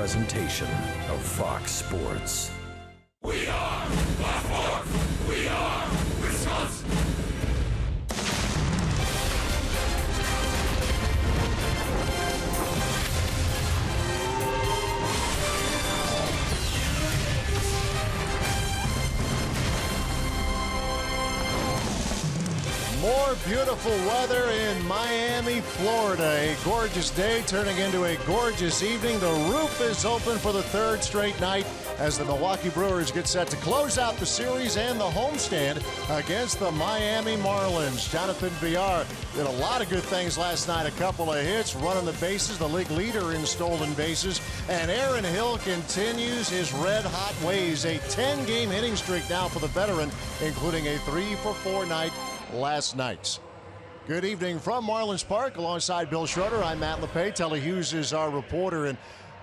presentation of Fox Sports. We are Baltimore. We are Wisconsin. More beautiful weather in Miami, Florida. A gorgeous day turning into a gorgeous evening. The roof is open for the third straight night as the Milwaukee Brewers get set to close out the series and the homestand against the Miami Marlins. Jonathan Villar did a lot of good things last night. A couple of hits, running the bases, the league leader in stolen bases. And Aaron Hill continues his red-hot ways. A 10-game hitting streak now for the veteran, including a 3-for-4 night last night. Good evening from Marlins Park. Alongside Bill Schroeder, I'm Matt LePay. Telly Hughes is our reporter. And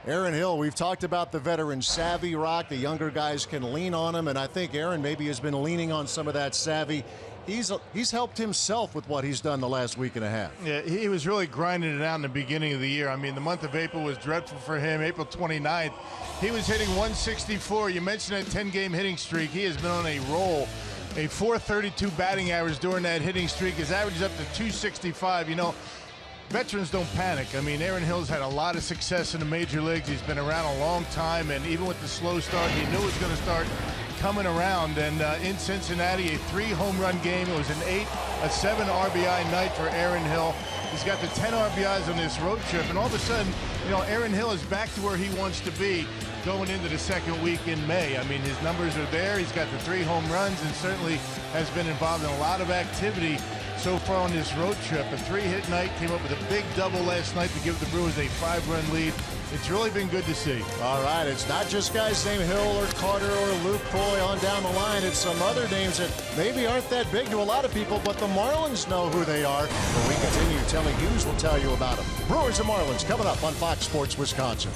Aaron Hill, we've talked about the veteran savvy, Rock. The younger guys can lean on him, and I think Aaron maybe has been leaning on some of that savvy. He's helped himself with what he's done the last week and a half. Yeah, he was really grinding it out in the beginning of the year. I mean, the month of April was dreadful for him. April 29th, he was hitting 164. You mentioned that 10-game hitting streak. He has been on a roll. A .432 batting average during that hitting streak. His average is up to 265. You know, veterans don't panic. I mean, Aaron Hill's had a lot of success in the major leagues. He's been around a long time, and even with the slow start, he knew it was going to start coming around. And in Cincinnati, a 3-home-run game. It was a 7 RBI night for Aaron Hill. He's got the 10 RBIs on this road trip, and all of a sudden, you know, Aaron Hill is back to where he wants to be going into the second week in May. I mean, his numbers are there. He's got the 3 home runs and certainly has been involved in a lot of activity so far on this road trip. A 3-hit night, came up with a big double last night to give the Brewers a 5-run lead. It's really been good to see. All right, it's not just guys named Hill or Carter or Luke Croy on down the line. It's some other names that maybe aren't that big to a lot of people, but the Marlins know who they are. When we continue, Telly Hughes will tell you about them. Brewers and Marlins coming up on Fox Sports Wisconsin.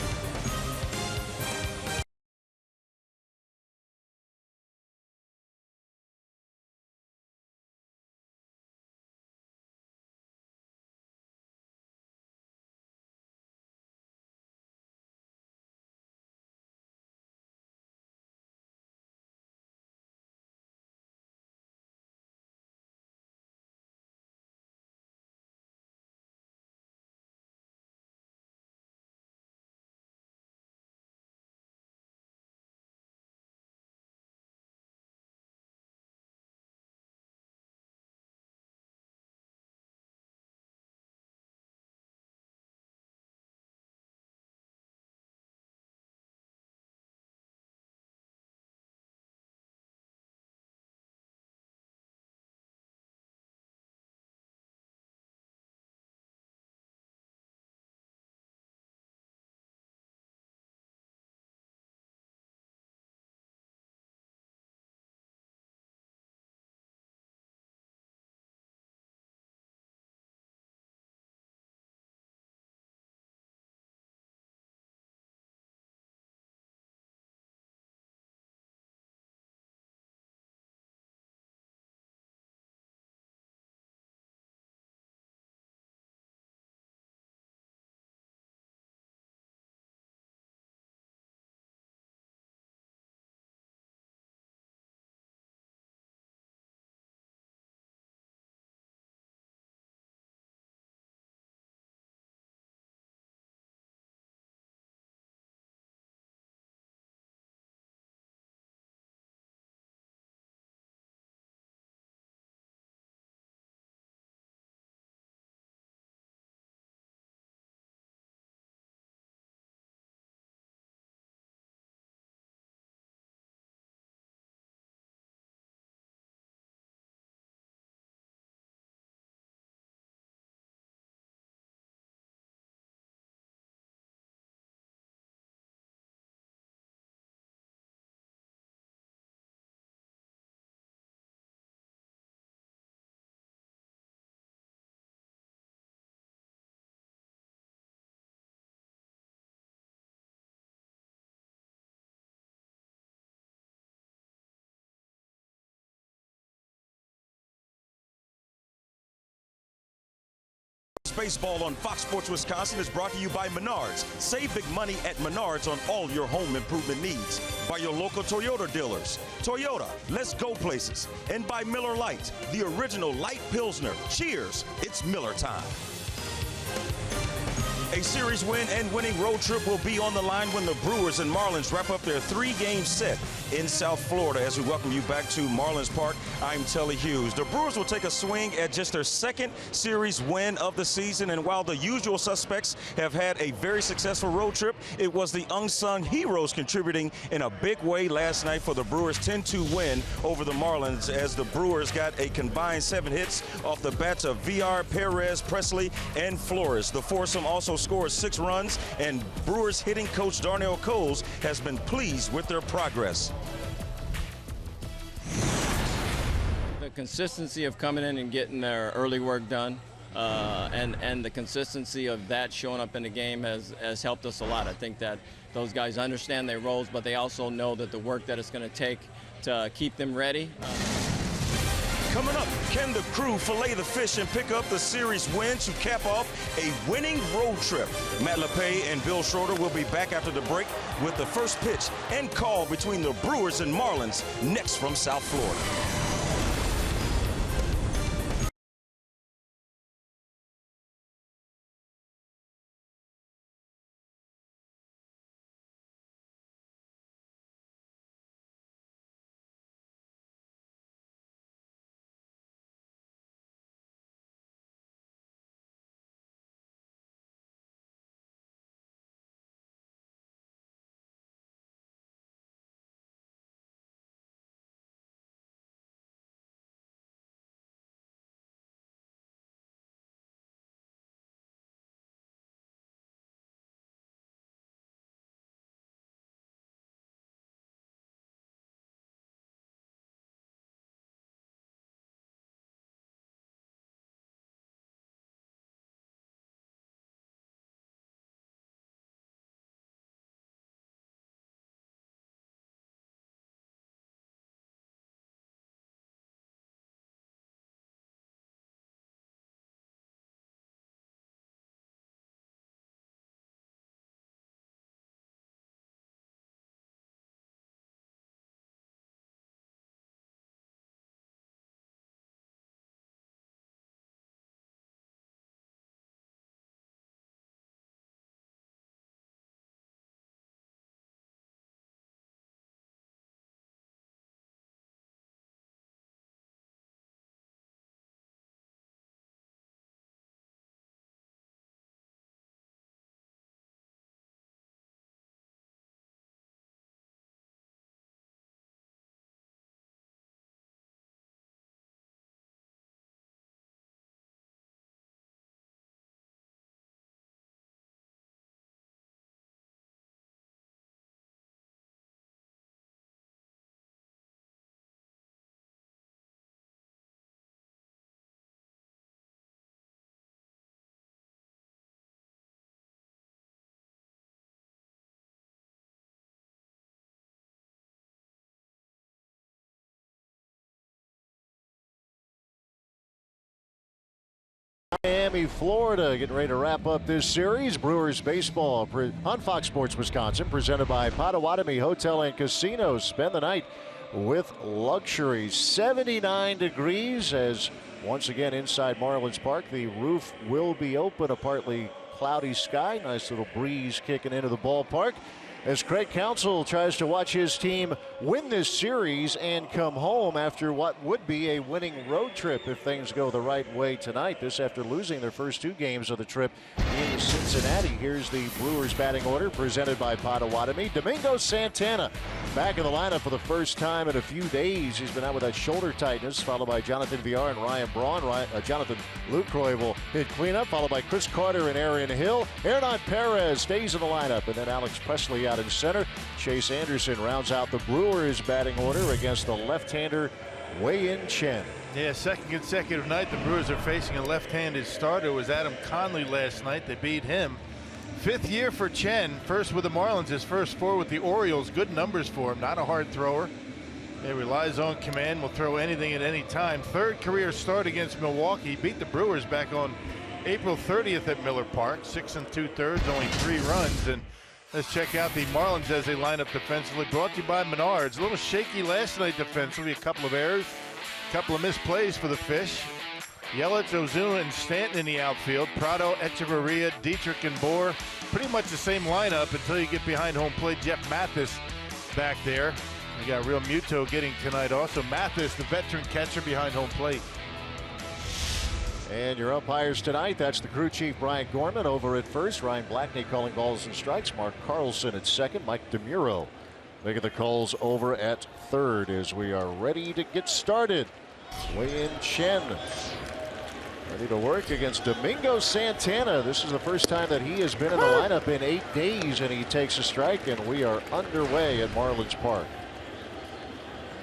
Baseball on Fox Sports Wisconsin is brought to you by Menards. Save big money at Menards on all your home improvement needs. By your local Toyota dealers. Toyota, let's go places. And by Miller Lite, the original light Pilsner. Cheers, it's Miller time. A series win and winning road trip will be on the line when the Brewers and Marlins wrap up their 3-game set in South Florida. As we welcome you back to Marlins Park, I'm Telly Hughes. The Brewers will take a swing at just their second series win of the season, and while the usual suspects have had a very successful road trip, it was the unsung heroes contributing in a big way last night for the Brewers' 10-2 win over the Marlins, as the Brewers got a combined 7 hits off the bats of VR, Perez, Presley, and Flores. The foursome also scored 6 runs, and Brewers hitting coach Darnell Coles has been pleased with their progress. The consistency of coming in and getting their early work done, and the consistency of that showing up in the game has helped us a lot. I think that those guys understand their roles, but they also know that the work that it's going to take to keep them ready. Coming up, can the crew fillet the fish and pick up the series win to cap off a winning road trip? Matt LePay and Bill Schroeder will be back after the break with the first pitch and call between the Brewers and Marlins next from South Florida. Miami, Florida, getting ready to wrap up this series. Brewers baseball on Fox Sports Wisconsin, presented by Potawatomi Hotel and Casino. Spend the night with luxury. 79 degrees as once again inside Marlins Park. The roof will be open, a partly cloudy sky. Nice little breeze kicking into the ballpark as Craig Counsell tries to watch his team win this series and come home after what would be a winning road trip if things go the right way tonight. This after losing their first 2 games of the trip in Cincinnati. Here's the Brewers batting order presented by Potawatomi. Domingo Santana back in the lineup for the first time in a few days. He's been out with that shoulder tightness, followed by Jonathan Villar and Ryan Braun. Jonathan Lucroy will hit cleanup, followed by Chris Carter and Aaron Hill. Hernan Perez stays in the lineup, and then Alex Presley out in center. Chase Anderson rounds out the Brewers batting order against the left-hander Wei-Yin Chen. Yeah, second consecutive night the Brewers are facing a left-handed starter. It was Adam Conley last night. They beat him. 5th year for Chen, first with the Marlins, his first 4 with the Orioles. Good numbers for him, not a hard thrower. He relies on command, will throw anything at any time. 3rd career start against Milwaukee. Beat the Brewers back on April 30th at Miller Park. 6 2/3, only 3 runs. And let's check out the Marlins as they line up defensively. Brought to you by Menards. A little shaky last night defensively. A couple of errors, a couple of misplays for the Fish. Yelich, Ozuna, and Stanton in the outfield. Prado, Echeverria, Dietrich, and Bohr. Pretty much the same lineup until you get behind home plate. Jeff Mathis back there. We got Real Muto getting tonight also. Mathis, the veteran catcher, behind home plate. And your umpires tonight, that's the crew chief Brian Gorman over at first. Ryan Blackney calling balls and strikes. Mark Carlson at second. Mike DeMuro making the calls over at third as we are ready to get started. Wei-Yin Chen ready to work against Domingo Santana. This is the first time that he has been in the lineup in 8 days, and he takes a strike, and we are underway at Marlins Park.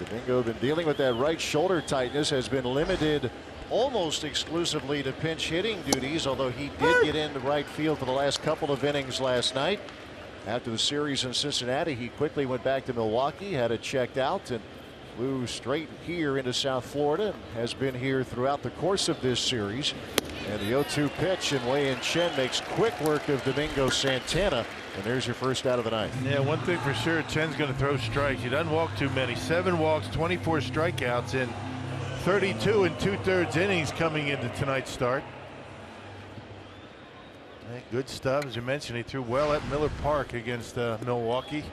Domingo been dealing with that right shoulder tightness, has been limited almost exclusively to pinch hitting duties, although he did get into right field for the last couple of innings last night. After the series in Cincinnati, he quickly went back to Milwaukee, had it checked out, and flew straight here into South Florida, and has been here throughout the course of this series. And the 0-2 pitch, and Wei-Yin Chen makes quick work of Domingo Santana, and there's your first out of the night. Yeah, one thing for sure, Chen's going to throw strikes. He doesn't walk too many. 7 walks, 24 strikeouts in 32 2/3 innings coming into tonight's start. Good stuff. As you mentioned, he threw well at Miller Park against Milwaukee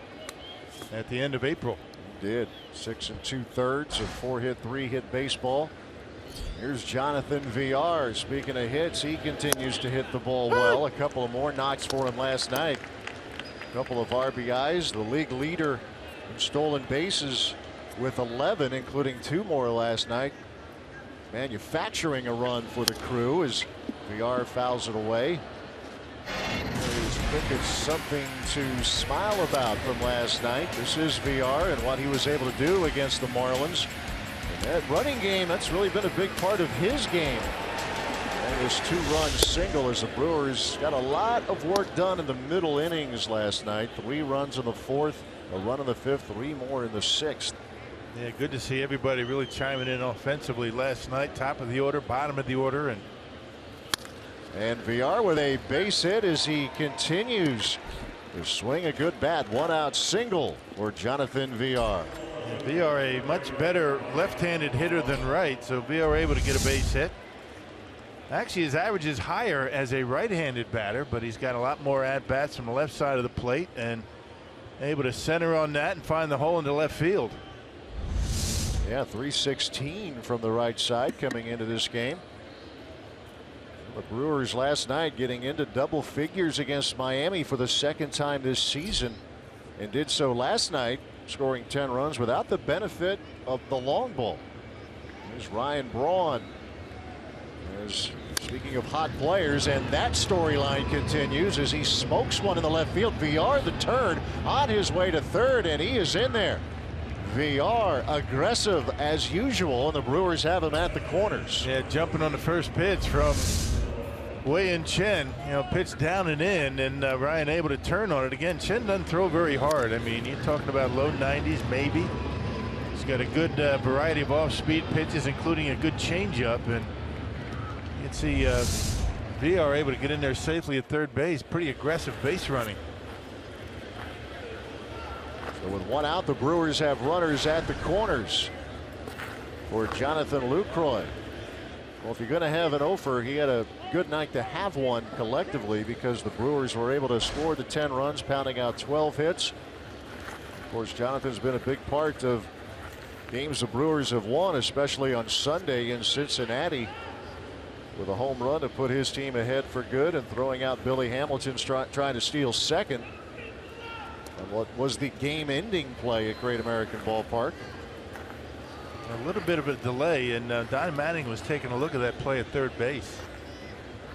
at the end of April. Did 6 2/3 of 4-hit, 3-hit baseball. Here's Jonathan Villar. Speaking of hits, he continues to hit the ball well. A couple of more knocks for him last night. A couple of RBIs. The league leader in stolen bases with 11, including 2 more last night. Manufacturing a run for the crew as Villar fouls it away. I think it's something to smile about from last night. This is Villar and what he was able to do against the Marlins. And that running game, that's really been a big part of his game. And this 2-run single as the Brewers got a lot of work done in the middle innings last night. 3 runs in the 4th, a run in the 5th, 3 more in the 6th. Yeah, good to see everybody really chiming in offensively last night. Top of the order, bottom of the order, and Villar with a base hit as he continues to swing a good bat. 1-out single for Jonathan Villar. Villar a much better left-handed hitter than right, so Villar able to get a base hit. Actually, his average is higher as a right-handed batter, but he's got a lot more at-bats from the left side of the plate and able to center on that and find the hole into left field. Yeah, 316 from the right side coming into this game. The Brewers last night getting into double figures against Miami for the 2nd time this season, and did so last night, scoring 10 runs without the benefit of the long ball. There's Ryan Braun. Speaking of hot players, and that storyline continues as he smokes one in the left field. Villar the turn on his way to third, and he is in there. Villar aggressive as usual, and the Brewers have him at the corners. Yeah, jumping on the first pitch from Wei-Yin Chen, pitch down and in, and Ryan able to turn on it again. Chen doesn't throw very hard. I mean, you're talking about low 90s maybe. He's got a good variety of off-speed pitches, including a good changeup, and you can see Villar able to get in there safely at third base. Pretty aggressive base running. So with 1 out, the Brewers have runners at the corners for Jonathan Lucroy. Well, if you're going to have an offer, he had a good night to have one collectively, because the Brewers were able to score the 10 runs, pounding out 12 hits. Of course, Jonathan's been a big part of games the Brewers have won, especially on Sunday in Cincinnati, with a home run to put his team ahead for good, and throwing out Billy Hamilton trying to steal second. And what was the game-ending play at Great American Ballpark. A little bit of a delay, and Don Manning was taking a look at that play at third base.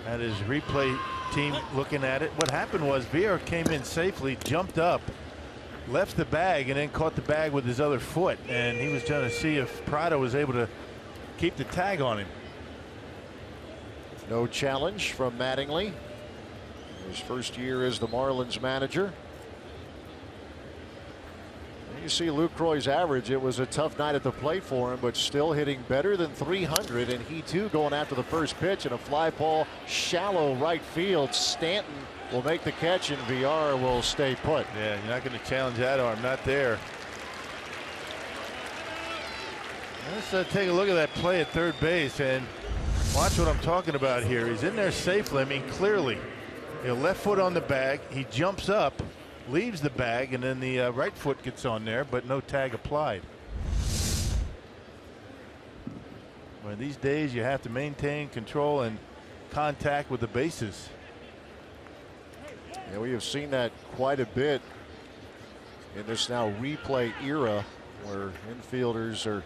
Had his replay team looking at it. What happened was Villar came in safely, jumped up, left the bag, and then caught the bag with his other foot. And he was trying to see if Prado was able to keep the tag on him. No challenge from Mattingly. His first year as the Marlins manager. You see Lucroy's average. It was a tough night at the plate for him, but still hitting better than 300. And he too going after the first pitch, and a fly ball shallow right field. Stanton will make the catch, and VR will stay put. Yeah, you're not going to challenge that arm. Not there. Let's take a look at that play at third base and watch what I'm talking about here. He's in there safely. I mean, clearly, left foot on the bag. He jumps up, leaves the bag, and then the right foot gets on there, but no tag applied. Well, these days you have to maintain control and contact with the bases. Yeah, we have seen that quite a bit in this now replay era, where infielders are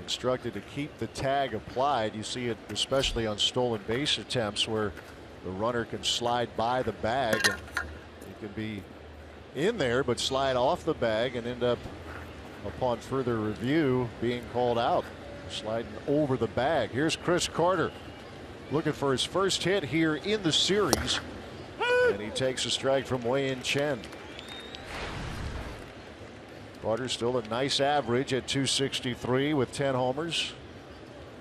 instructed to keep the tag applied. You see it especially on stolen base attempts, where the runner can slide by the bag and it can be in there but slide off the bag and end up, upon further review, being called out, sliding over the bag. Here's Chris Carter looking for his first hit here in the series, and he takes a strike from Wei-Yin Chen. Carter still a nice average at 263 with 10 homers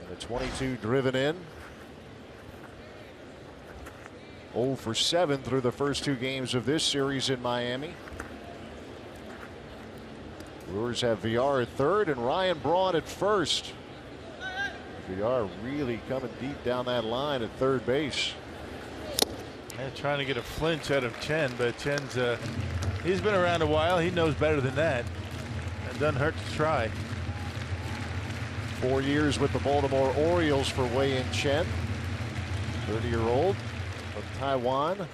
and a 22 driven in. 0 for 7 through the first 2 games of this series in Miami. Brewers have VR at third and Ryan Braun at first. VR really coming deep down that line at third base. And trying to get a flinch out of Chen, but Chen's he's been around a while. He knows better than that. It doesn't hurt to try. 4 years with the Baltimore Orioles for Wei-Yin Chen, 30-year-old from Taiwan. A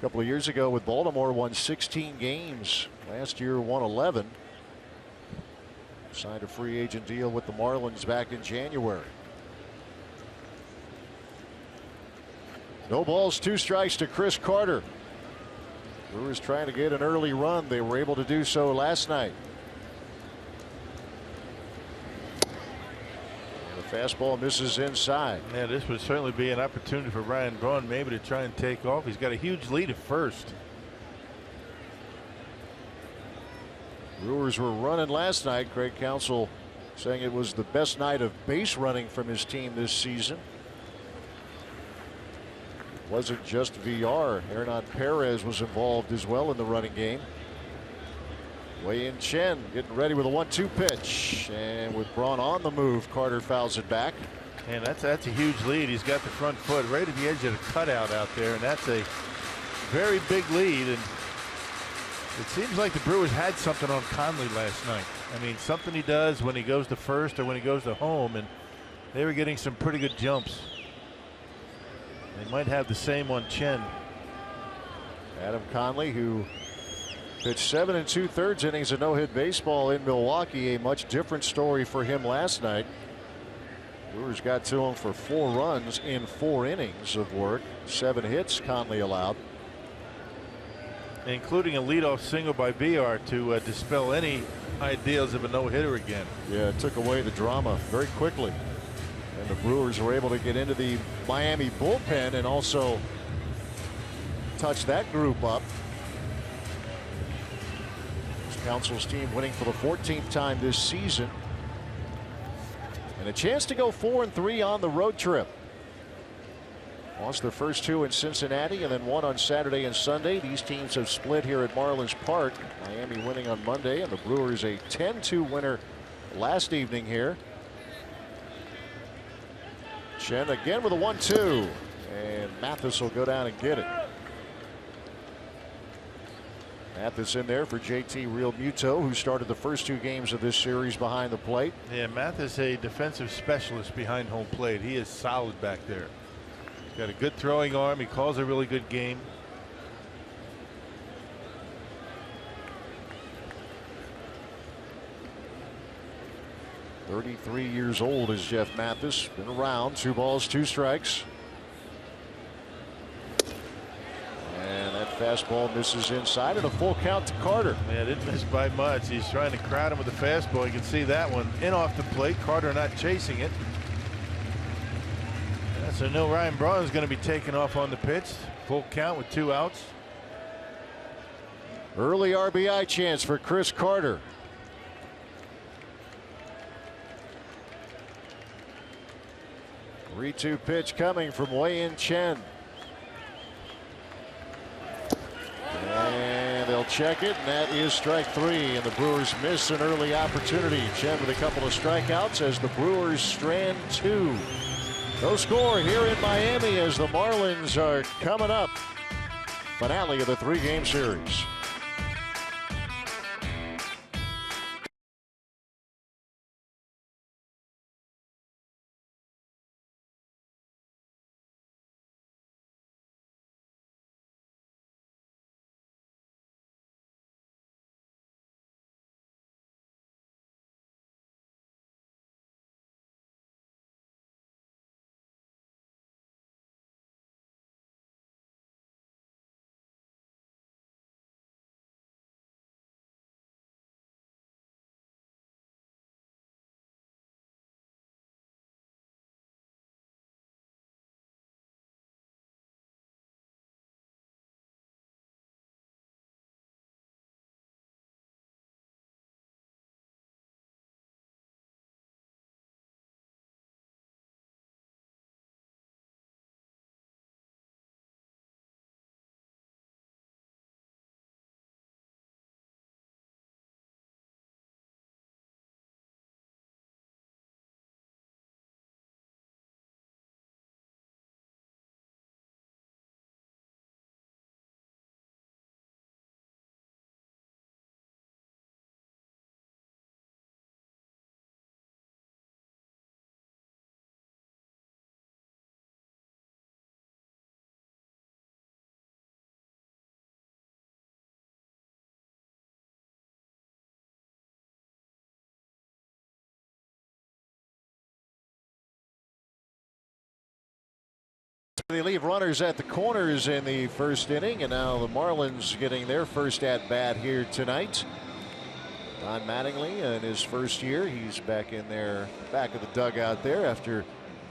couple of years ago with Baltimore, won 16 games. Last year won 11. Signed a free agent deal with the Marlins back in January. No balls, 2 strikes to Chris Carter. Brewers trying to get an early run. They were able to do so last night. The fastball misses inside. Yeah, this would certainly be an opportunity for Ryan Braun maybe to try and take off. He's got a huge lead at first. Brewers were running last night. Craig Counsell saying it was the best night of base running from his team this season. It wasn't just VR. Hernan Perez was involved as well in the running game. Wei-Yin Chen getting ready with a 1-2 pitch, and with Braun on the move, Carter fouls it back. And that's a huge lead. He's got the front foot right at the edge of the cutout out there, and that's a very big lead. And it seems like the Brewers had something on Conley last night. I mean, something he does when he goes to first or when he goes to home, and they were getting some pretty good jumps. They might have the same on Chen. Adam Conley, who pitched 7 2/3 innings of no-hit baseball in Milwaukee. A much different story for him last night. Brewers got to him for 4 runs in 4 innings of work. 7 hits Conley allowed, including a leadoff single by BR to dispel any ideas of a no-hitter again. Yeah, it took away the drama very quickly. And the Brewers were able to get into the Miami bullpen and also touch that group up. Council's team winning for the 14th time this season. And a chance to go 4-3 on the road trip. Lost their first 2 in Cincinnati and then 1 on Saturday and Sunday. These teams have split here at Marlins Park. Miami winning on Monday, and the Brewers a 10-2 winner last evening here. Chen again with a 1-2, and Mathis will go down and get it. Mathis in there for JT Realmuto, who started the first 2 games of this series behind the plate. Yeah, Mathis, a defensive specialist behind home plate. He is solid back there. He's got a good throwing arm. He calls a really good game. "33 years old is Jeff Mathis. Been around. 2 balls, 2 strikes. And that fastball misses inside, and a full count to Carter. Yeah, didn't miss by much. He's trying to crowd him with the fastball. You can see that one in off the plate. Carter not chasing it. Yeah, so no, Ryan Braun is going to be taken off on the pitch. Full count with 2 outs. Early RBI chance for Chris Carter. 3-2 pitch coming from Wei-Yin Chen. And they'll check it, and that is strike 3. And the Brewers miss an early opportunity. Chen with a couple of strikeouts as the Brewers strand 2. No score here in Miami as the Marlins are coming up. Finale of the 3-game series. They leave runners at the corners in the first inning, and now the Marlins getting their first at bat here tonight. Don Mattingly in his first year, he's back in there, back of the dugout there after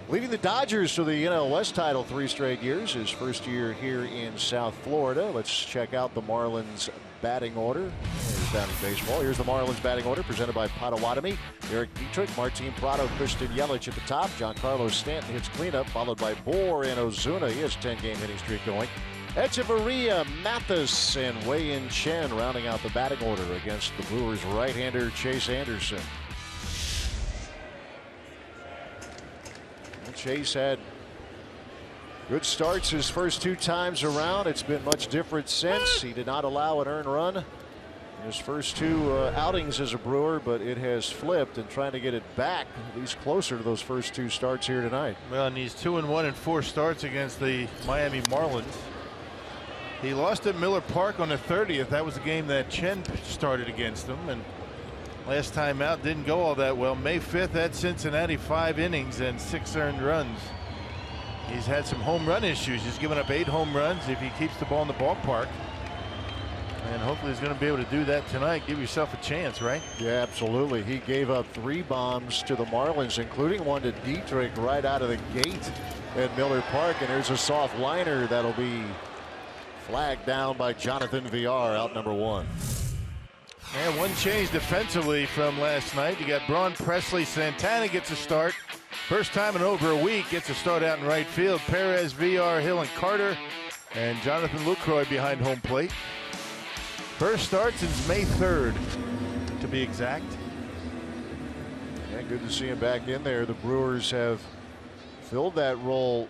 leading the Dodgers to the NL West title 3 straight years. His first year here in South Florida. Let's check out the Marlins batting order. Here's down in baseball. Here's the Marlins batting order presented by Potawatomi. Eric Dietrich, Martin Prado, Christian Yelich at the top. Giancarlo Stanton hits cleanup, followed by Bohr and Ozuna. He has a 10-game hitting streak going. Echeverria, Mathis, and Wei-Yin Chen rounding out the batting order against the Brewers right-hander Chase Anderson. And Chase had good starts his first 2 times around. It's been much different since. He did not allow an earned run in his first 2 outings as a Brewer, but it has flipped, and trying to get it back at least closer to those first 2 starts here tonight. Well, and he's 2-1 in 4 starts against the Miami Marlins. He lost at Miller Park on the 30th. That was the game that Chen started against him, and last time out didn't go all that well. May 5th at Cincinnati, 5 innings and 6 earned runs. He's had some home run issues. He's given up 8 home runs if he keeps the ball in the ballpark. And hopefully he's going to be able to do that tonight. Give yourself a chance, right? Yeah, absolutely. He gave up 3 bombs to the Marlins, including one to Dietrich right out of the gate at Miller Park. And there's a soft liner that'll be flagged down by Jonathan Villar, out number 1. And one change defensively from last night. You got Braun Presley. Santana gets a start. First time in over a week, gets a start out in right field. Perez, Villar, Hill, and Carter. And Jonathan Lucroy behind home plate. First start since May 3rd, to be exact. Yeah, good to see him back in there. The Brewers have filled that role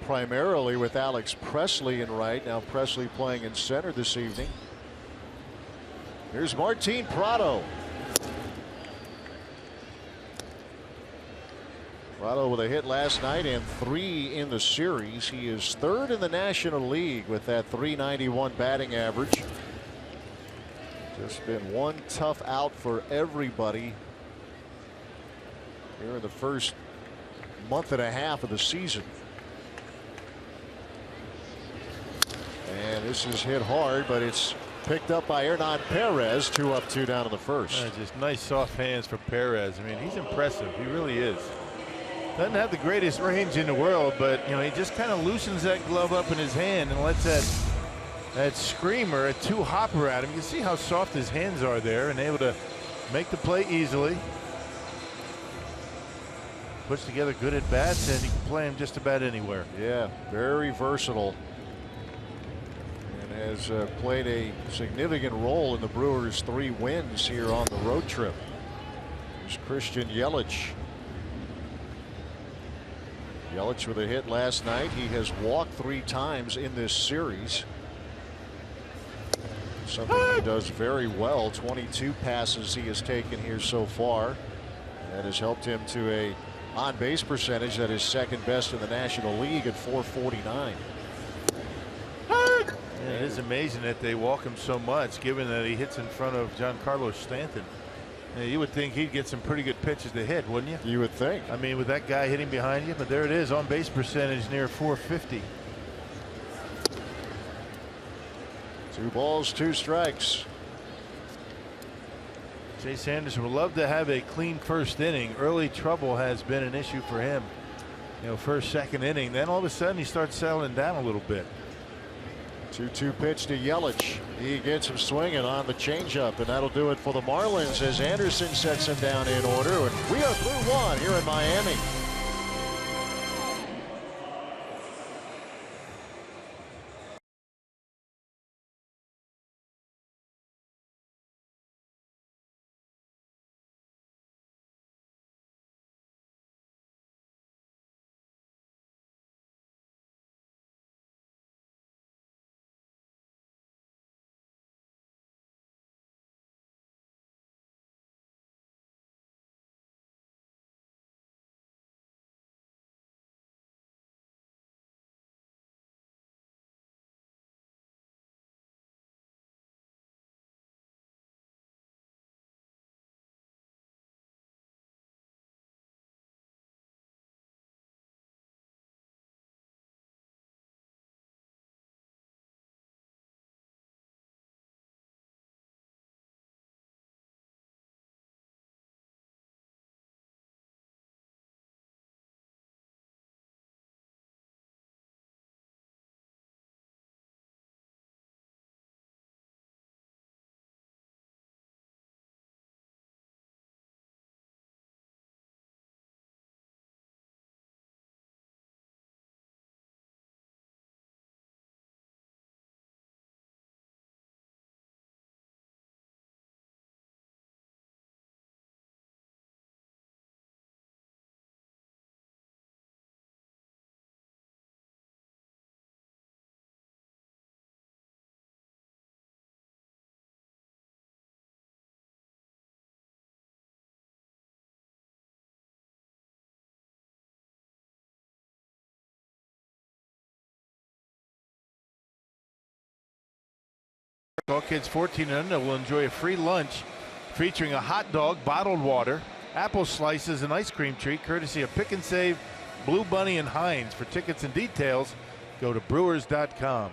primarily with Alex Presley in right. Now Presley playing in center this evening. Here's Martin Prado. Prado with a hit last night and 3 in the series. He is 3rd in the National League with that .391 batting average. Just been one tough out for everybody here in the first month and a half of the season. And this is hit hard, but it's picked up by Hernan Perez. 2 up, 2 down in the first. Just nice soft hands for Perez. I mean, he's impressive. He really is. Doesn't have the greatest range in the world, but you know, he just kind of loosens that glove up in his hand and lets that screamer, a 2-hopper at him. You can see how soft his hands are there, and able to make the play easily. puts together good at bats, and he can play him just about anywhere. Yeah, very versatile. And has played a significant role in the Brewers' 3 wins here on the road trip. There's Christian Yelich. Yelich with a hit last night. He has walked 3 times in this series. Something he does very well. 22 passes he has taken here so far. That has helped him to a on-base percentage that is second best in the National League at .449. It is amazing that they walk him so much, given that he hits in front of Giancarlo Stanton. You would think he'd get some pretty good pitches to hit, wouldn't you? You would think. I mean, with that guy hitting behind you, but there it is, on base percentage near .450. 2 balls, 2 strikes. Chase Anderson would love to have a clean first inning. Early trouble has been an issue for him. You know, first, second inning. Then all of a sudden he starts settling down a little bit. 2-2 pitch to Yelich. He gets him swinging on the changeup, and that'll do it for the Marlins as Anderson sets him down in order. And we are through 1 here in Miami. All kids 14 and under will enjoy a free lunch featuring a hot dog, bottled water, apple slices, and ice cream treat courtesy of Pick and Save, Blue Bunny, and Heinz. For tickets and details, go to Brewers.com.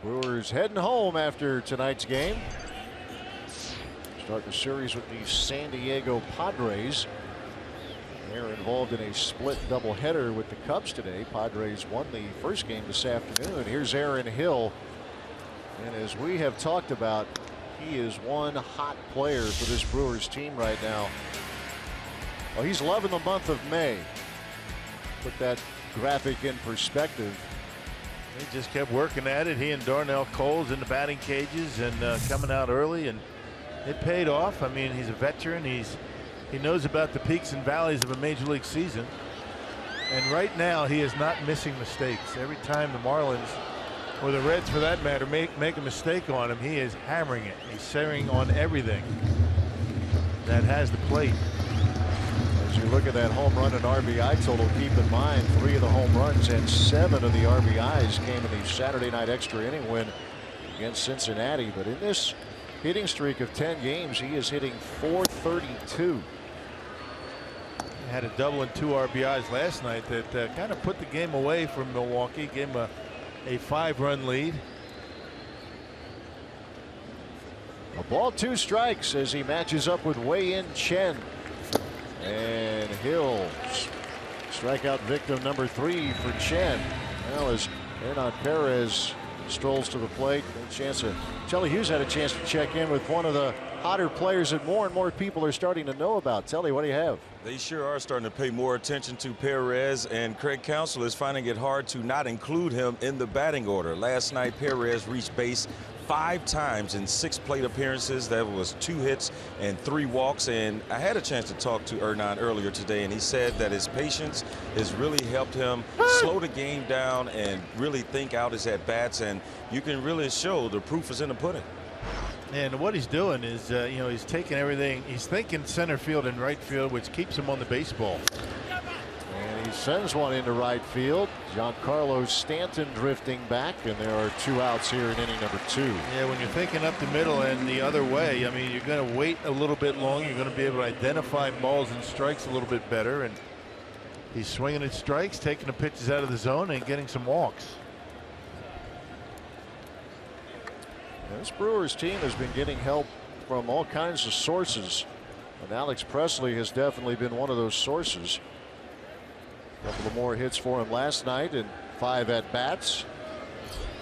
Brewers heading home after tonight's game. Start the series with the San Diego Padres. They're involved in a split doubleheader with the Cubs today. Padres won the first game this afternoon. Here's Aaron Hill. And as we have talked about, he is one hot player for this Brewers team right now. Well, he's loving the month of May. Put that graphic in perspective. He just kept working at it. He and Darnell Coles in the batting cages and coming out early, and it paid off. I mean, he's a veteran. He knows about the peaks and valleys of a major league season. And right now, he is not missing mistakes. Every time the Marlins, or the Reds for that matter, make a mistake on him, he is hammering it. He's centering on everything that has the plate. As you look at that home run and RBI total, keep in mind 3 of the home runs and 7 of the RBIs came in the Saturday night extra inning win against Cincinnati. But in this hitting streak of 10 games, he is hitting .432. He had a double and 2 RBIs last night that kind of put the game away from Milwaukee, gave him a 5-run lead. A ball, 2 strikes as he matches up with Wei-Yin Chen. And Hill, strikeout victim number 3 for Chen. Now as Hernan Perez strolls to the plate, a chance to, Telly Hughes had a chance to check in with one of the hotter players that more and more people are starting to know about. Telly, what do you have? They sure are starting to pay more attention to Perez, and Craig Counsell is finding it hard to not include him in the batting order. Last night, Perez reached base 5 times in 6 plate appearances. That was 2 hits and 3 walks. And I had a chance to talk to Hernan earlier today, and he said that his patience has really helped him slow the game down and really think out his at-bats. And you can really show the proof is in the pudding. And what he's doing is, you know, he's taking everything. He's thinking center field and right field, which keeps him on the baseball. And he sends one into right field. Giancarlo Stanton drifting back, and there are 2 outs here in inning number 2. Yeah, when you're thinking up the middle and the other way, I mean, you're going to wait a little bit longer. You're going to be able to identify balls and strikes a little bit better. And he's swinging at strikes, taking the pitches out of the zone, and getting some walks. This Brewers team has been getting help from all kinds of sources, and Alex Presley has definitely been one of those sources. A couple of more hits for him last night and 5 at-bats,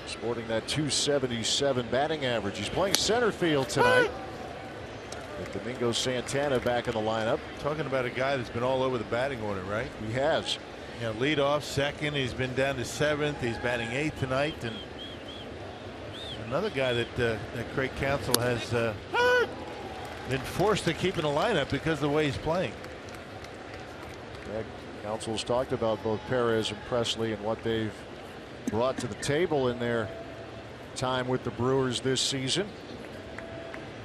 sporting that .277 batting average. He's playing center field tonight with Domingo Santana back in the lineup. Talking about a guy that's been all over the batting order, right? He has. You know, lead off, second. He's been down to 7th. He's batting 8th tonight, and another guy that Craig Counsell has been forced to keep in the lineup because of the way he's playing. Craig Counsell's talked about both Perez and Presley and what they've brought to the table in their time with the Brewers this season.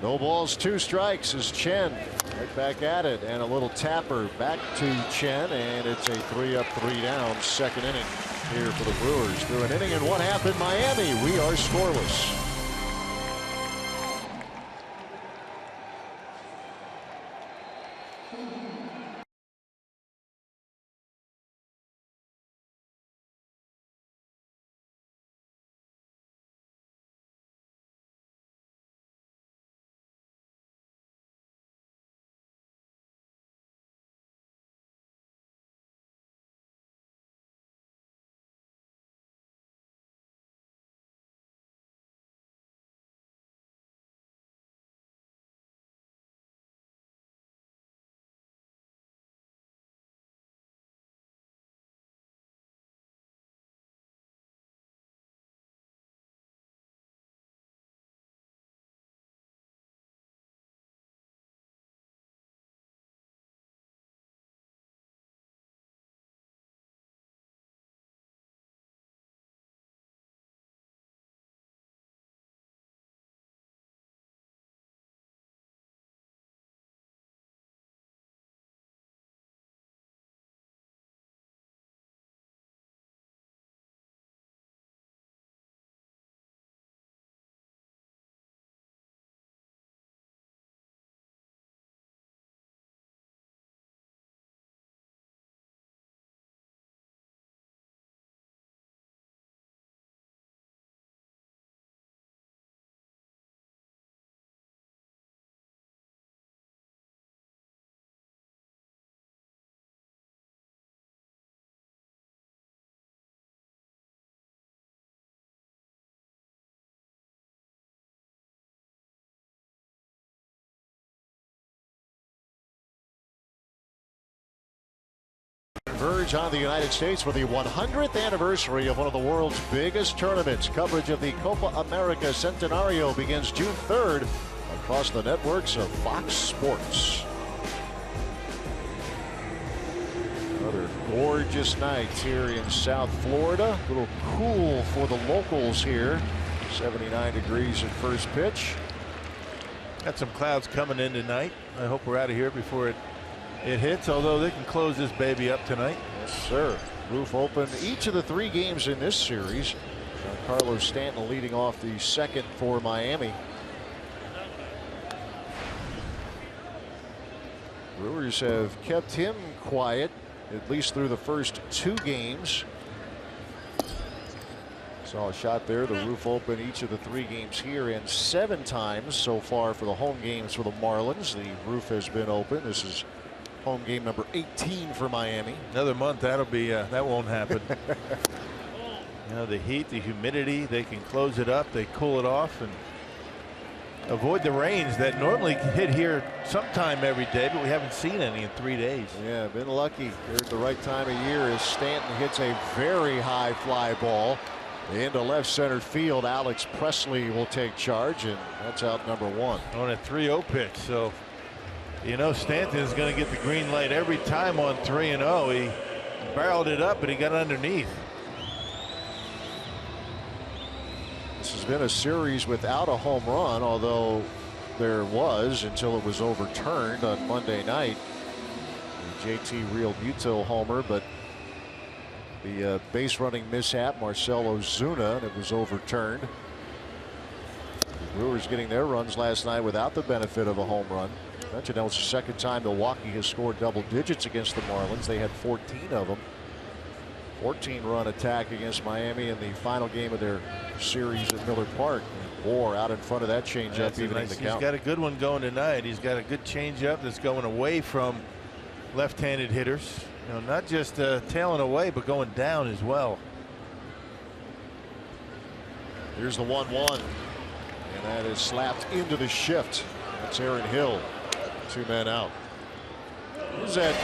No balls, 2 strikes as Chen right back at it, and a little tapper back to Chen, and it's a 3-up, 3-down 2nd inning here for the Brewers. Through an inning and 1/2 in Miami, we are scoreless. Converge on the United States for the 100th anniversary of one of the world's biggest tournaments. Coverage of the Copa America Centenario begins June 3rd across the networks of Fox Sports. Another gorgeous night here in South Florida. A little cool for the locals here. 79 degrees at first pitch. Got some clouds coming in tonight. I hope we're out of here before it hits, although they can close this baby up tonight. Yes, sir. Roof open each of the 3 games in this series. Carlos Stanton leading off the 2nd for Miami. Brewers have kept him quiet, at least through the first 2 games. Saw a shot there. The roof open each of the 3 games here, and 7 times so far for the home games for the Marlins. The roof has been open. This is home game number 18 for Miami. Another month, that'll be that won't happen. You know, the heat, the humidity, they can close it up, they cool it off, and avoid the rains that normally hit here sometime every day, but we haven't seen any in 3 days. Yeah, been lucky. Here at the right time of year as Stanton hits a very high fly ball into left center field. Alex Presley will take charge, and that's out number 1. On a 3-0 pitch. So, you know, Stanton is going to get the green light every time on 3-0. He barreled it up, but he got underneath. This has been a series without a home run, although there was until it was overturned on Monday night. The JT Realmuto homer, but the base running mishap, Marcell Ozuna, and it was overturned. The Brewers getting their runs last night without the benefit of a home run. I mentioned that was the second time Milwaukee has scored double digits against the Marlins. They had 14 of them. 14-run attack against Miami in the final game of their series at Miller Park. Moore out in front of that changeup, evening the count. He's got a good one going tonight. He's got a good changeup that's going away from left-handed hitters. You know, not just tailing away, but going down as well. Here's the 1-1, and that is slapped into the shift. That's Aaron Hill. 2 men out. Who's that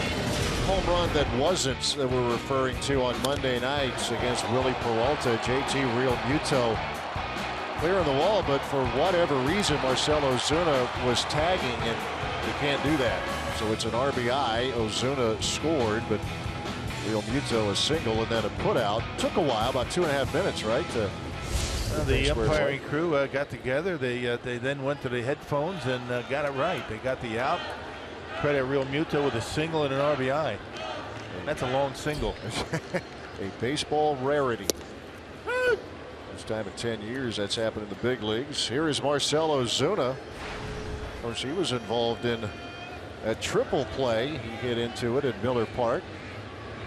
home run that wasn't that we're referring to on Monday nights against Willie Peralta? JT Realmuto clearing the wall, but for whatever reason Marcell Ozuna was tagging, and you can't do that. So it's an RBI. Ozuna scored, but Realmuto a single and then a putout. Took a while, about 2.5 minutes, right? The umpiring crew got together. They then went to the headphones and got it right. They got the out. Credit Realmuto with a single and an RBI. That's a long single. A baseball rarity. First time in 10 years that's happened in the big leagues. Here is Marcell Ozuna. Of course, he was involved in a triple play. He hit into it at Miller Park.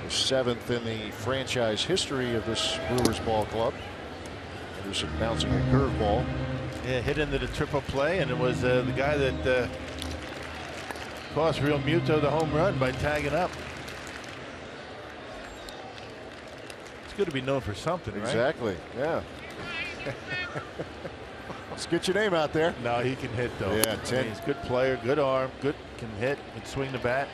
The 7th in the franchise history of this Brewers ball club. Anderson bouncing a curveball. Yeah, hit into the triple play, and it was the guy that cost Realmuto the home run by tagging up. It's good to be known for something, right? Exactly. Yeah. Let's get your name out there. No, he can hit though. Yeah, 10. He's a good player, good arm, good, can hit, can swing the bat.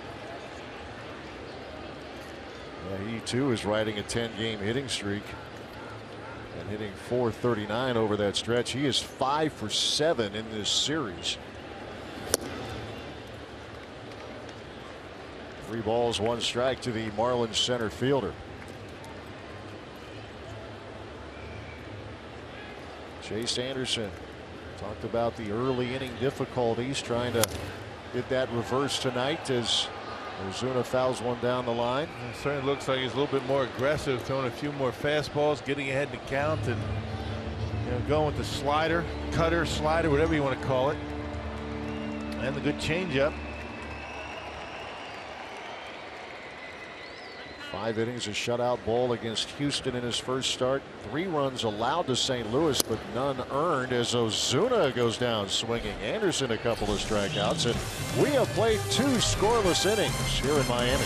Yeah, he too is riding a 10-game hitting streak and hitting .439 over that stretch. He is 5 for 7 in this series. 3 balls, 1 strike to the Marlins center fielder. Chase Anderson talked about the early inning difficulties, trying to get that reverse tonight as Ozuna fouls one down the line. It certainly looks like he's a little bit more aggressive, throwing a few more fastballs, getting ahead in the count, and going with the slider, cutter, slider, whatever you want to call it, and the good changeup. 5 innings, a shutout ball against Houston in his first start. 3 runs allowed to St. Louis, but none earned as Ozuna goes down swinging. Anderson a couple of strikeouts, and we have played 2 scoreless innings here in Miami.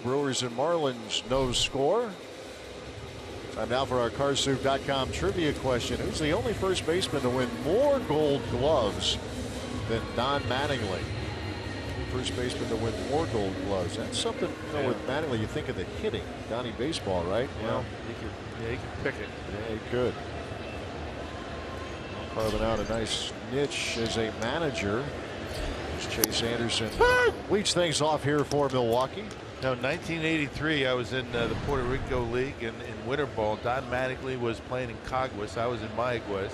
Brewers and Marlins, no score. Time now for our Carsoup.com trivia question. Who's the only first baseman to win more Gold Gloves than Don Mattingly? First baseman to win more Gold Gloves. That's something, you know, with Mattingly, you think of the hitting. Donnie Baseball, right? Yeah, Well, he can pick it. Yeah, he could. Carving out a nice niche as a manager. As Chase Anderson leads things off here for Milwaukee. Now, 1983, I was in the Puerto Rico League in winter ball. Don Mattingly was playing in Caguas. I was in Mayaguez.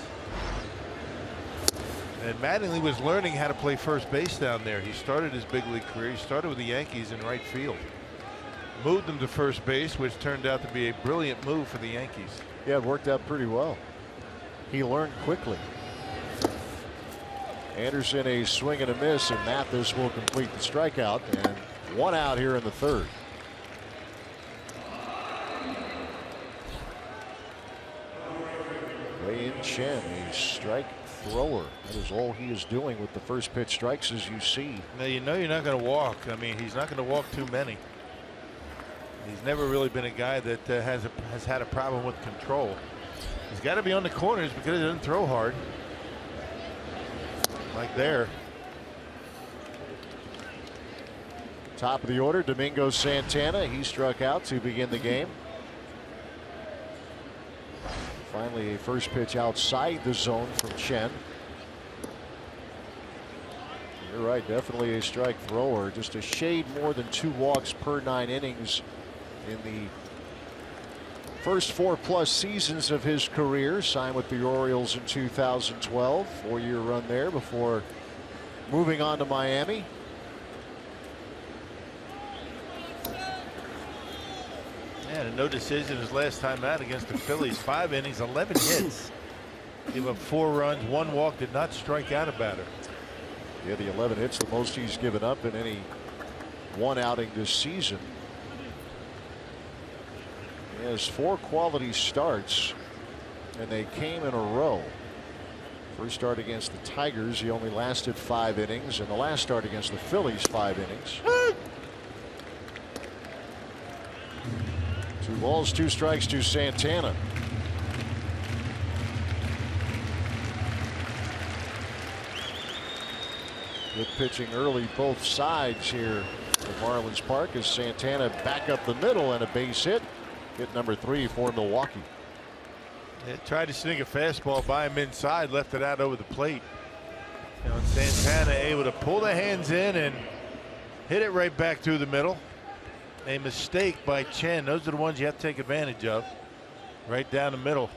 And Mattingly was learning how to play first base down there. He started his big league career. He started with the Yankees in right field. Moved him to first base, which turned out to be a brilliant move for the Yankees. Yeah, it worked out pretty well. He learned quickly. Anderson a swing and a miss, and Mathis will complete the strikeout, and one out here in the third. Wei-In Chen, a strike thrower. That is all he is doing with the first pitch strikes, as you see. Now, you know you're not going to walk. I mean, he's not going to walk too many. He's never really been a guy that has had a problem with control. He's got to be on the corners because he doesn't throw hard. Like there. Top of the order, Domingo Santana. He struck out to begin the game. Finally, a first pitch outside the zone from Chen. You're right, definitely a strike thrower. Just a shade more than 2 walks per 9 innings in the first 4+ seasons of his career. Signed with the Orioles in 2012. 4-year run there before moving on to Miami. And no decision his last time out against the Phillies. 5 innings, 11 hits. Gave up 4 runs, 1 walk, did not strike out a batter. Yeah, the 11 hits, the most he's given up in any one outing this season. He has 4 quality starts, and they came in a row. First start against the Tigers, he only lasted 5 innings, and the last start against the Phillies, 5 innings. 2 balls, 2 strikes to Santana. Good pitching early both sides here at Marlins Park as Santana back up the middle and a base hit. Hit number 3 for Milwaukee. They tried to sneak a fastball by him inside, left it out over the plate. You know, and Santana able to pull the hands in and hit it right back through the middle. A mistake by Chen. Those are the ones you have to take advantage of. Right down the middle.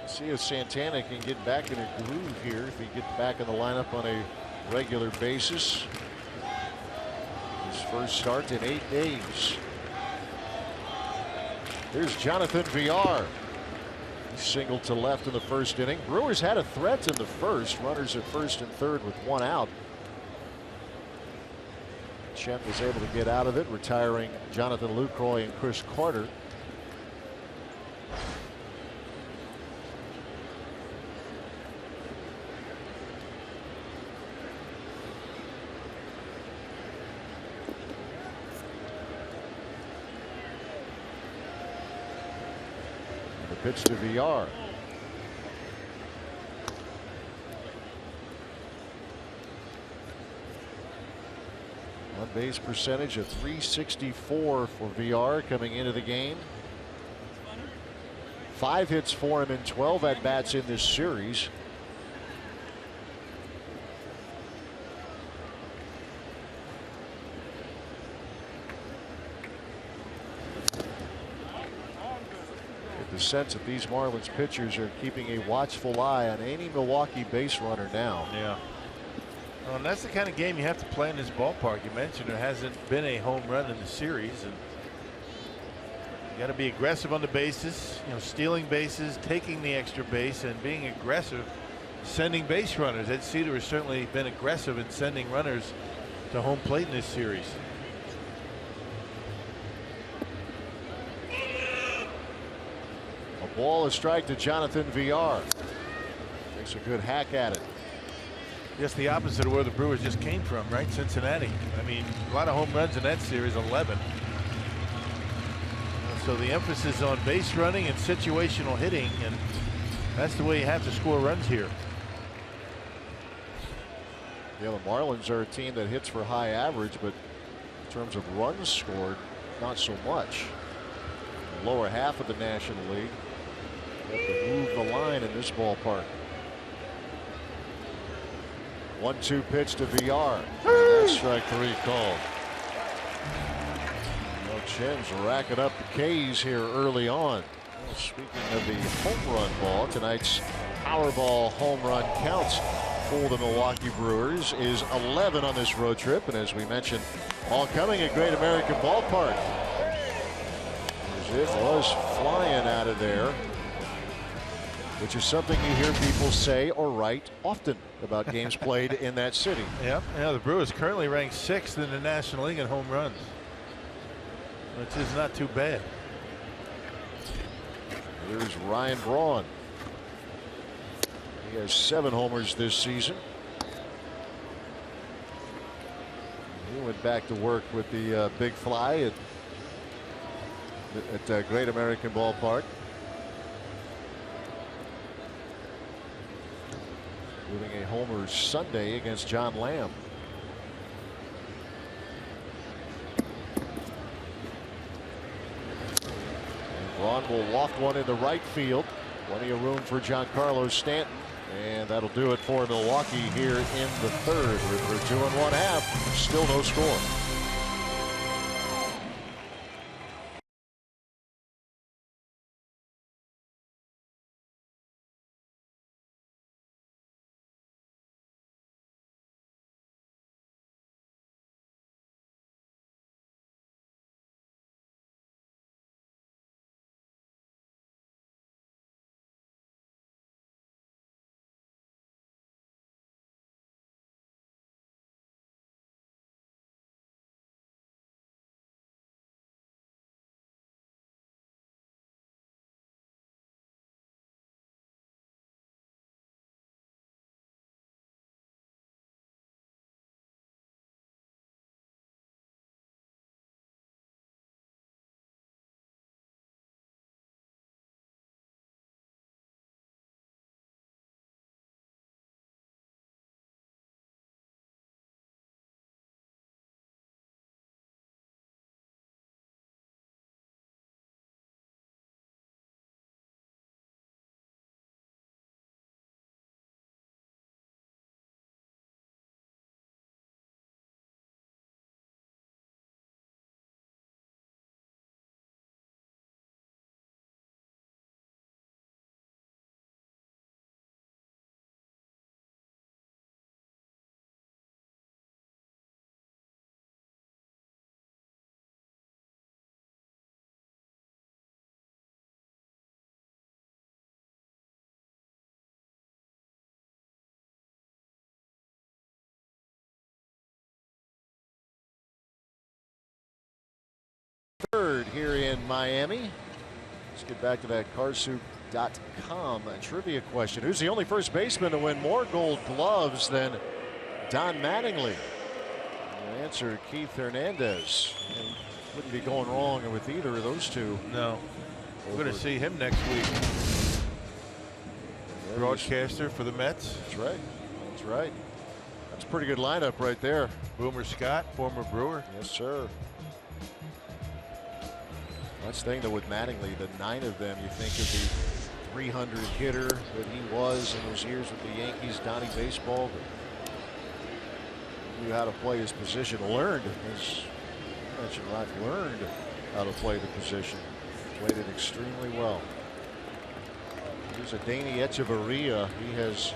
See if Santana can get back in a groove here if he gets back in the lineup on a regular basis. His first start in 8 days. Here's Jonathan Villar. He singled to left in the first inning. Brewers had a threat in the first. Runners at first and third with 1 out. Chen was able to get out of it, retiring Jonathan Lucroy and Chris Carter. Pitch to Villar. On base percentage of .364 for Villar coming into the game. 5 hits for him in 12 at bats in this series. The sense that these Marlins pitchers are keeping a watchful eye on any Milwaukee base runner now. Yeah. Well, and that's the kind of game you have to play in this ballpark. You mentioned there hasn't been a home run in the series, and you got to be aggressive on the bases, you know, stealing bases, taking the extra base, and being aggressive, sending base runners. Ed Cedar has certainly been aggressive in sending runners to home plate in this series. Ball, a strike to Jonathan Villar. Takes a good hack at it. Just the opposite of where the Brewers just came from, right? Cincinnati. I mean, a lot of home runs in that series, 11. So the emphasis on base running and situational hitting, and that's the way you have to score runs here. Yeah, the Marlins are a team that hits for high average, but in terms of runs scored, not so much. The lower half of the National League. You have to move the line in this ballpark. 1-2 pitch to VR. And that's strike 3 called. Well, Chen's racking up the K's here early on. Well, speaking of the home run ball, tonight's Powerball home run counts for the Milwaukee Brewers is 11 on this road trip, and as we mentioned, all coming at Great American Ballpark. As it was flying out of there, which is something you hear people say or write often about games played in that city. Yep. Yeah, the Brewers currently ranked 6th in the National League in home runs, which is not too bad. Here's Ryan Braun. He has 7 homers this season. He went back to work with the big fly at Great American Ballpark. Including a homer Sunday against John Lamb. And Braun will loft one in the right field. Plenty of room for Giancarlo Stanton. And that'll do it for Milwaukee here in the 3rd. With 2 1/2. Still no score. Third here in Miami. Let's get back to that carsoup.com trivia question. Who's the only first baseman to win more Gold Gloves than Don Mattingly? The answer, Keith Hernandez. And wouldn't be going wrong with either of those two. No. We're going to see him next week. Broadcaster for the Mets. That's right. That's right. That's a pretty good lineup right there. Boomer Scott, former Brewer. Yes, sir. That's the thing, though, with Mattingly, the 9 of them, you think of the 300 hitter that he was in those years with the Yankees, Donnie Baseball, but knew how to play his position, learned, as you mentioned, Rock, learned how to play the position, played it extremely well. Here's a Danny Echeverria. He has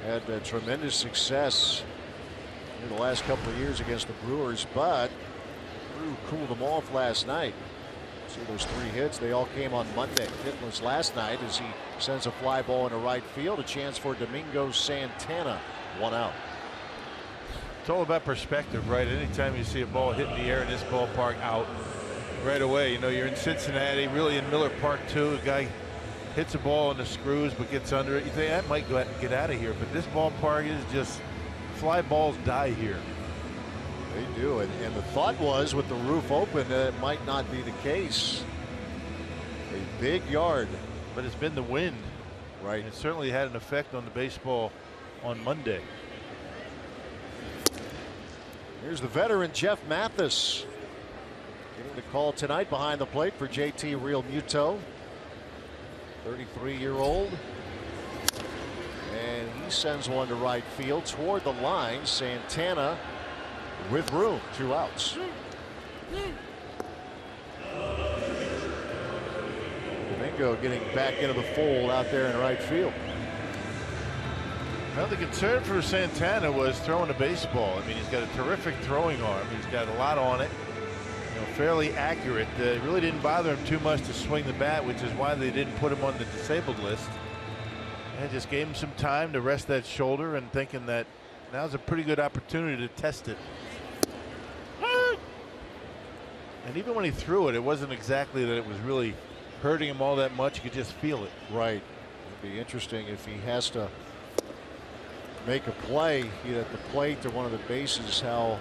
had tremendous success in the last couple of years against the Brewers, but Brew cooled them off last night. See those 3 hits, they all came on Monday. Hitless last night as he sends a fly ball into right field. A chance for Domingo Santana. 1 out. It's all about perspective, right? Anytime you see a ball hit in the air in this ballpark, out right away. You know, you're in Cincinnati, really in Miller Park too. A guy hits a ball in the screws but gets under it. You think that might get out of here, but this ballpark is just fly balls die here. They do, and the thought was with the roof open that it might not be the case. A big yard, but it's been the wind, right? And it certainly had an effect on the baseball on Monday. Here's the veteran Jeff Mathis getting the call tonight behind the plate for JT Real Muto, 33-year-old, and he sends one to right field toward the line. Santana with room, 2 outs. Domingo getting back into the fold out there in right field. Well, the concern for Santana was throwing a baseball. I mean, he's got a terrific throwing arm. He's got a lot on it. You know, fairly accurate. It really didn't bother him too much to swing the bat, which is why they didn't put him on the disabled list. And just gave him some time to rest that shoulder, and thinking that now's a pretty good opportunity to test it. And even when he threw it, it wasn't exactly that it was really hurting him all that much. You could just feel it. Right. It'd be interesting if he has to make a play either at the plate or one of the bases, how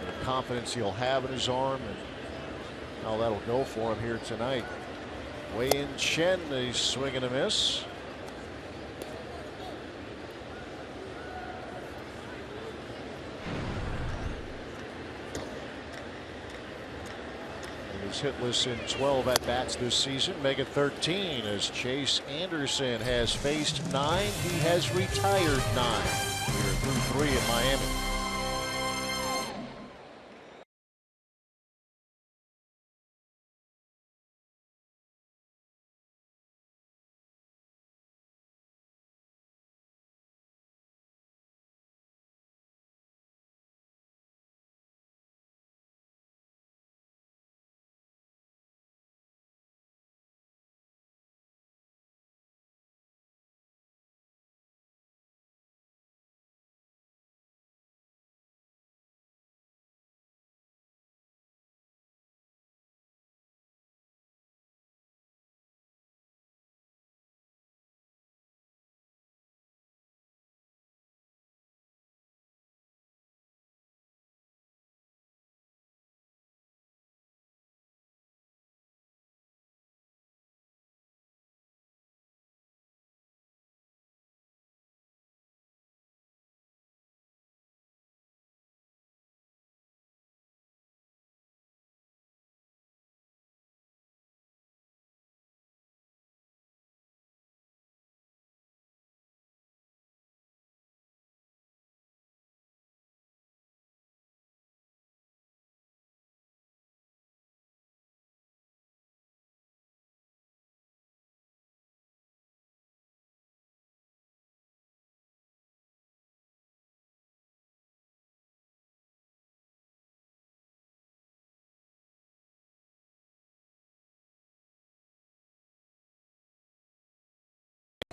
the confidence he'll have in his arm and how that'll go for him here tonight. Wei-In Chen, a swing and a miss. He's hitless in 12 at-bats this season. Make it 13 as Chase Anderson has faced 9. He has retired 9. We're through 3 in Miami.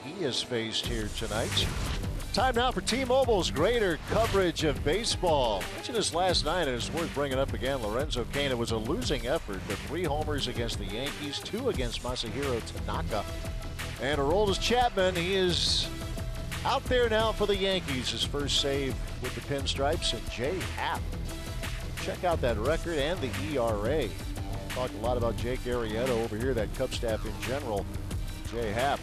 He is faced here tonight. Time now for T-Mobile's greater coverage of baseball. I mentioned this last night, and it's worth bringing up again. Lorenzo Cain, it was a losing effort, but 3 homers against the Yankees, 2 against Masahiro Tanaka. And Aroldis Chapman, he is out there now for the Yankees. His first save with the pinstripes, and Jay Happ. Check out that record and the ERA. Talked a lot about Jake Arrieta over here, that Cub staff in general. Jay Happ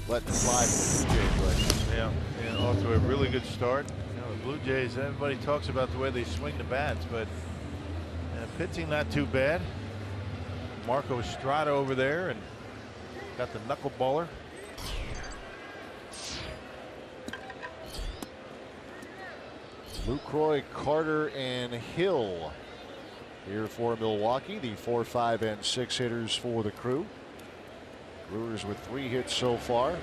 letting it fly for the Blue Jays right now. Yeah, and off to a really good start. You know, the Blue Jays, everybody talks about the way they swing the bats, but pitching not too bad. Marco Estrada over there and got the knuckleballer. Lucroy, Carter, and Hill here for Milwaukee, the 4, 5, and 6 hitters for the Crew. Brewers with 3 hits so far.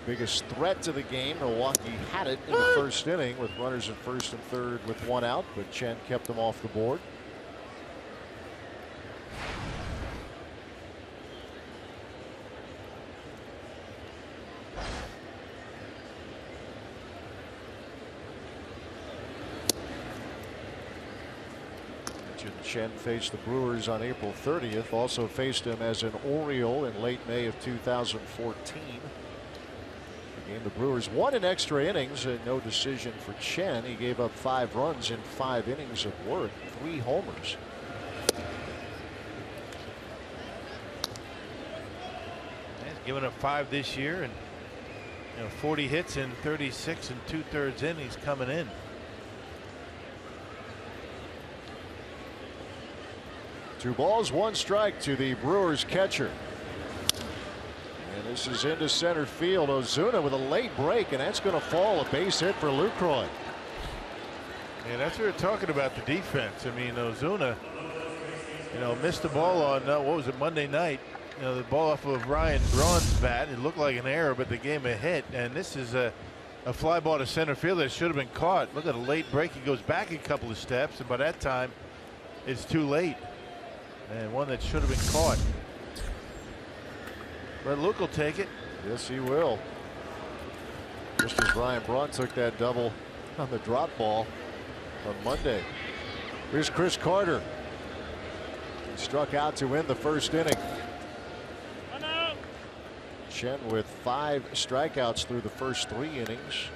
Biggest threat to the game, Milwaukee had it in the first inning with runners at first and third with 1 out, but Chen kept them off the board. And Chen faced the Brewers on April 30th. Also faced him as an Oriole in late May of 2014. The game the Brewers won in extra innings. No decision for Chen. He gave up 5 runs in 5 innings of work, 3 homers. He's given up 5 this year, and 40 hits in 36 2/3 innings coming in. 2 balls, 1 strike to the Brewers catcher. And this is into center field. Ozuna with a late break, and that's going to fall. A base hit for Lucroy. Yeah, that's what we're talking about, the defense. I mean, Ozuna, missed the ball on, what was it, Monday night. The ball off of Ryan Braun's bat. It looked like an error, but they gave him a hit. And this is a fly ball to center field that should have been caught. Look at a late break. He goes back a couple of steps, and by that time, it's too late. And one that should have been caught. But Luke will take it. Yes, he will. Just as Ryan Braun took that double on the drop ball on Monday. Here's Chris Carter. He struck out to win the first inning. Chen with 5 strikeouts through the first 3 innings.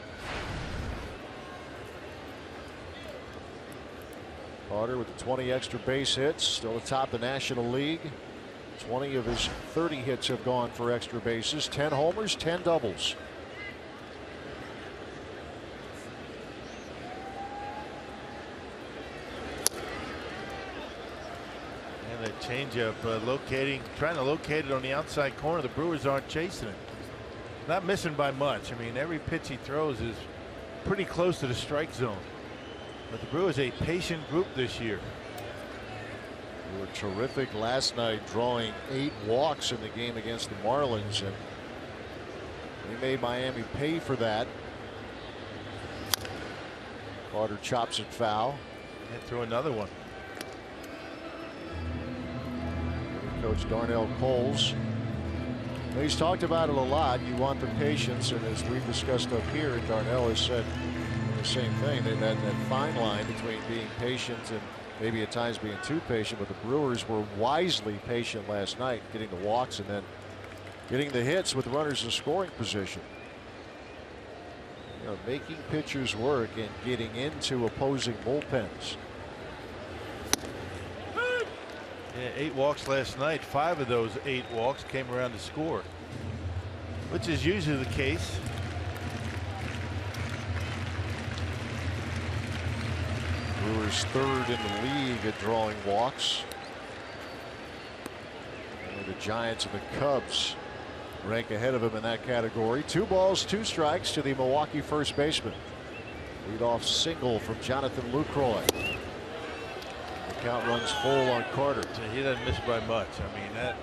Carter with the 20 extra base hits, still atop the National League. 20 of his 30 hits have gone for extra bases. 10 homers, 10 doubles. And a changeup trying to locate it on the outside corner. The Brewers aren't chasing it. Not missing by much. I mean, every pitch he throws is pretty close to the strike zone. But the Brewers a patient group this year. They were terrific last night, drawing 8 walks in the game against the Marlins, and they made Miami pay for that. Carter chops it foul. And throw another one. Coach Darnell Coles. He's talked about it a lot. You want the patience, and as we've discussed up here, Darnell has said the same thing. That fine line between being patient and maybe at times being too patient, but the Brewers were wisely patient last night, getting the walks and then getting the hits with runners in scoring position. Making pitchers work and getting into opposing bullpens. Yeah, 8 walks last night. 5 of those 8 walks came around to score, which is usually the case. Brewers 3rd in the league at drawing walks. And the Giants and the Cubs rank ahead of him in that category. 2 balls, 2 strikes to the Milwaukee first baseman. Leadoff single from Jonathan Lucroy. The count runs full on Carter. He doesn't miss by much. I mean, that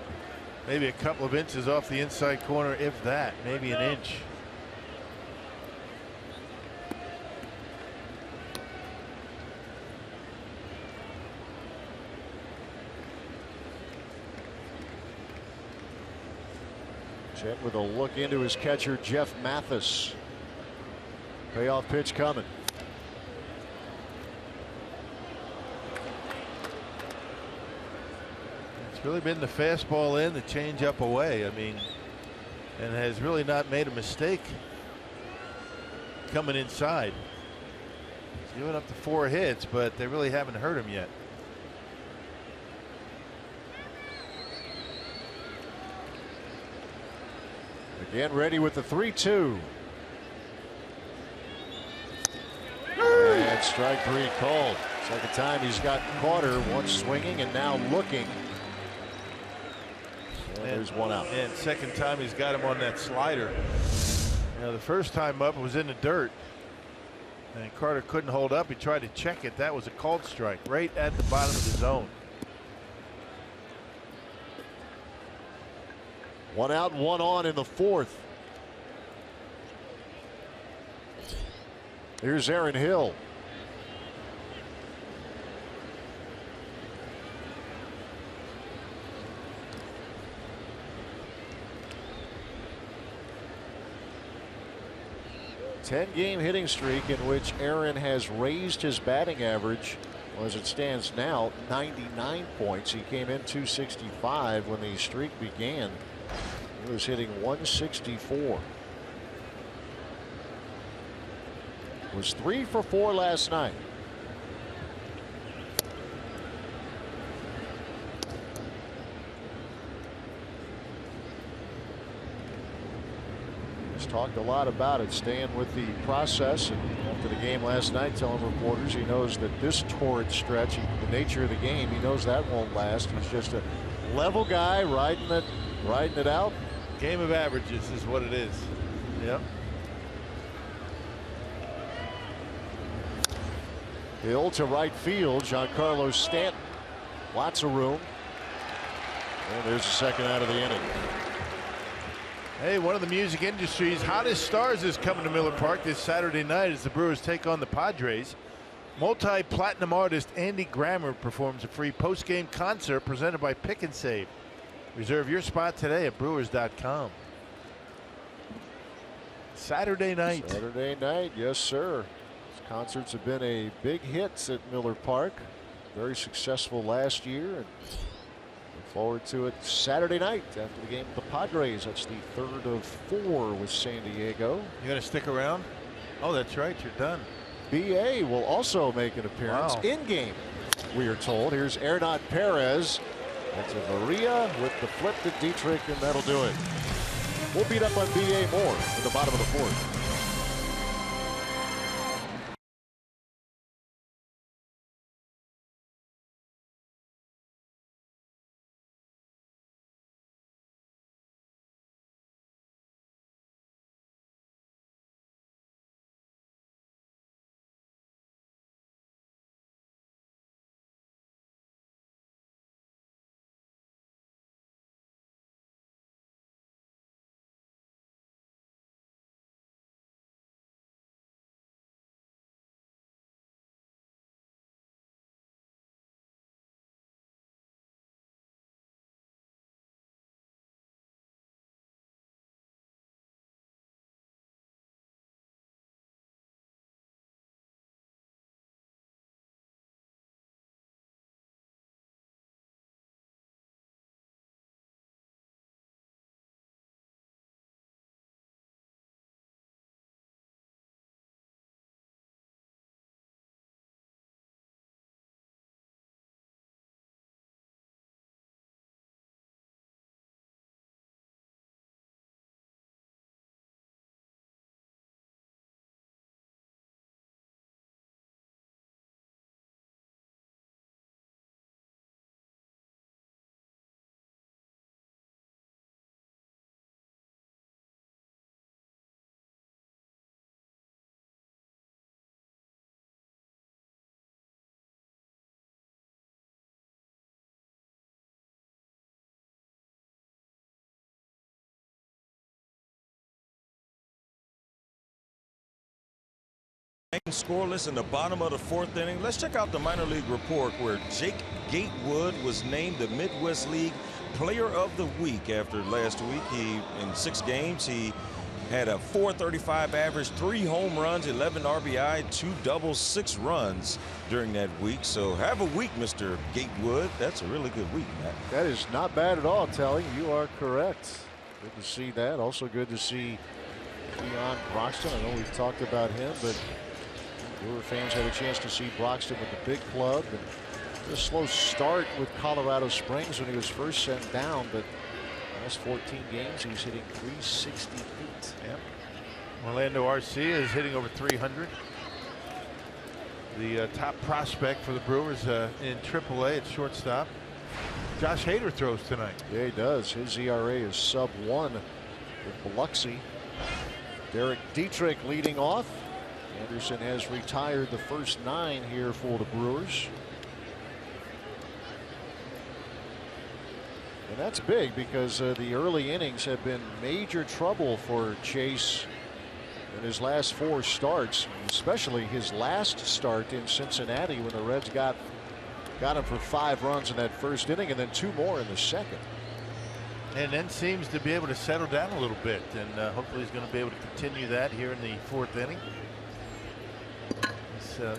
maybe a couple of inches off the inside corner, if that, maybe an inch. Chen with a look into his catcher, Jeff Mathis. Payoff pitch coming. It's really been the fastball in, the changeup away. I mean, and has really not made a mistake coming inside. He's given up the 4 hits, but they really haven't hurt him yet. Again ready with the 3-2. And strike 3 called. Second time he's got Carter, once swinging and now looking. And there's 1 out. And second time he's got him on that slider. The first time up it was in the dirt. And Carter couldn't hold up. He tried to check it. That was a called strike right at the bottom of the zone. 1 out and 1 on in the 4th. Here's Aaron Hill. A 10-game hitting streak in which Aaron has raised his batting average Well, as it stands now, 99 points. He came in 265 when the streak began. He was hitting 164. Was 3 for 4 last night. Talked a lot about it, staying with the process, and after the game last night telling reporters he knows that this torrid stretch, the nature of the game, he knows that won't last. He's just a level guy riding it out. Game of averages is what it is. Yep. Hill to right field. Giancarlo Stanton. Lots of room. And there's the second out of the inning. Hey, one of the music industry's hottest stars is coming to Miller Park this Saturday night as the Brewers take on the Padres. Multi-platinum artist Andy Grammer performs a free post-game concert presented by Pick and Save. Reserve your spot today at Brewers.com. Saturday night. Saturday night, yes, sir. These concerts have been a big hit at Miller Park. Very successful last year. And forward to it Saturday night after the game with the Padres. That's the third of 4 with San Diego. You going to stick around? Oh, that's right. You're done. BA will also make an appearance in game, we are told. Here's Hernán Perez. That's a Maria with the flip to Dietrich, and that'll do it. We'll beat up on BA more at the bottom of the 4th. Scoreless in the bottom of the 4th inning. Let's check out the minor league report where Jake Gatewood was named the Midwest League Player of the Week after last week. In 6 games, he had a .435 average, 3 home runs, 11 RBI, 2 doubles, 6 runs during that week. So have a week, Mr. Gatewood. That's a really good week, Matt. That is not bad at all, Telly. You are correct. Good to see that. Also good to see Keon Broxton. I know we've talked about him, but Brewer fans had a chance to see Broxton with the big club. And a slow start with Colorado Springs when he was first sent down, but last 14 games he's hitting .368. Yep. Orlando Arcia is hitting over 300. The top prospect for the Brewers in AAA at shortstop. Josh Hader throws tonight. Yeah, he does. His ERA is sub-1 with Biloxi. Derek Dietrich leading off. Anderson has retired the first 9 here for the Brewers. And that's big because the early innings have been major trouble for Chase in his last 4 starts, especially his last start in Cincinnati when the Reds got him for 5 runs in that first inning and then 2 more in the second. And then seems to be able to settle down a little bit, and hopefully he's going to be able to continue that here in the 4th inning.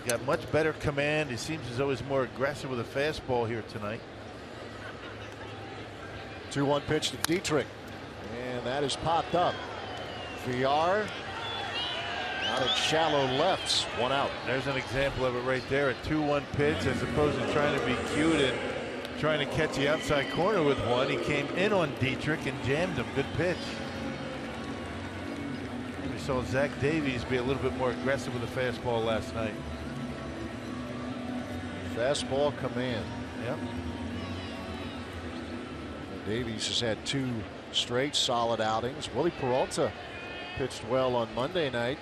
got much better command. He seems as though he's more aggressive with a fastball here tonight. 2-1 pitch to Dietrich, and that is popped up. VR out in shallow lefts, 1 out. There's an example of it right there. A 2-1 pitch, as opposed to trying to be cute and trying to catch the outside corner with one. He came in on Dietrich and jammed him. Good pitch. We saw Zach Davies be a little bit more aggressive with the fastball last night. Fastball command. Yep. Davies has had 2 straight solid outings. Willie Peralta pitched well on Monday night,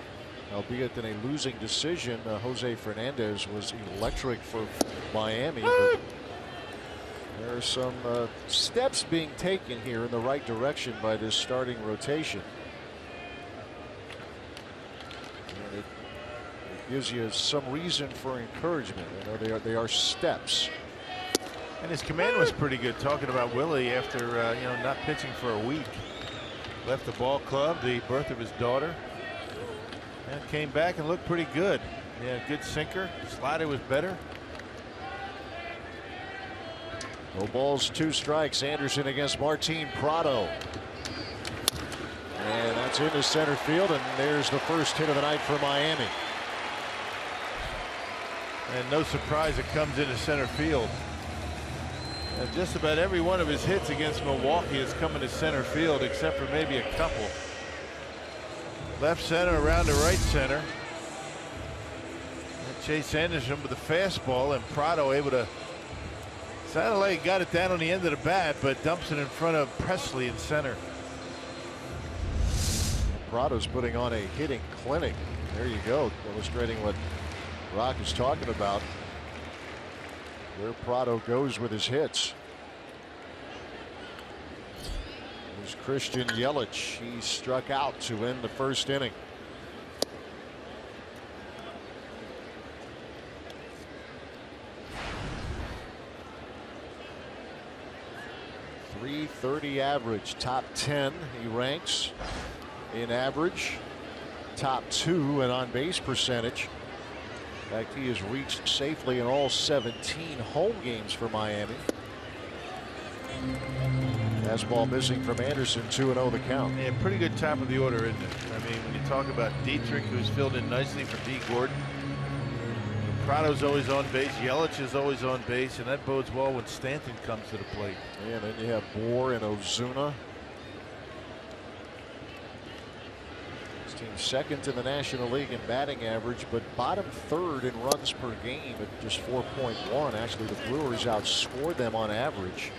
albeit in a losing decision. Jose Fernandez was electric for Miami. But there are some steps being taken here in the right direction by this starting rotation. And it gives you some reason for encouragement. You know, they are steps. And his command was pretty good. Talking about Willie after you know, not pitching for a week. Left the ball club, the birth of his daughter, and came back and looked pretty good. Yeah, good sinker. Slider was better. No balls, 2 strikes. Anderson against Martin Prado. And that's into center field, and there's the first hit of the night for Miami. And no surprise it comes into center field. And just about every one of his hits against Milwaukee has come into center field, except for maybe a couple. Left center, around to right center. And Chase Anderson with the fastball, and Prado able to. Sounded like he got it down on the end of the bat, but dumps it in front of Presley in center. Prado's putting on a hitting clinic. There you go, illustrating what Rock is talking about. Where Prado goes with his hits. There's Christian Yelich. He struck out to end the first inning. .330 average, top 10 he ranks in average, top 2 in on base percentage. In fact, he has reached safely in all 17 home games for Miami. Fastball missing from Anderson, 2-0 the count. Yeah, pretty good top of the order, isn't it? I mean, when you talk about Dietrich, who's filled in nicely for D. Gordon. Prado's always on base. Yelich is always on base, and that bodes well when Stanton comes to the plate. Yeah, and then you have Bohr and Ozuna. Team second in the National League in batting average, but bottom 3rd in runs per game at just 4.1. Actually, the Brewers outscored them on average.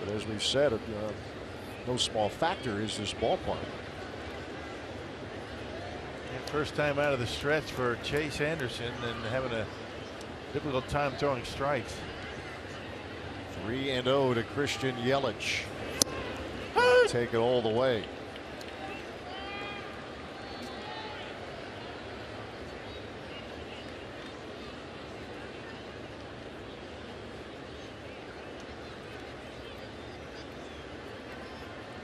But as we've said, no small factor is this ballpark. And first time out of the stretch for Chase Anderson, and having a difficult time throwing strikes. 3-0 to Christian Yelich. Take it all the way.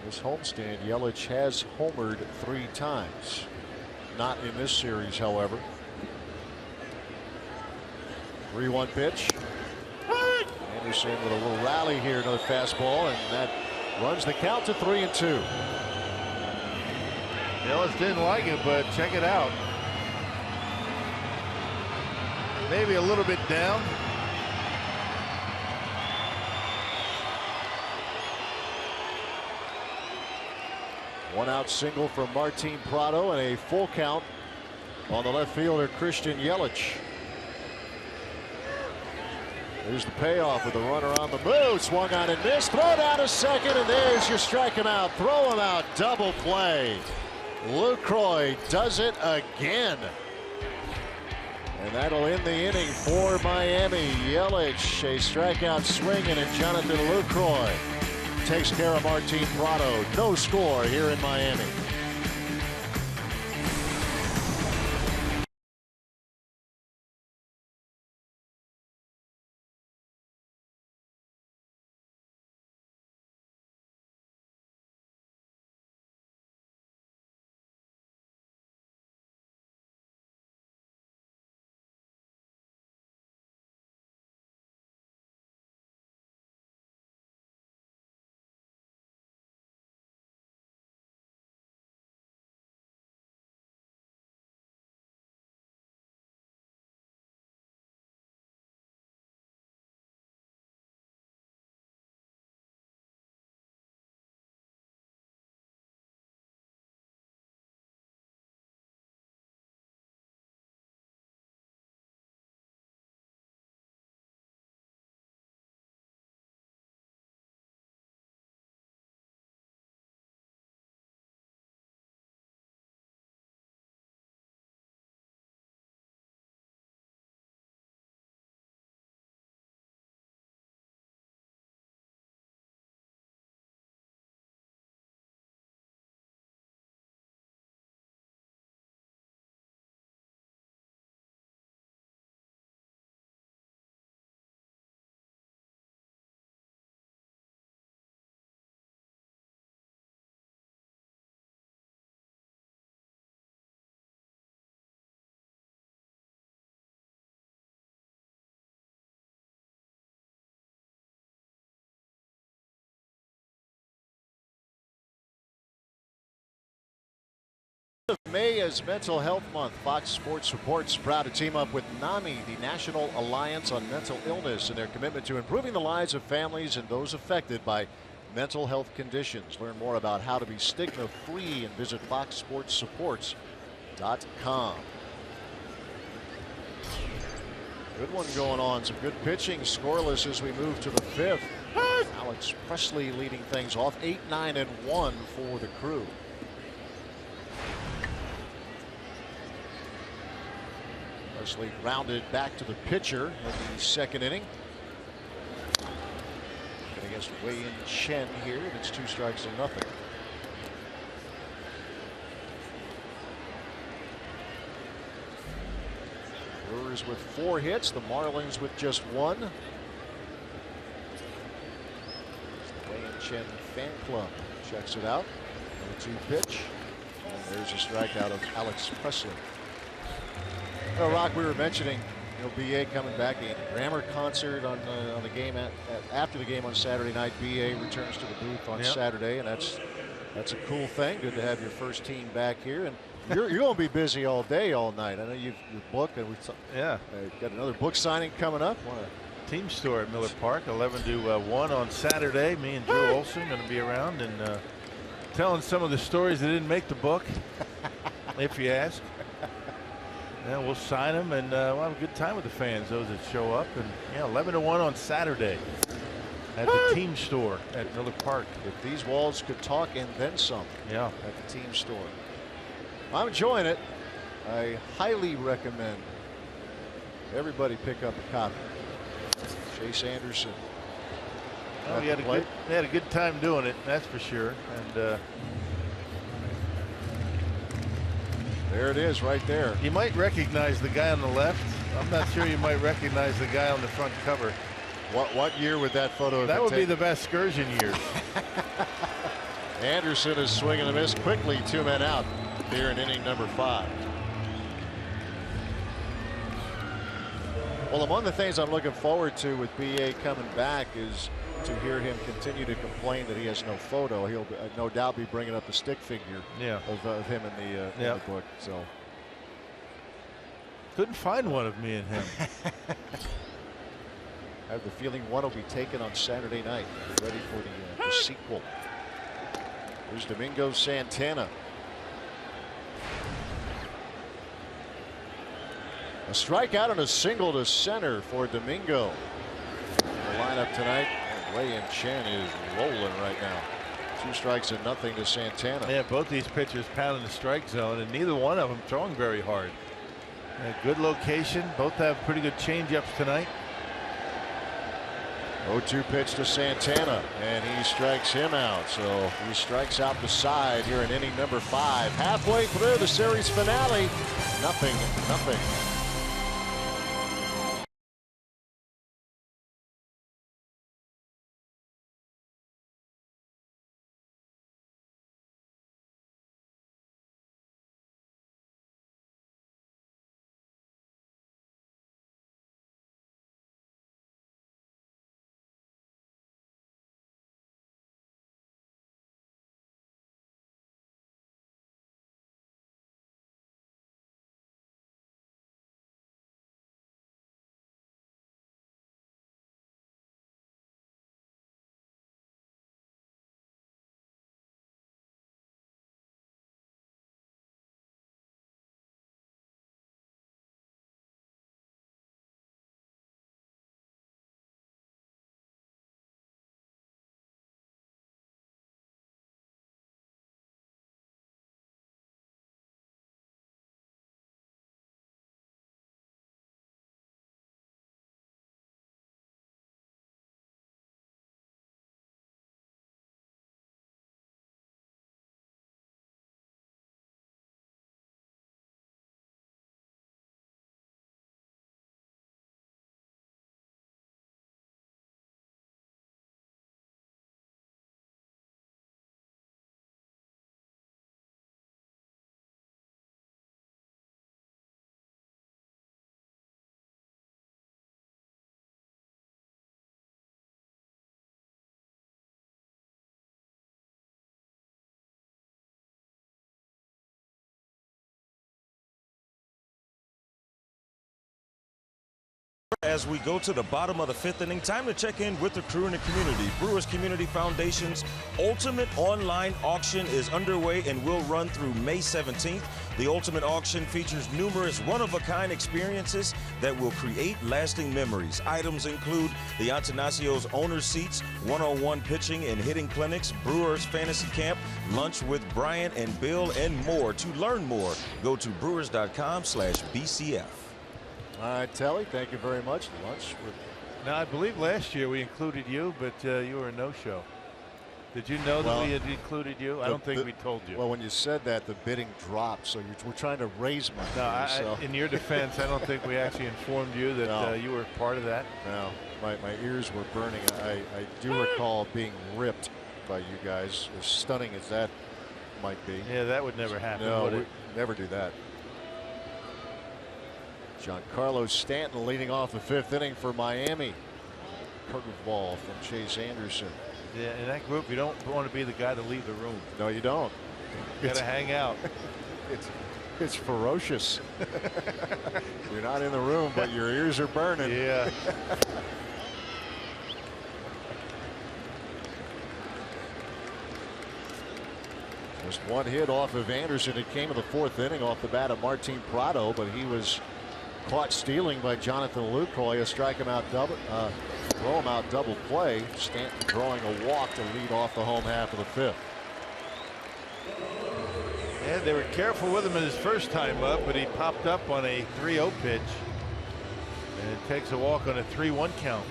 This homestand, Yelich has homered 3 times. Not in this series, however. 3-1 pitch. Anderson with a little rally here, another fastball, and that runs the count to 3-2. Yelich didn't like it, but check it out. Maybe a little bit down. One out single from Martin Prado, and a full count on the left fielder Christian Yelich. There's the payoff with the runner on the move. Swung on and missed. Throw down to second, and there's your strike him out. Throw him out. Double play. Lucroy does it again. And that'll end the inning for Miami. Yelich, a strikeout swinging, and Jonathan Lucroy takes care of Martin Prado. No score here in Miami. May is Mental Health Month. Fox Sports Reports proud to team up with NAMI, the National Alliance on Mental Illness, and their commitment to improving the lives of families and those affected by mental health conditions. Learn more about how to be stigma-free and visit foxsportssupports.com. Good one going on. Some good pitching. Scoreless as we move to the fifth. Alex Presley leading things off. 8, 9, and 1 for the Crew. Presley rounded back to the pitcher in the second inning. Against Wei-Yin Chen here, and it's 2 strikes to nothing. Brewers with 4 hits, the Marlins with just 1. The Wei-Yin Chen fan club checks it out. 2 pitch, and there's a strikeout of Alex Presley. Well, Rock, we were mentioning, BA coming back, a Grammar concert on the game after the game on Saturday night. BA returns to the booth on Saturday, and that's a cool thing. Good to have your first team back here, and you're going to be busy all day, all night. I know you're booked, and got another book signing coming up. Team store at Miller Park, 11 to 1 on Saturday. Me and Drew Olson going to be around and telling some of the stories that didn't make the book, if you ask. Yeah, we'll sign them, and we'll have a good time with the fans, those that show up. And 11 to 1 on Saturday at the team store at Miller Park. If these walls could talk and then some. Yeah. At the team store. I'm enjoying it. I highly recommend everybody pick up a copy. Chase Anderson. Well, they had a good time doing it, that's for sure. And there it is right there. You might recognize the guy on the left. I'm not sure you might recognize the guy on the front cover. What year would that photo have been? That would be the Vasgersian years. Anderson is swinging a miss quickly. 2 men out here in inning number 5. Well, among the things I'm looking forward to with BA coming back is to hear him continue to complain that he has no photo. He'll no doubt be bringing up the stick figure of him in the book. So couldn't find one of me and him. I have the feeling one will be taken on Saturday night. Get ready for the sequel. Here's Domingo Santana. A strikeout and a single to center for Domingo. The lineup tonight. Wei-Yin Chen is rolling right now. 2 strikes and nothing to Santana. Yeah, both these pitchers pounding the strike zone, and neither one of them throwing very hard. Good location. Both have pretty good changeups tonight. 0-2 pitch to Santana, and he strikes him out. So he strikes out the side here in inning number 5. Halfway through the series finale. Nothing. As we go to the bottom of the 5th inning, time to check in with the crew in the community. Brewers Community Foundation's Ultimate Online Auction is underway and will run through May 17th. The Ultimate Auction features numerous one-of-a-kind experiences that will create lasting memories. Items include the Atanasio's owner seats, one-on-one pitching and hitting clinics, Brewers Fantasy Camp, lunch with Brian and Bill, and more. To learn more, go to brewers.com/BCF. All right, Telly, thank you very much. Lunch with... Now, I believe last year we included you, but you were a no-show. Did you know that we had included you? I don't think we told you. Well, when you said that, the bidding dropped, so we're trying to raise money. No, in your defense, I don't think we actually informed you that you were part of that. No, my ears were burning. I do recall being ripped by you guys, as stunning as that might be. Yeah, that would never happen. No, would it? We'd never do that. Giancarlo Stanton leading off the 5th inning for Miami. Curveball from Chase Anderson. Yeah, in that group, you don't want to be the guy to leave the room. No, you don't. You got to hang out. It's ferocious. You're not in the room, but your ears are burning. Yeah. Just one hit off of Anderson. It came in the 4th inning off the bat of Martin Prado, but he was caught stealing by Jonathan Lucroy. A strike him out double, throw him out double play. Stanton drawing a walk to lead off the home half of the 5th. Yeah, they were careful with him in his first time up, but he popped up on a 3-0 pitch, and it takes a walk on a 3-1 count.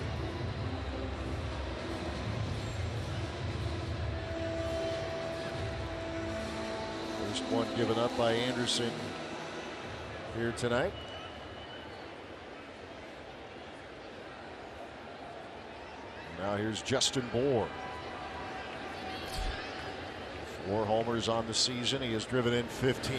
First one given up by Anderson here tonight. Now here's Justin Bour. 4 homers on the season. He has driven in 15.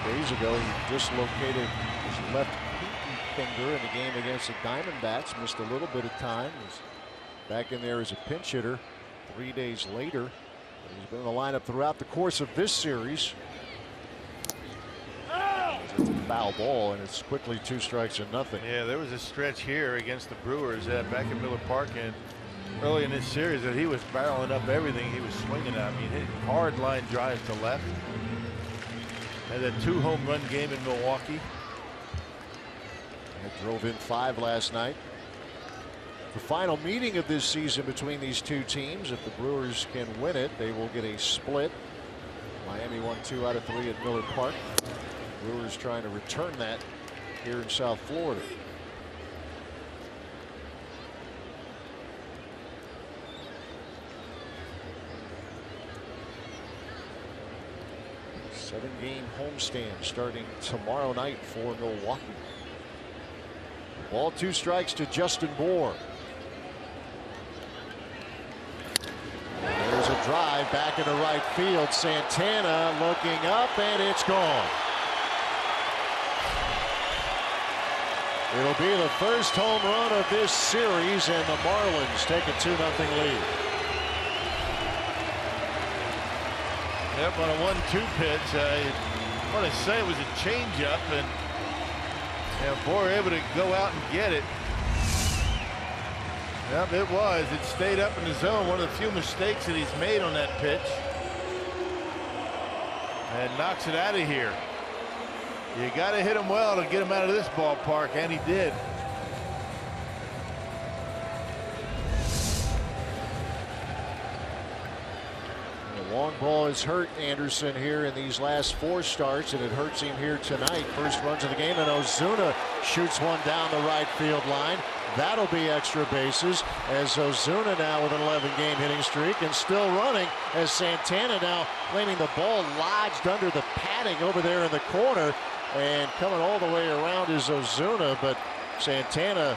Days ago, he dislocated his left finger in the game against the Diamondbacks. Missed a little bit of time. Was back in there as a pinch hitter 3 days later. He's been in the lineup throughout the course of this series. It's a foul ball, and it's quickly 2 strikes and nothing. Yeah, there was a stretch here against the Brewers back at Miller Park and early in this series that he was barreling up everything he was swinging at. I mean, hit hard line drives to left. Had a 2-home run game in Milwaukee. And drove in 5 last night. The final meeting of this season between these 2 teams. If the Brewers can win it, they will get a split. Miami won 2 out of 3 at Miller Park. Brewers trying to return that here in South Florida. Seven-game homestand starting tomorrow night for Milwaukee. Ball 2 strikes to Justin Bour. There's a drive back into right field. Santana looking up, and it's gone. It'll be the first home run of this series, and the Marlins take a 2-0 lead. Yep, on a 1-2 pitch. I want to say it was a changeup, and Bour able to go out and get it. Yep, it was. It stayed up in the zone. One of the few mistakes that he's made on that pitch. And knocks it out of here. You got to hit him well to get him out of this ballpark, and he did. The long ball has hurt Anderson here in these last 4 starts, and it hurts him here tonight. First runs of the game, and Ozuna shoots one down the right field line. That'll be extra bases, as Ozuna now with an 11-game hitting streak and still running, as Santana now claiming the ball lodged under the padding over there in the corner, and coming all the way around is Ozuna, but Santana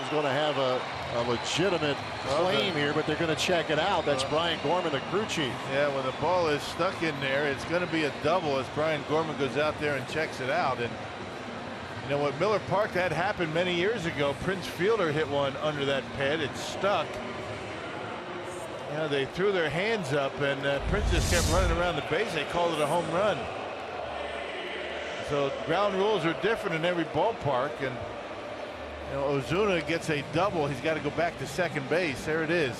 is going to have a legitimate claim here, but they're going to check it out. That's Brian Gorman, the crew chief. Yeah, when the ball is stuck in there, it's going to be a double as Brian Gorman goes out there and checks it out. And you know what, Miller Park, that happened many years ago. Prince Fielder hit one under that pad. It stuck. You know, they threw their hands up, and Prince just kept running around the base. They called it a home run. So ground rules are different in every ballpark, and you know, Ozuna gets a double. He's got to go back to second base. There it is.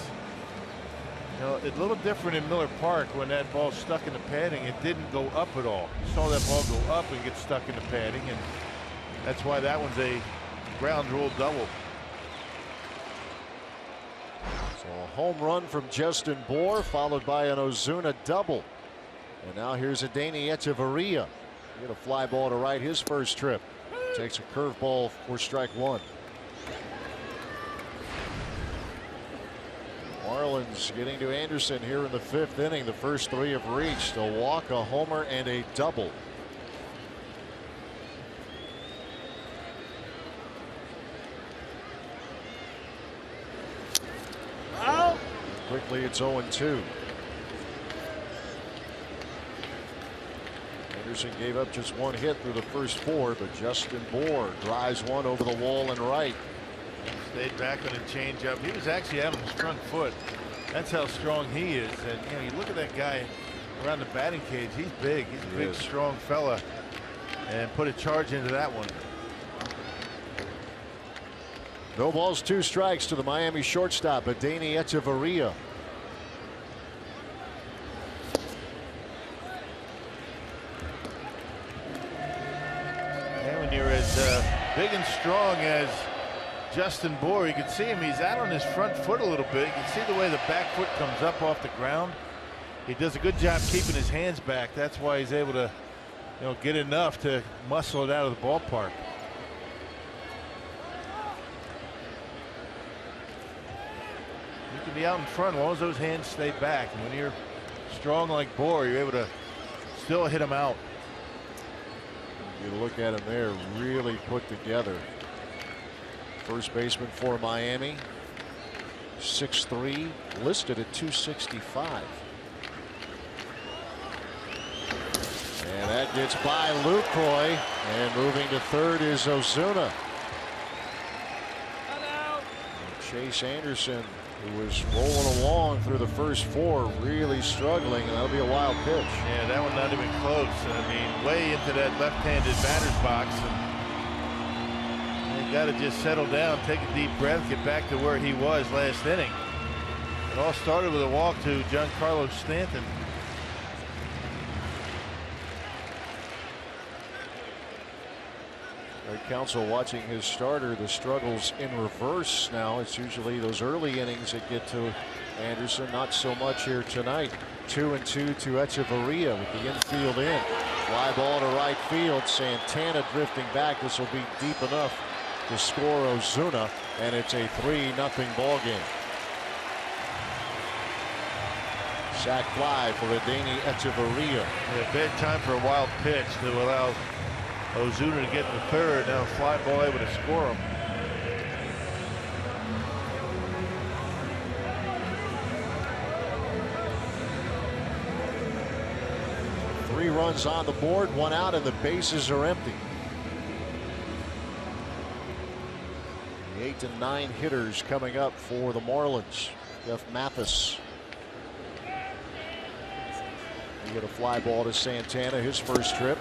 You know, it's a little different in Miller Park when that ball stuck in the padding. It didn't go up at all. You saw that ball go up and get stuck in the padding, and that's why that one's a ground rule double. So a home run from Justin Bour, followed by an Ozuna double. And now here's Adeiny Echeverria. Get a fly ball to right his first trip. Takes a curveball for strike one. Marlins getting to Anderson here in the fifth inning. The first three have reached a walk, a homer, and a double. Quickly it's 0-2. Anderson gave up just one hit through the first four, but Justin Bour drives one over the wall and right. Stayed back on a changeup. He was actually out on his front foot. That's how strong he is. And you know, you look at that guy around the batting cage. He's big. He's a big, strong fella. And put a charge into that one. No balls, 2 strikes to the Miami shortstop, Adeiny Echeverria. And when you're as big and strong as Justin Bour, you can see him. He's out on his front foot a little bit. You can see the way the back foot comes up off the ground. He does a good job keeping his hands back. That's why he's able to, you know, get enough to muscle it out of the ballpark. You can be out in front as long as those hands stay back. And when you're strong like Bour, you're able to still hit him out. You look at him there, really put together. First baseman for Miami, 6'3", listed at 265. And that gets by Lucroy, and moving to third is Ozuna. Chase Anderson, who was rolling along through the first four, really struggling, and that'll be a wild pitch. Yeah, that one not even close. I mean, way into that left-handed batter's box. And got to just settle down, take a deep breath, get back to where he was last inning. It all started with a walk to Giancarlo Stanton. Right, Counsell watching his starter, the struggles in reverse now. It's usually those early innings that get to Anderson. Not so much here tonight. 2-2 to Echeverria with the infield in. Fly ball to right field. Santana drifting back. This will be deep enough to score Ozuna, and it's a 3-0 ball game. Sac fly for Adeiny Echeverria. Yeah, bad time for a wild pitch to allow Ozuna to get in the third. Now fly ball able to score him. Three runs on the board, 1 out, and the bases are empty. The 8 and 9 hitters coming up for the Marlins. Jeff Mathis. You get a fly ball to Santana, his first trip.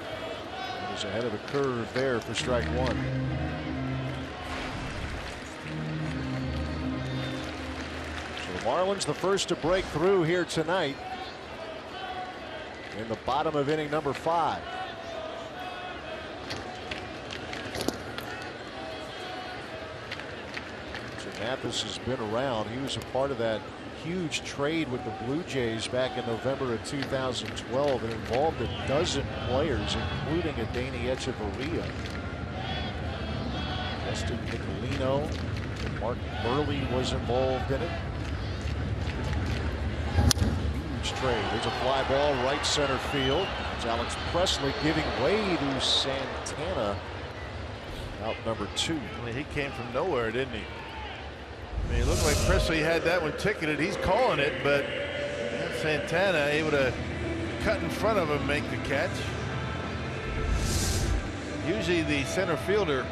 He's ahead of the curve there for strike one. So the Marlins, the first to break through here tonight in the bottom of inning number 5. So Mathis has been around. He was a part of that huge trade with the Blue Jays back in November of 2012. It involved a dozen players, including Adeiny Echeverria. Justin Nicolino, Mark Burley was involved in it. Huge trade. There's a fly ball right center field. It's Alex Presley giving way to Santana. Out number 2. I mean, he came from nowhere, didn't he? I mean, it looked like Presley had that one ticketed. He's calling it, but Santana able to cut in front of him, make the catch. Usually the center fielder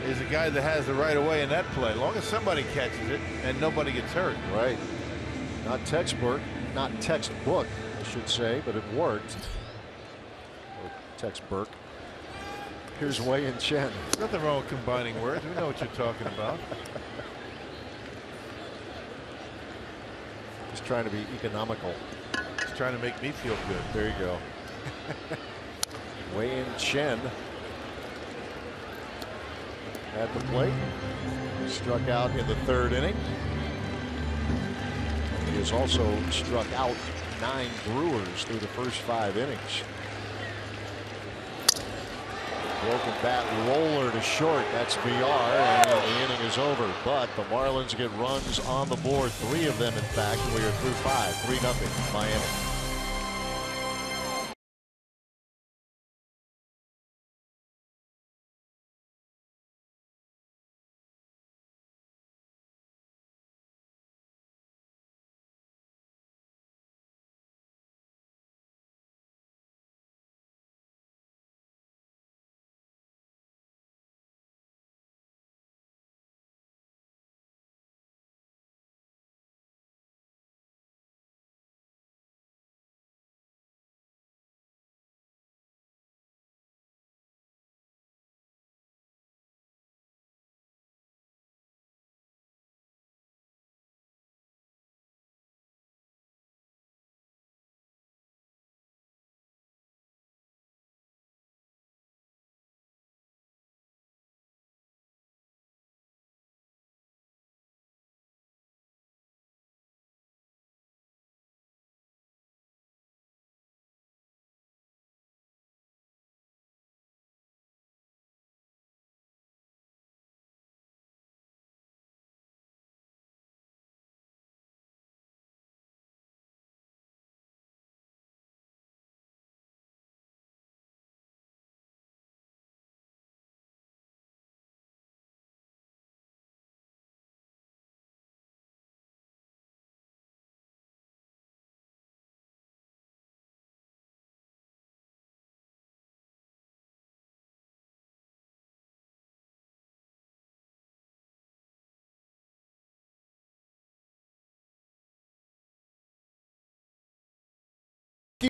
is the guy that has the right of way in that play. As long as somebody catches it and nobody gets hurt. Right. Not textbook, I should say, but it worked. Or textbook. Here's Wei and Chen. Nothing wrong with combining words. We know what you're talking about. Just trying to be economical. Just trying to make me feel good. There you go. Wei and Chen at the plate. Struck out in the 3rd inning. He has also struck out 9 Brewers through the first 5 innings. Broken bat roller to short. That's VR, and the inning is over. But the Marlins get runs on the board, 3 of them, in fact. We are through 5, 3-0 Miami.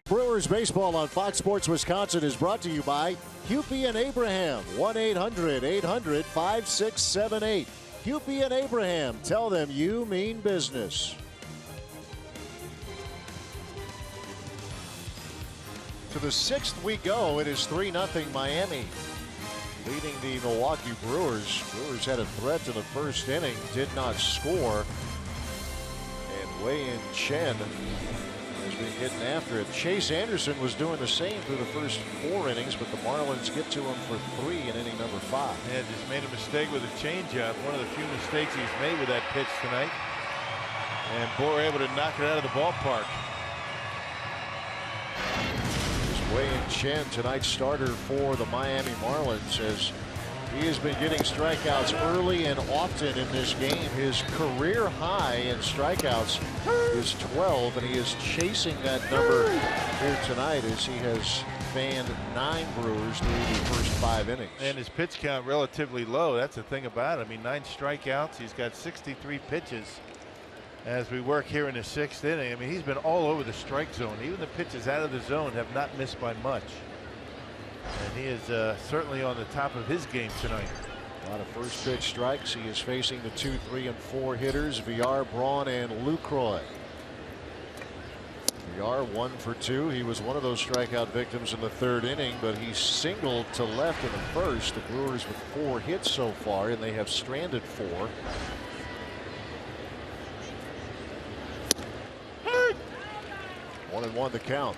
Brewers baseball on Fox Sports Wisconsin is brought to you by Hupy and Abraham. 1-800-800-5678. Hupy and Abraham. Tell them you mean business. To the 6th we go. It is 3-0 Miami leading the Milwaukee Brewers. Brewers had a threat in the 1st inning, did not score. And Wei and Chen has been getting after it. Chase Anderson was doing the same through the first 4 innings, but the Marlins get to him for 3 in inning number 5. Yeah, just made a mistake with a changeup. One of the few mistakes he's made with that pitch tonight. And Boer able to knock it out of the ballpark. Here's Wei and Chen, tonight's starter for the Miami Marlins, as he has been getting strikeouts early and often in this game. His career high in strikeouts is 12, and he is chasing that number here tonight as he has fanned 9 Brewers through the first 5 innings. And his pitch count relatively low. That's the thing about it. I mean, 9 strikeouts. He's got 63 pitches as we work here in the 6th inning. I mean, he's been all over the strike zone. Even the pitches out of the zone have not missed by much. And he is certainly on the top of his game tonight. A lot of first pitch strikes. He is facing the 2, 3, and 4 hitters, VR, Braun, and Lucroy. VR 1 for 2. He was one of those strikeout victims in the 3rd inning, but he singled to left in the 1st. The Brewers with 4 hits so far, and they have stranded 4. Hey! 1-1 the count.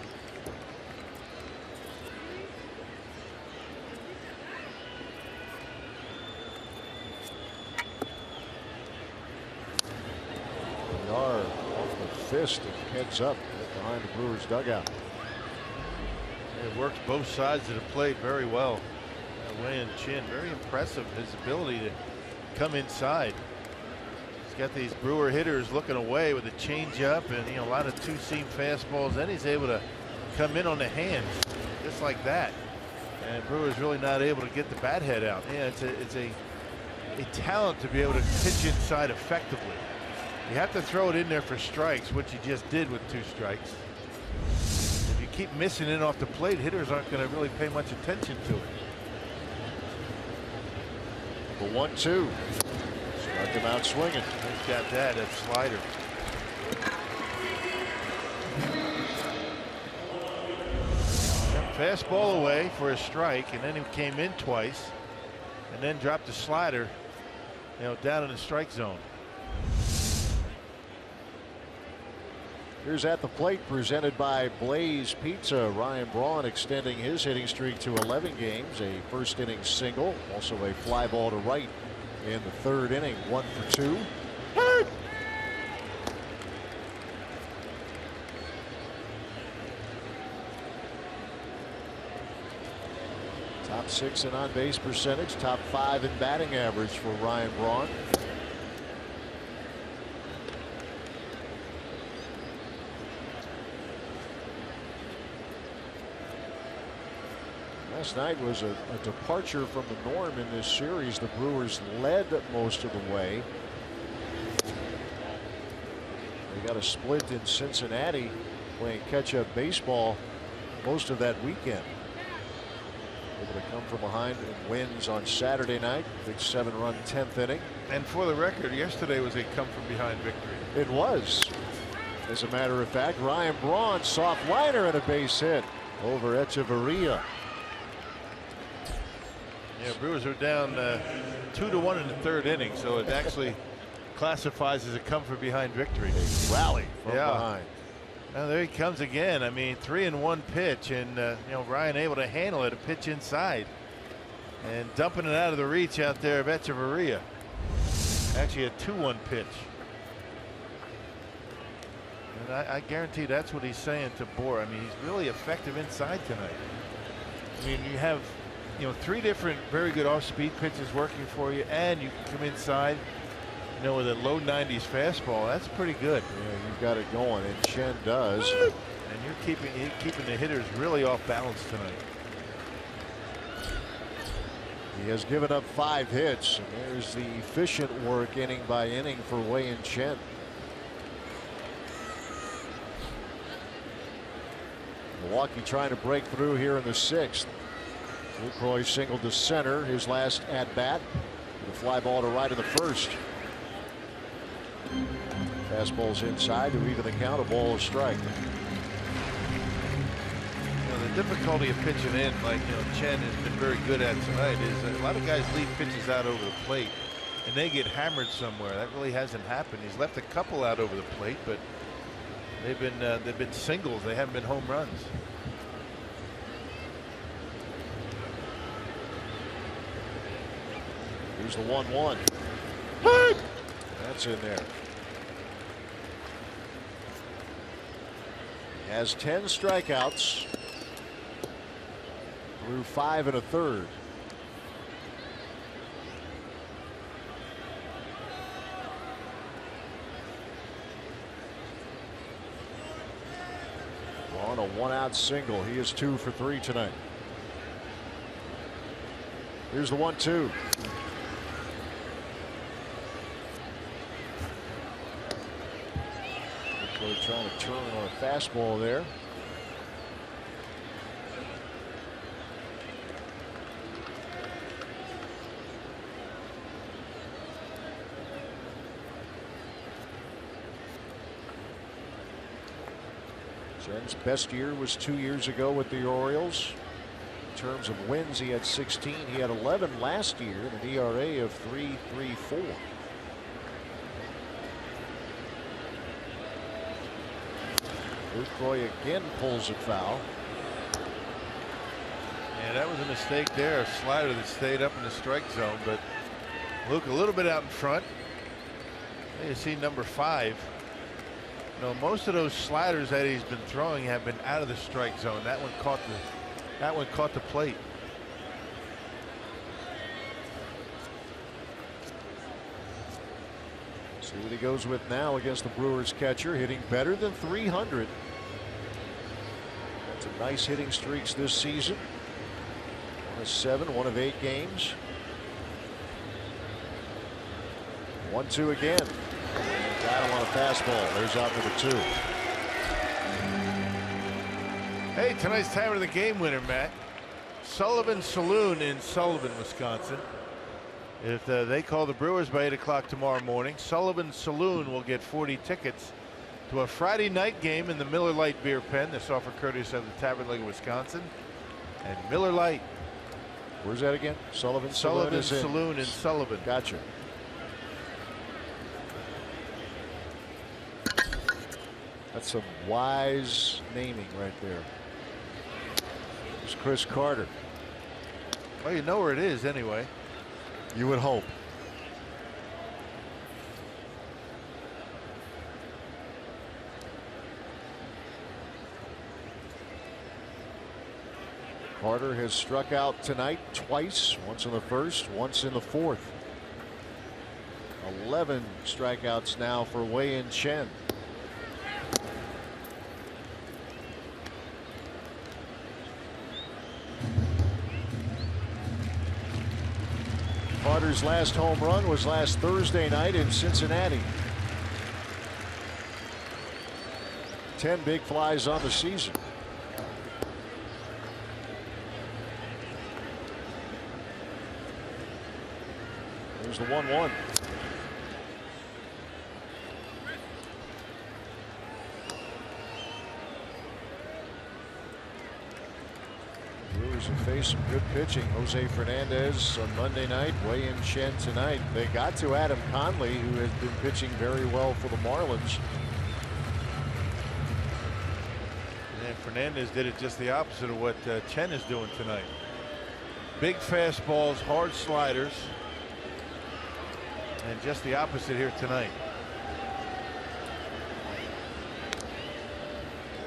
Off the fist and heads up behind the Brewers dugout. It works both sides of the plate very well. Wei and Chen, very impressive, his ability to come inside. He's got these Brewer hitters looking away with a changeup and a lot of 2-seam fastballs. Then he's able to come in on the hands just like that. And Brewer's really not able to get the bat head out. Yeah, it's a talent to be able to pitch inside effectively. You have to throw it in there for strikes, which you just did with 2 strikes. If you keep missing it off the plate, hitters aren't going to really pay much attention to it. The 1-2. Struck him out swinging. He's got that slider. Fastball away for a strike, and then he came in twice, and then dropped the slider, down in the strike zone. Here's at the plate, presented by Blaze Pizza. Ryan Braun extending his hitting streak to 11 games. A first inning single, also a fly ball to right in the 3rd inning. 1 for 2. Top 6 in on base percentage, top 5 in batting average for Ryan Braun. Last night was a departure from the norm in this series. The Brewers led most of the way. They got a split in Cincinnati, playing catch-up baseball most of that weekend. Able to come from behind and wins on Saturday night. Big 7-run 10th inning. And for the record, yesterday was a come-from-behind victory. It was. As a matter of fact, Ryan Braun, soft liner and a base hit over Echeverria. Yeah, Brewers are down 2-1 in the 3rd inning, so it actually classifies as a come-from-behind victory. A rally from behind. Now there he comes again. I mean, 3-1 pitch, and Ryan able to handle it, a pitch inside, and dumping it out of the reach out there of Echeverria. Actually a 2-1 pitch. And I guarantee that's what he's saying to Bohr. I mean, he's really effective inside tonight. I mean, you have 3 different very good off-speed pitches working for you, and you can come inside with a low 90s fastball. That's pretty good. Yeah, you've got it going, and Chen does. And you're keeping the hitters really off balance tonight. He has given up 5 hits, and there's the efficient work inning by inning for Wei-Yin Chen. Milwaukee trying to break through here in the 6th. Lucroy singled to center his last at bat. The fly ball to right in the 1st. Fastball's inside to even the count. A ball, a strike. The difficulty of pitching in, like Chen has been very good at tonight, is a lot of guys leave pitches out over the plate and they get hammered somewhere. That really hasn't happened. He's left a couple out over the plate, but they've been singles. They haven't been home runs. Here's the 1-1. That's in there. He has 10 strikeouts through 5 1/3. On a 1-out single. He is 2 for 3 tonight. Here's the 1-2. Trying to turn on a fastball there. Chen's best year was 2 years ago with the Orioles. In terms of wins, he had 16. He had 11 last year and an ERA of 3.34. Lucroy again pulls it foul. Yeah, that was a mistake there. A slider that stayed up in the strike zone, but Luke a little bit out in front. You see number 5. Most of those sliders that he's been throwing have been out of the strike zone. That one caught the plate. See what he goes with now against the Brewers catcher, hitting better than 300. That's a nice hitting streaks this season. 1 of 7, 1 of 8 games. 1-2 again. Got him on a fastball. There's out number 2. Hey, tonight's time of the game winner, Matt. Sullivan Saloon in Sullivan, Wisconsin. If they call the Brewers by 8 o'clock tomorrow morning, Sullivan Saloon will get 40 tickets to a Friday night game in the Miller Lite Beer Pen. This offer courtesy of the Tavern League of Wisconsin. And Miller Lite. Where's that again? Sullivan Saloon in Sullivan. Gotcha. That's some wise naming right there. It's Chris Carter. Well, you know where it is anyway. You would hope. Carter has struck out tonight twice, once in the first, once in the fourth. 11 strikeouts now for Wei-Yin Chen. Carter's last home run was last Thursday night in Cincinnati. 10 big flies on the season. There's the 1-1. Brewers have faced some good pitching. Jose Fernandez on Monday night, Wei-Yin Chen tonight. They got to Adam Conley, who has been pitching very well for the Marlins. And Fernandez did it just the opposite of what Chen is doing tonight. Big fastballs, hard sliders. And just the opposite here tonight.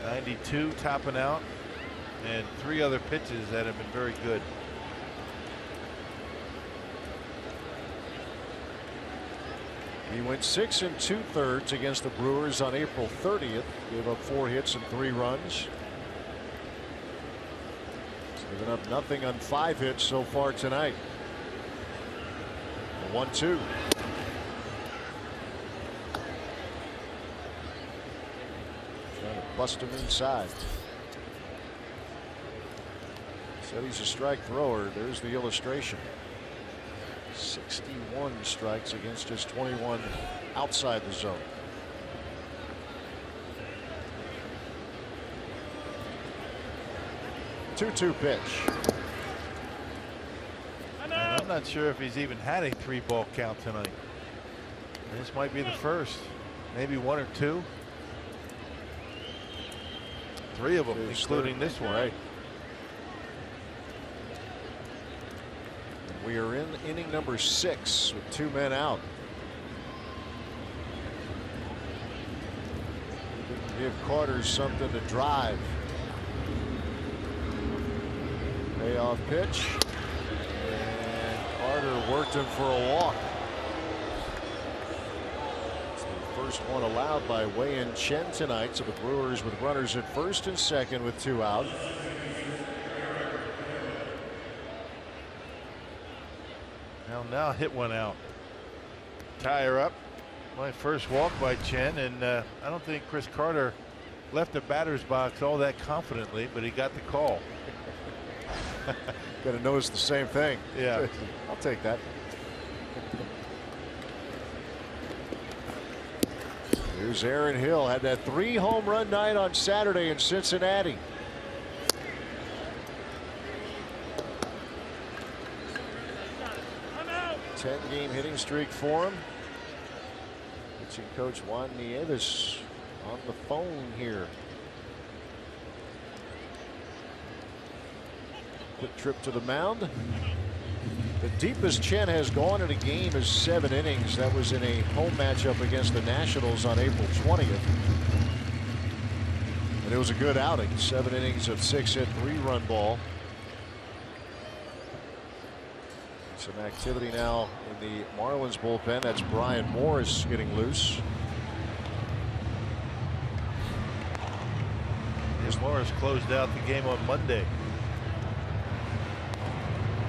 92 topping out, and 3 other pitches that have been very good. He went 6 2/3 against the Brewers on April 30th. Gave up 4 hits and 3 runs. He's given up nothing on 5 hits so far tonight. 1-2. Trying to bust him inside. Said he's a strike thrower. There's the illustration. 61 strikes against just 21 outside the zone. Two-two pitch. And I'm not sure if he's even had a 3-ball count tonight. This might be the first, maybe 1 or 2. 3 of them, including this one. Right. And we are in inning number 6 with 2 men out. Give Carter something to drive. Payoff pitch. Carter worked him for a walk. It's the first one allowed by Wei-Yin Chen tonight. So the Brewers with runners at first and second with 2 out. Now hit one out. Tie her up. My first walk by Chen, and I don't think Chris Carter left the batter's box all that confidently, but he got the call. Got to notice the same thing. Yeah. I'll take that. Here's Aaron Hill. Had that 3-home run night on Saturday in Cincinnati. A 10-game hitting streak for him. Pitching coach Juan Nieves on the phone here. Quick trip to the mound. The deepest Chen has gone in a game is 7 innings. That was in a home matchup against the Nationals on April 20th. And it was a good outing. 7 innings of 6-hit, 3-run ball. Some activity now in the Marlins bullpen. That's Brian Morris getting loose. Yes, Morris closed out the game on Monday.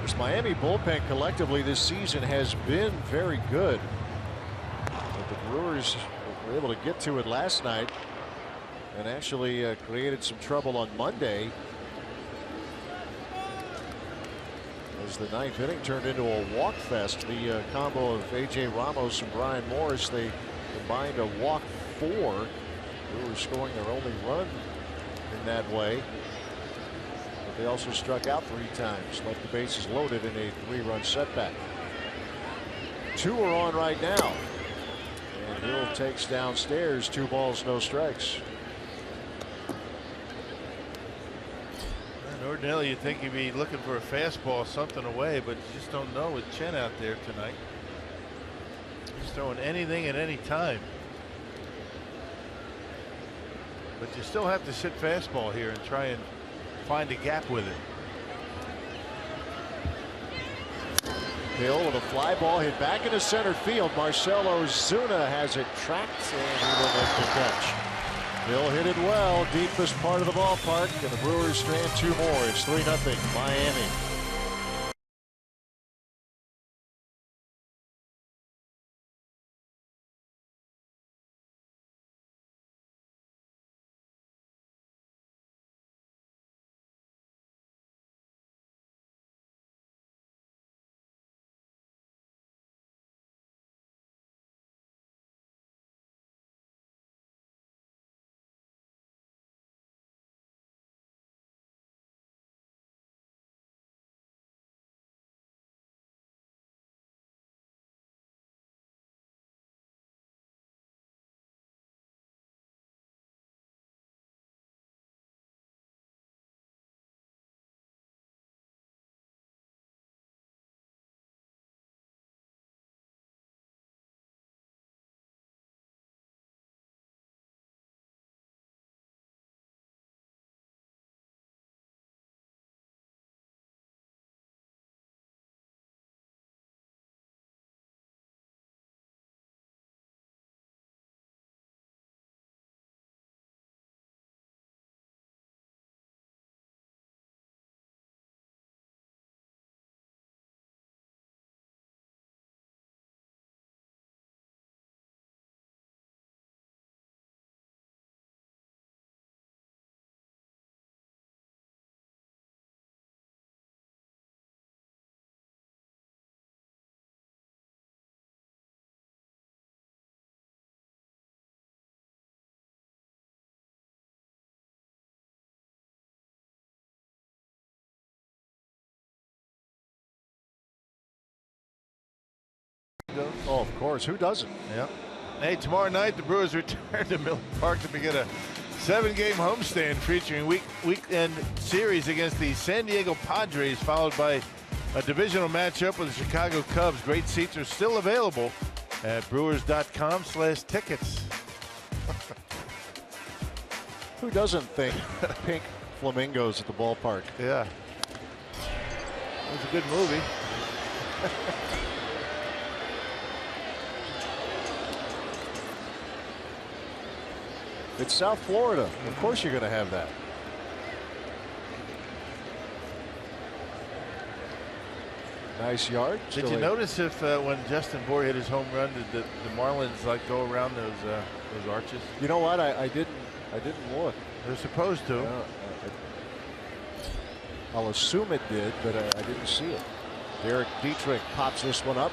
This Miami bullpen collectively this season has been very good. But the Brewers were able to get to it last night and actually created some trouble on Monday as the ninth inning turned into a walk fest. The combo of A.J. Ramos and Brian Morris, they combined to walk 4. They were scoring their only run in that way. But they also struck out 3 times, left the bases loaded in a 3-run setback. 2 are on right now. And Hill takes downstairs, 2 balls, no strikes. And ordinarily you'd think he'd be looking for a fastball, something away, but you just don't know with Chen out there tonight. He's throwing anything at any time. But you still have to sit fastball here and try and find a gap with it. Hill with a fly ball hit back into center field. Marcell OZUNA has it tracked and he will make the catch. Hill hit it well, deepest part of the ballpark, and the Brewers strand 2 more. It's 3-0 Miami. Oh, of course. Who doesn't? Yeah. Hey, tomorrow night the Brewers return to Miller Park to begin a 7-game homestand featuring weekend series against the San Diego Padres, followed by a divisional matchup with the Chicago Cubs. Great seats are still available at brewers.com/tickets. Who doesn't think pink flamingos at the ballpark? Yeah. It was a good movie. It's South Florida. Of course you're going to have that. Nice yard. Did you notice if when Justin Bour hit his home run, did the Marlins like go around those arches? You know what? I didn't look. They're supposed to. I'll assume it did, but I didn't see it. Derek Dietrich pops this one up.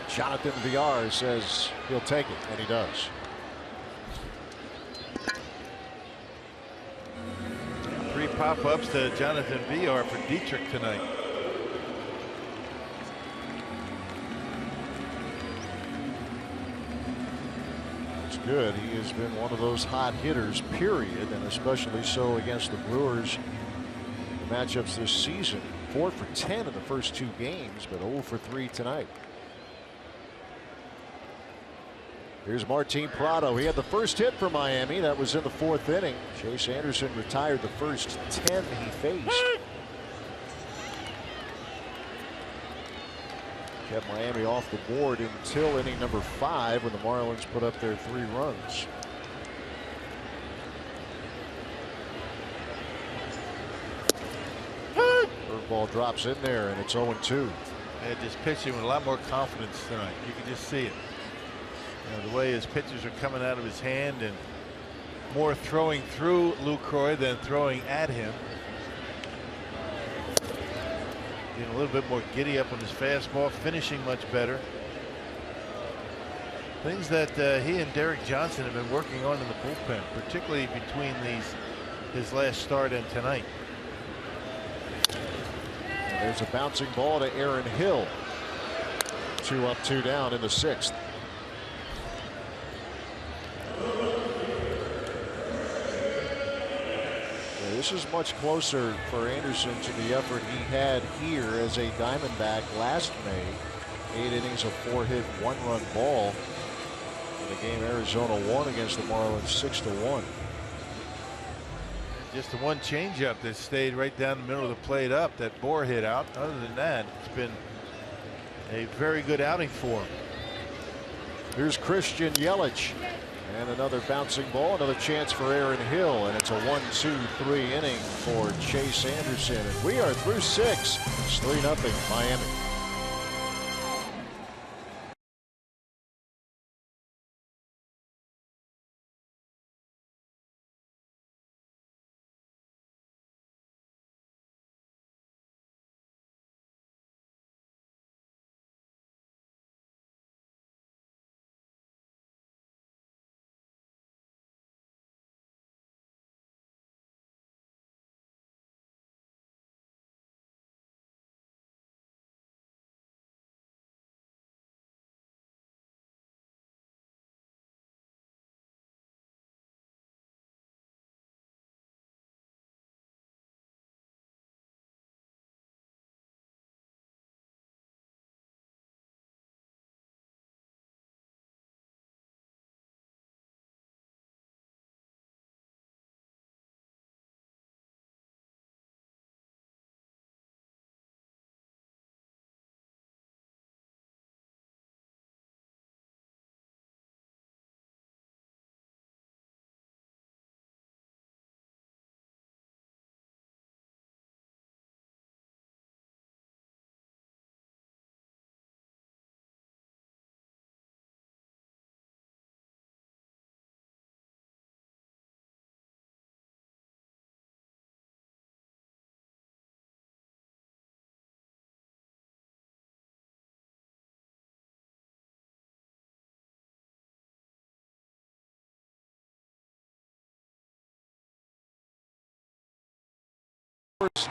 Jonathan Villar says he'll take it, and he does. Three pop-ups to Jonathan Villar for Dietrich tonight. It's good. He has been one of those hot hitters, period, and especially so against the Brewers. The matchups this season, 4 for 10 in the first 2 games, but 0 for 3 tonight. Here's Martin PRADO. He had the first hit for Miami. That was in the 4th inning. Chase Anderson retired the first 10 he faced. Kept Miami off the board until inning number 5 when the Marlins put up their 3 runs. Curveball drops in there, and it's 0-2. Yeah, just pitching with a lot more confidence tonight. You can just see it. The way his pitches are coming out of his hand, and more throwing through Lucroy than throwing at him. Getting a little bit more giddy up on his fastball, finishing much better. Things that he and Derek Johnson have been working on in the bullpen, particularly between his last start and tonight. And there's a bouncing ball to Aaron Hill. 2 up, 2 down in the 6th. This is much closer for Anderson to the effort he had here as a Diamondback last May. 8 innings of 4-hit, 1-run ball. In the game Arizona won against the Marlins 6-1. Just the one changeup that stayed right down the middle of the plate up that Bohr hit out. Other than that, it's been a very good outing for him. Here's Christian Yelich. And another bouncing ball, another chance for Aaron Hill, and it's a 1-2-3 inning for Chase Anderson. And we are through 6. It's 3-0 Miami.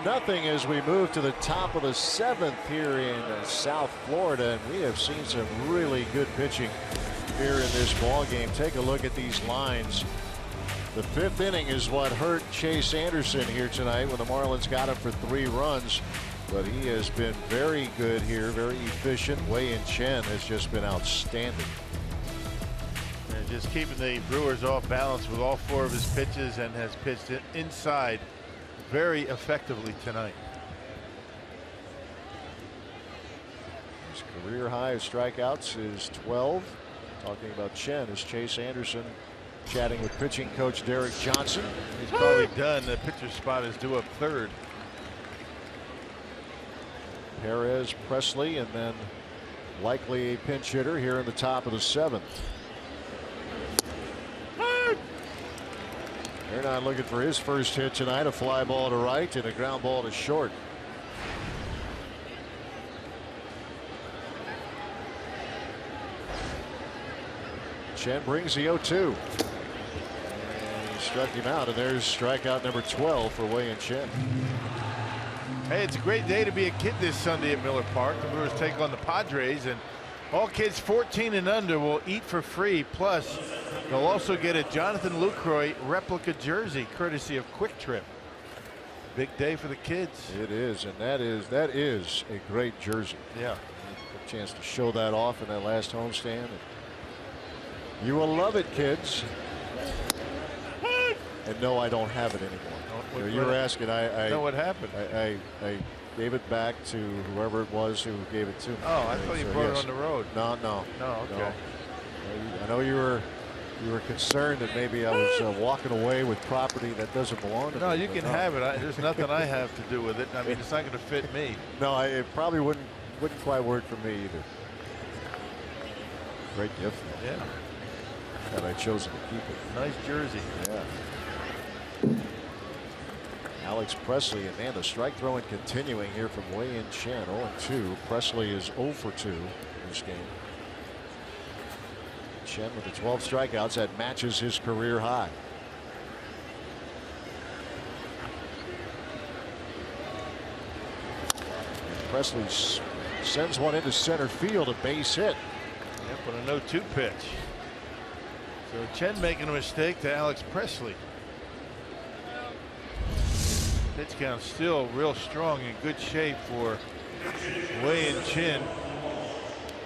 Nothing as we move to the top of the 7th here in South Florida, and we have seen some really good pitching here in this ball game. Take a look at these lines. The 5th inning is what hurt Chase Anderson here tonight when the Marlins got him for 3 runs, but he has been very good here, very efficient. Wei-Yin Chen has just been outstanding. And just keeping the Brewers off balance with all 4 of his pitches, and has pitched it inside very effectively tonight. His career high of strikeouts is 12. Talking about Chen is Chase Anderson chatting with pitching coach Derek Johnson. He's probably done. The pitcher spot is due up 3rd. Perez, Presley, and then likely a pinch hitter here in the top of the 7th. They're not looking for his first hit tonight. A fly ball to right and a ground ball to short. Chen brings the 0-2. And he struck him out, and there's strikeout number 12 for Wei-Yin Chen. Hey, it's a great day to be a kid this Sunday at Miller Park. The Brewers take on the Padres, and all kids 14 and under will eat for free. Plus, they'll also get a Jonathan Lucroy replica jersey courtesy of Quick Trip. Big day for the kids. It is, and that is a great jersey. Yeah. A chance to show that off in that last homestand. You will love it, kids. And no, I don't have it anymore. You were asking. I know what happened. I gave it back to whoever it was who gave it to me. Oh, I thought you brought it on the road. No. No, okay. No. I know you were concerned that maybe I was walking away with property that doesn't belong to me. No, you can have it. There's nothing I have to do with it. I mean, it's not going to fit me. No, it probably wouldn't quite work for me either. Great gift. Yeah. Had I chosen to keep it. Nice jersey. Yeah. Alex Presley, and man, the strike throwing continuing here from Wei-Yin Chen. 0-2. Presley is 0 for 2 in this game. Chen with the 12 strikeouts, that matches his career high. And Presley sends one into center field, a base hit. Yep, on a 0-2 pitch. So Chen making a mistake to Alex Presley. Pitch count still real strong, in good shape for Wei-Yin Chen.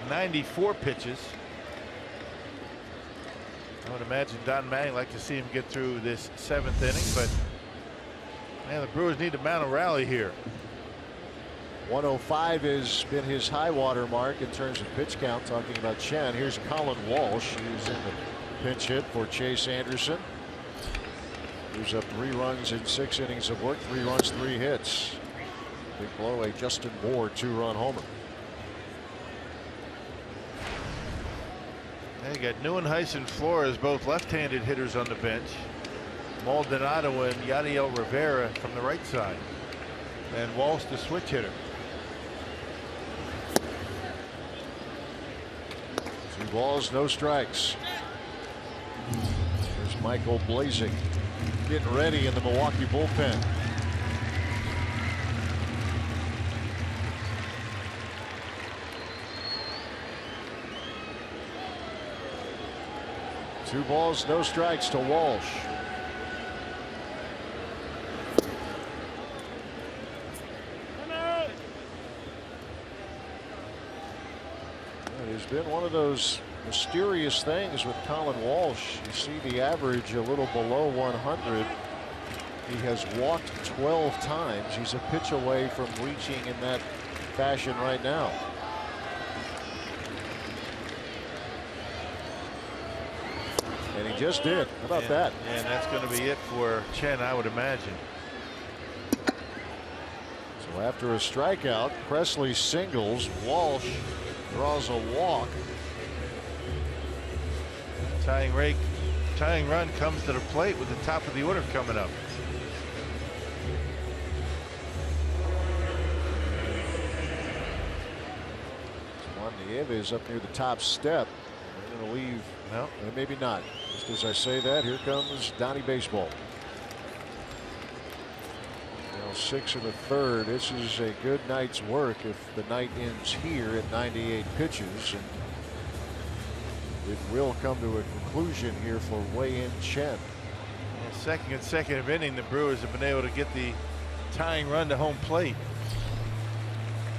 94 pitches. I would imagine Don Manning like to see him get through this 7th inning, but man, the Brewers need to mount a rally here. 105 has been his high water mark in terms of pitch count. Talking about Chen, here's Colin Walsh. He's in the pinch hit for Chase Anderson. He's up 3 runs in 6 innings of work, 3 runs, 3 hits. Big blow, a Justin Moore 2-run homer. You got Neuenhuis and Flores, both left-handed hitters on the bench. Maldonado and Yadiel Rivera from the right side, and Walsh the switch hitter. 2 balls, no strikes. There's Michael Blazing getting ready in the Milwaukee bullpen. Two balls, no strikes to Walsh. It has been one of those mysterious things with Colin Walsh. You see the average a little below 100. He has walked 12 times. He's a pitch away from reaching in that fashion right now. And he just did. How about that? And that's going to be it for Chen, I would imagine. So after a strikeout, Presley singles. Walsh draws a walk. Tying run comes to the plate with the top of the order coming up. Juan Nieves up near the top step. They're going to leave. No, maybe not. Just as I say that, here comes Donnie Baseball. Now 6 1/3. This is a good night's work if the night ends here at 98 pitches. And it will come to a conclusion here for Wei-Yin Chen. Second consecutive inning, the Brewers have been able to get the tying run to home plate.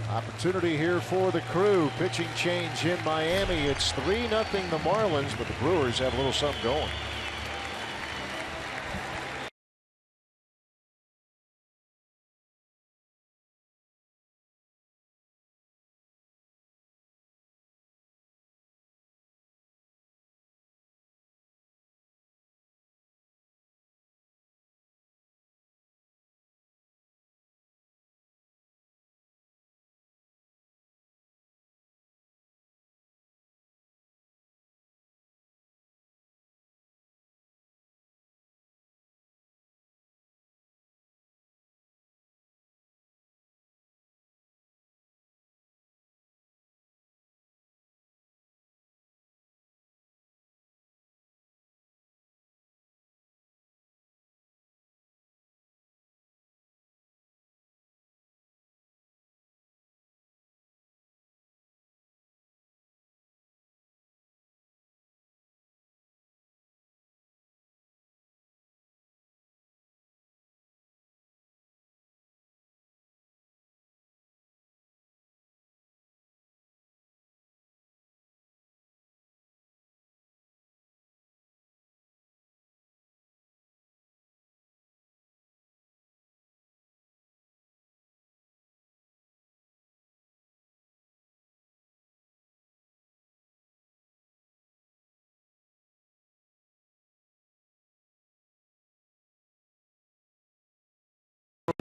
Opportunity here for the Crew. Pitching change in Miami. It's 3-0 the Marlins, but the Brewers have a little something going.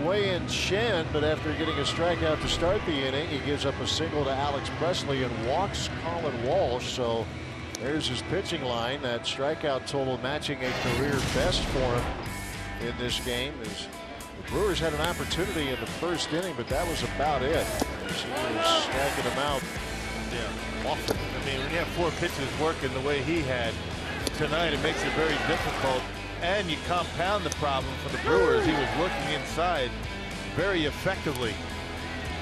Wei-Yin Chen, but after getting a strikeout to start the inning, he gives up a single to Alex Presley and walks Colin Walsh. So There's his pitching line. That strikeout total matching a career best for him in this game. As the Brewers had an opportunity in the first inning, but that was about it. As he was striking them out. Yeah, awful. I mean, when you have 4 pitches working the way he had tonight, it makes it very difficult. And you compound the problem for the Brewers. He was working inside very effectively.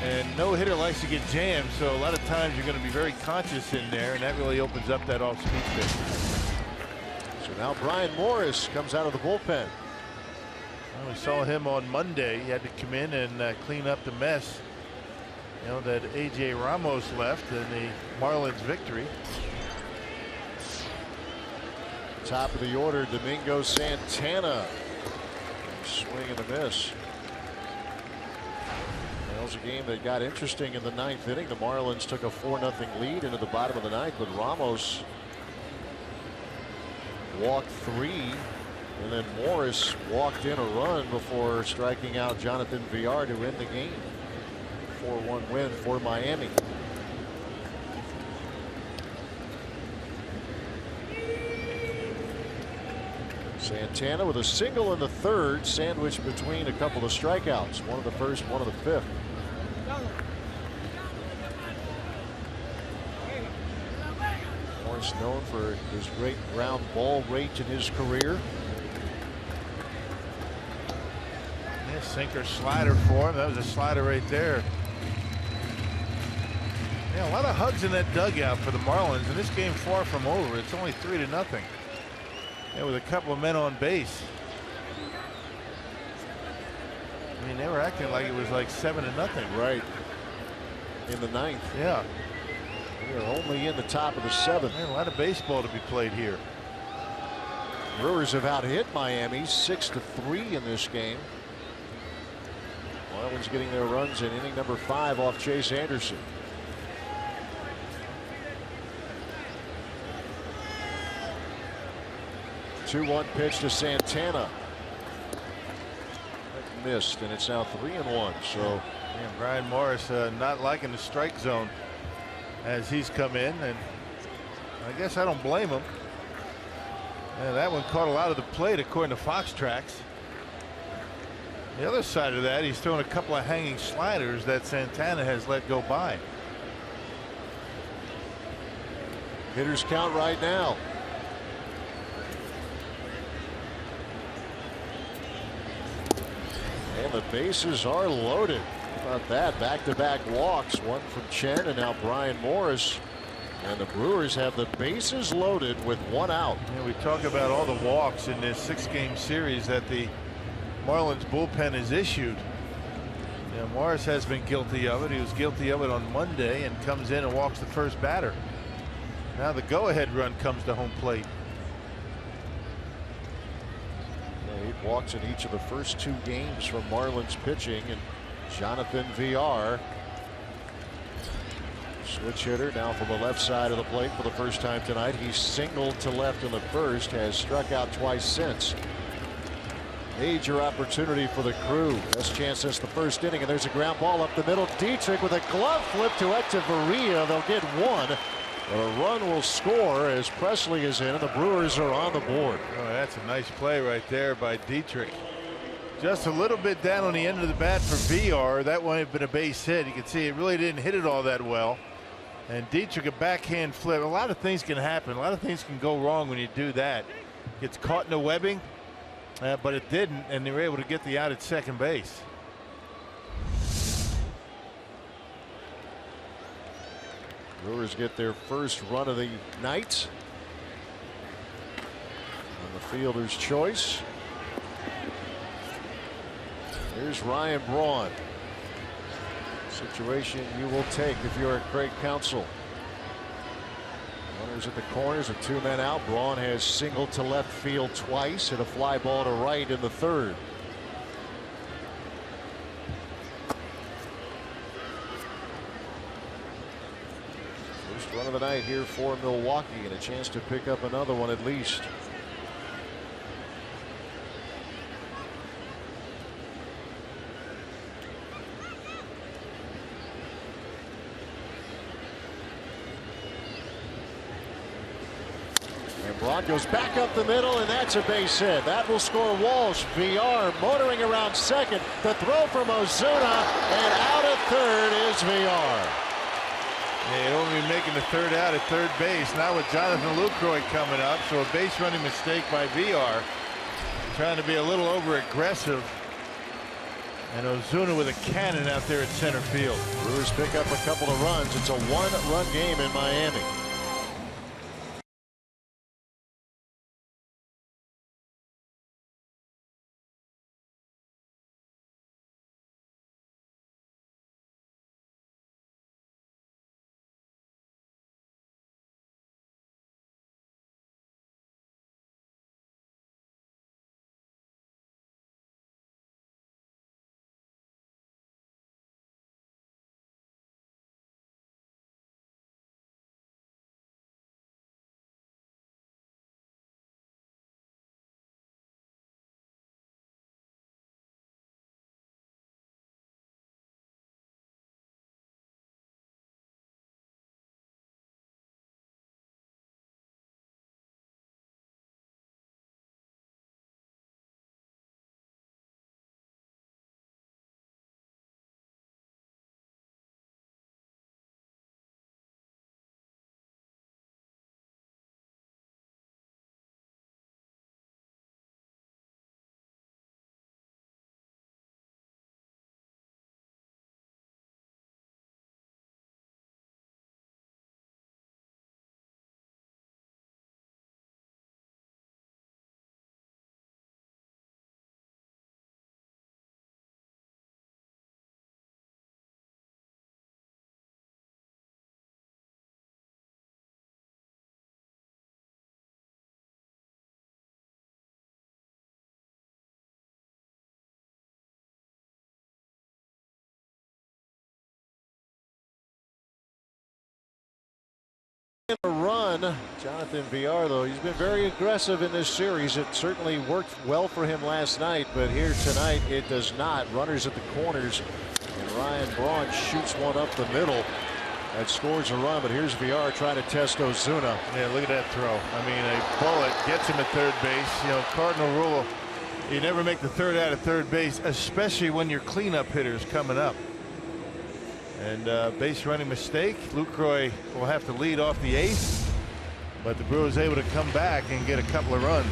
And no hitter likes to get jammed, so a lot of times you're going to be very conscious in there, and that really opens up that off-speed pitch. So now Brian Morris comes out of the bullpen. Well, we saw him on Monday. He had to come in and clean up the mess, you know, that A.J. Ramos left in the Marlins victory. Top of the order, Domingo Santana. Swing and a miss. That was a game that got interesting in the 9th inning. The Marlins took a 4-0 lead into the bottom of the 9th, but Ramos walked 3, and then Morris walked in a run before striking out Jonathan Villar to end the game. 4-1 win for Miami. Santana with a single in the 3rd, sandwiched between a couple of strikeouts. One of the 1st, one of the 5th. Morris known for his great ground ball rate in his career. Yeah, sinker slider for him. That was a slider right there. Yeah, a lot of hugs in that dugout for the Marlins, and this game far from over. It's only 3-0. Yeah, with a couple of men on base. I mean, they were acting like it was like 7-0. Right. In the 9th. Yeah. They're only in the top of the 7th. Man, a lot of baseball to be played here. Brewers have out-hit Miami 6-3 in this game. Marlins getting their runs in inning number 5 off Chase Anderson. Two-one pitch to Santana. That missed, and it's now 3-1. So, and Brian Morris not liking the strike zone as he's come in, and I guess I don't blame him. And that one caught a lot of the plate according to Fox Tracks. The other side of that, he's thrown a couple of hanging sliders that Santana has let go by. Hitters count right now. And the bases are loaded. How about that? Back-to-back walks. One from Chen and now Brian Morris. And the Brewers have the bases loaded with 1 out. Yeah, we talk about all the walks in this 6-game series that the Marlins bullpen has issued. Yeah, Morris has been guilty of it. He was guilty of it on Monday and comes in and walks the first batter. Now the go-ahead run comes to home plate. 8 walks in each of the first 2 games from Marlins pitching, and Jonathan Villar, switch hitter, now from the left side of the plate for the first time tonight. He's singled to left in the 1st, has struck out twice since. Major opportunity for the Crew. Best chance since the 1st inning, and there's a ground ball up the middle. Dietrich with a glove flip to Echeverria. They'll get 1. But a run will score as Presley is in, and the Brewers are on the board. Oh, that's a nice play right there by Dietrich. Just a little bit down on the end of the bat for Villar. That might have been a base hit. You can see it really didn't hit it all that well. And Dietrich, a backhand flip. A lot of things can happen. A lot of things can go wrong when you do that. Gets caught in the webbing, but it didn't, and they were able to get the out at second base. Brewers get their first run of the night on the fielder's choice. Here's Ryan Braun. Situation you will take if you're at Craig Counsell. Runners at the corners with 2 men out. Braun has singled to left field twice, hit a fly ball to right in the 3rd. Run of the night here for Milwaukee, and a chance to pick up another one at least. Braun goes back up the middle, and that's a base hit. That will score Walsh. VR motoring around second. The throw from Ozuna, and out at third is VR. Yeah, he'll be making the third out at third base. Now with Jonathan Lucroy coming up, so a base running mistake by VR. Trying to be a little over aggressive. And Ozuna with a cannon out there at center field. Brewers pick up a couple of runs. It's a one-run game in Miami. A run. Jonathan VR, though, he's been very aggressive in this series. It certainly worked well for him last night, but here tonight it does not. Runners at the corners, and Ryan Braun shoots one up the middle that scores a run. But here's VR trying to test Ozuna. Yeah, look at that throw. I mean, a bullet gets him at third base. You know, cardinal rule, you never make the third out at third base, especially when your cleanup hitter's coming up. And base running mistake. Lucroy will have to lead off the eighth, but the Brewers able to come back and get a couple of runs.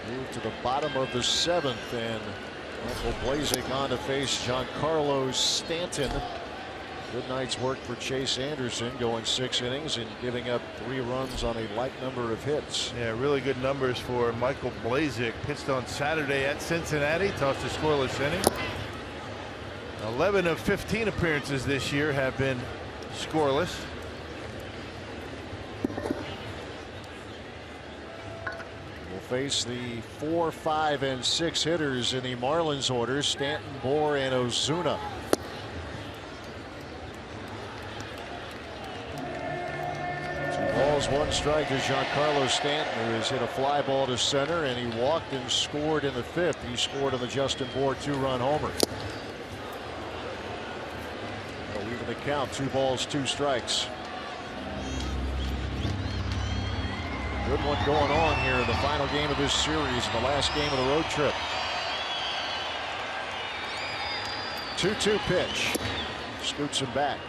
Move to the bottom of the seventh, and Michael Blazek on to face Giancarlo Stanton. Good night's work for Chase Anderson, going 6 innings and giving up 3 runs on a like number of hits. Yeah, really good numbers for Michael Blazek. Pitched on Saturday at Cincinnati, tossed a scoreless inning. 11 of 15 appearances this year have been scoreless. We'll face the 4, 5, and 6 hitters in the Marlins order: Stanton, Bohr, and Ozuna. 2 balls, 1 strike to Giancarlo Stanton, who has hit a fly ball to center, and he walked and scored in the 5th. He scored on the Justin Bohr 2-run homer. That'll even the count. 2 balls, 2 strikes. Good one going on here in the final game of this series, the last game of the road trip. 2-2 pitch. Scoots him back.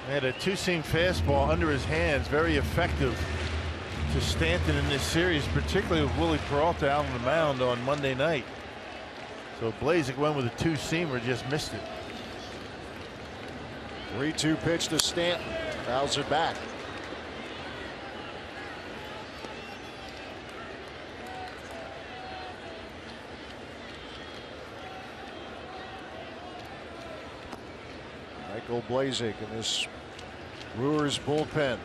Had a 2-seam fastball under his hands, very effective to Stanton in this series, particularly with Willie Peralta out on the mound on Monday night. So Blazek went with a 2-seamer, just missed it. 3-2 pitch to Stanton. Fouls it back. Michael Blazek in this Brewers bullpen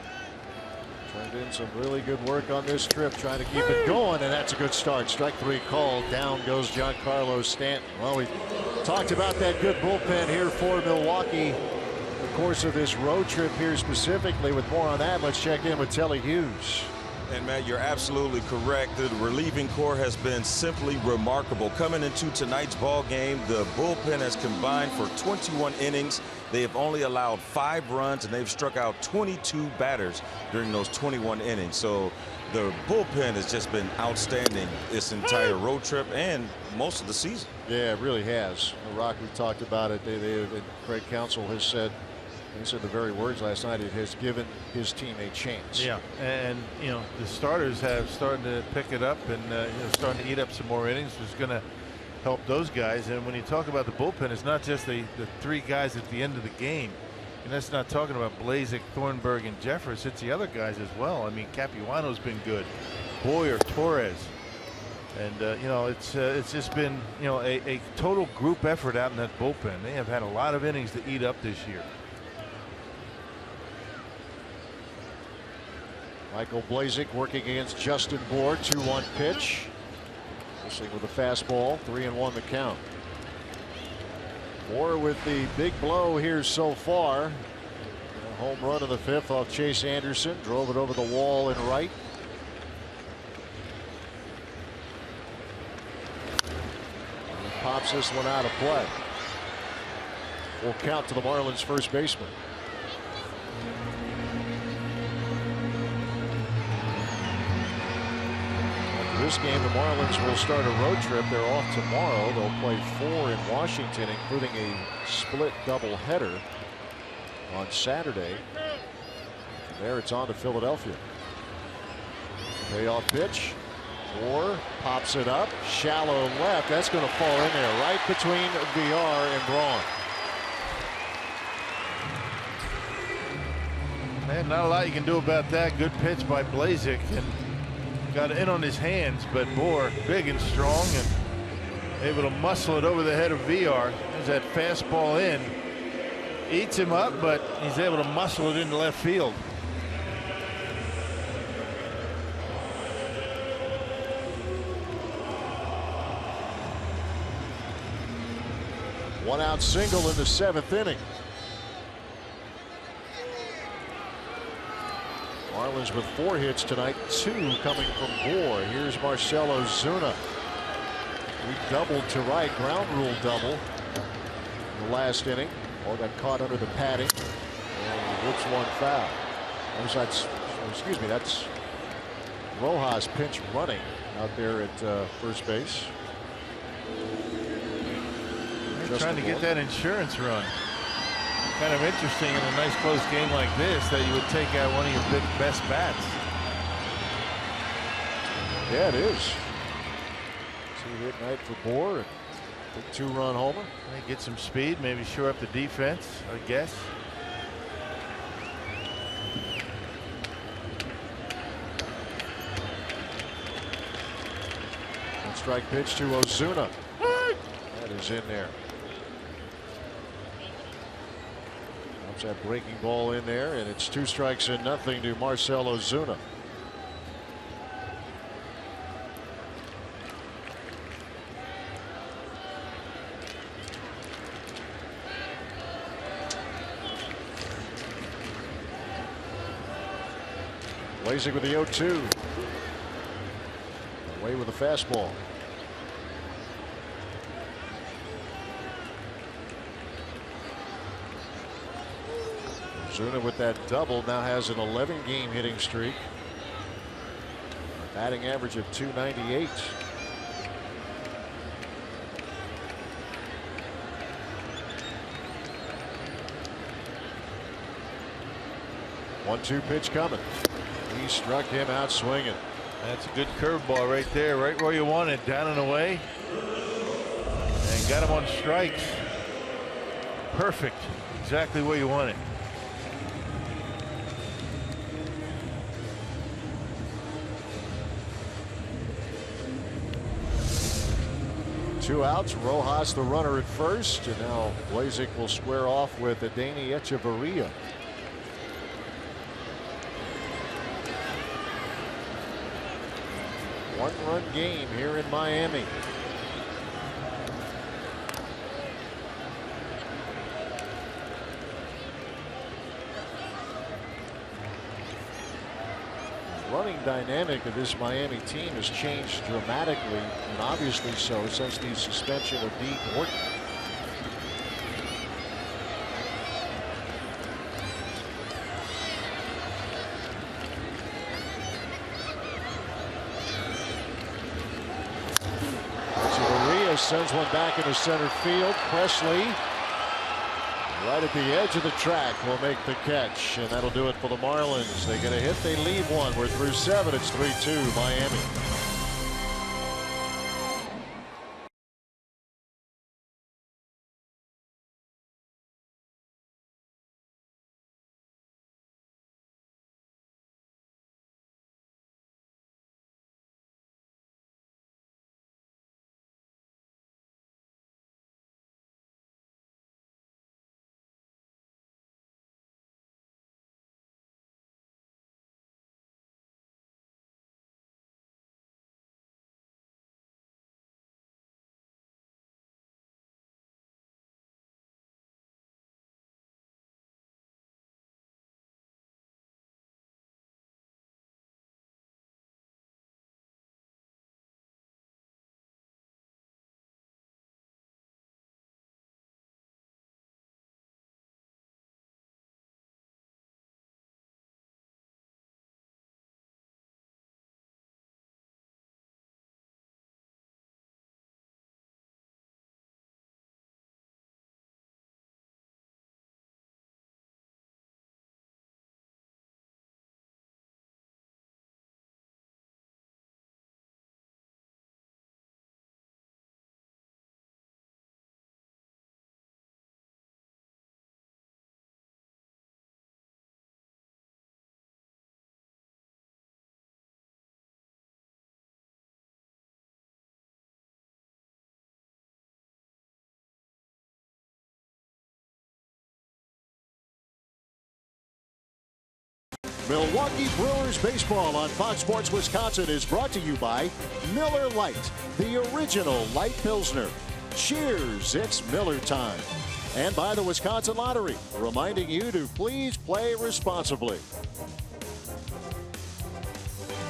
turned in some really good work on this trip, trying to keep it going, and that's a good start. Strike 3 called. Down goes Giancarlo Stanton. Well, we talked about that good bullpen here for Milwaukee in the course of this road trip here specifically. With more on that, let's check in with Telly Hughes. And Matt, you're absolutely correct. The relieving corps has been simply remarkable. Coming into tonight's ball game, the bullpen has combined for 21 innings. They have only allowed 5 runs, and they've struck out 22 batters during those 21 innings. So the bullpen has just been outstanding this entire road trip and most of the season. Yeah, it really has. Rock, we talked about it. Craig Counsell has said, he said the very words last night, it has given his team a chance. Yeah, and you know, the starters have started to pick it up and you know, starting to eat up some more innings, which is going to help those guys. And when you talk about the bullpen, it's not just the 3 guys at the end of the game. And that's not talking about Blazek, Thornburg, and Jeffers. It's the other guys as well. I mean, Capuano's been good, Boyer, Torres, and you know, it's just been, you know, a total group effort out in that bullpen. They have had a lot of innings to eat up this year. Michael Blazek working against Justin Bour. 2-1 pitch. Whistling with a fastball. 3-1 the count. Bour with the big blow here so far. A home run in the 5th off Chase Anderson. Drove it over the wall in right. And he pops this one out of play. Will count to the Marlins first baseman. This game, the Marlins will start a road trip. They're off tomorrow. They'll play 4 in Washington, including a split doubleheader on Saturday. From there, it's on to Philadelphia. Payoff pitch. Bour pops it up. Shallow left. That's going to fall in there, right between VR and Braun. Man, not a lot you can do about that. Good pitch by Blazek, and got it in on his hands, but Bour big and strong and able to muscle it over the head of VR. There's that fastball in. Eats him up, but he's able to muscle it into left field. One out single in the 7th inning. Marlins with 4 hits tonight, 2 coming from Bour. Here's Marcell OZUNA. He doubled to right, ground rule double in the last inning. All got caught under the padding and whips one foul. That's Rojas pinch running out there at first base. They're trying to get that insurance run. Kind of interesting in a nice close game like this that you would take out one of your best bats. Yeah, it is. 2-hit night for Bour. Big 2-run homer. They get some speed, maybe shore up the defense, I guess. One strike pitch to OZUNA. That is in there. That breaking ball in there, and it's 2 strikes and nothing to Marcell OZUNA. Blazek with the 0-2. Away with the fastball. OZUNA with that double now has an 11-game hitting streak. Batting average of .298. One-two pitch coming. He struck him out swinging. That's a good curveball right there, right where you want it, down and away. And got him on strikes. Perfect. Exactly where you want it. 2 outs. Rojas the runner at first, and now Blazek will square off with Adeiny Echeverria. One-run game here in Miami. running dynamic of this Miami team has changed dramatically, and obviously so, since the suspension of Dean Orton. Sends one back into center field. Presley, right at the edge of the track, will make the catch, and that'll do it for the Marlins. They get a hit, they leave one. We're through 7. It's 3-2 Miami. Milwaukee Brewers baseball on Fox Sports Wisconsin is brought to you by Miller Lite, the original light Pilsner. Cheers, it's Miller time. And by the Wisconsin Lottery, reminding you to please play responsibly.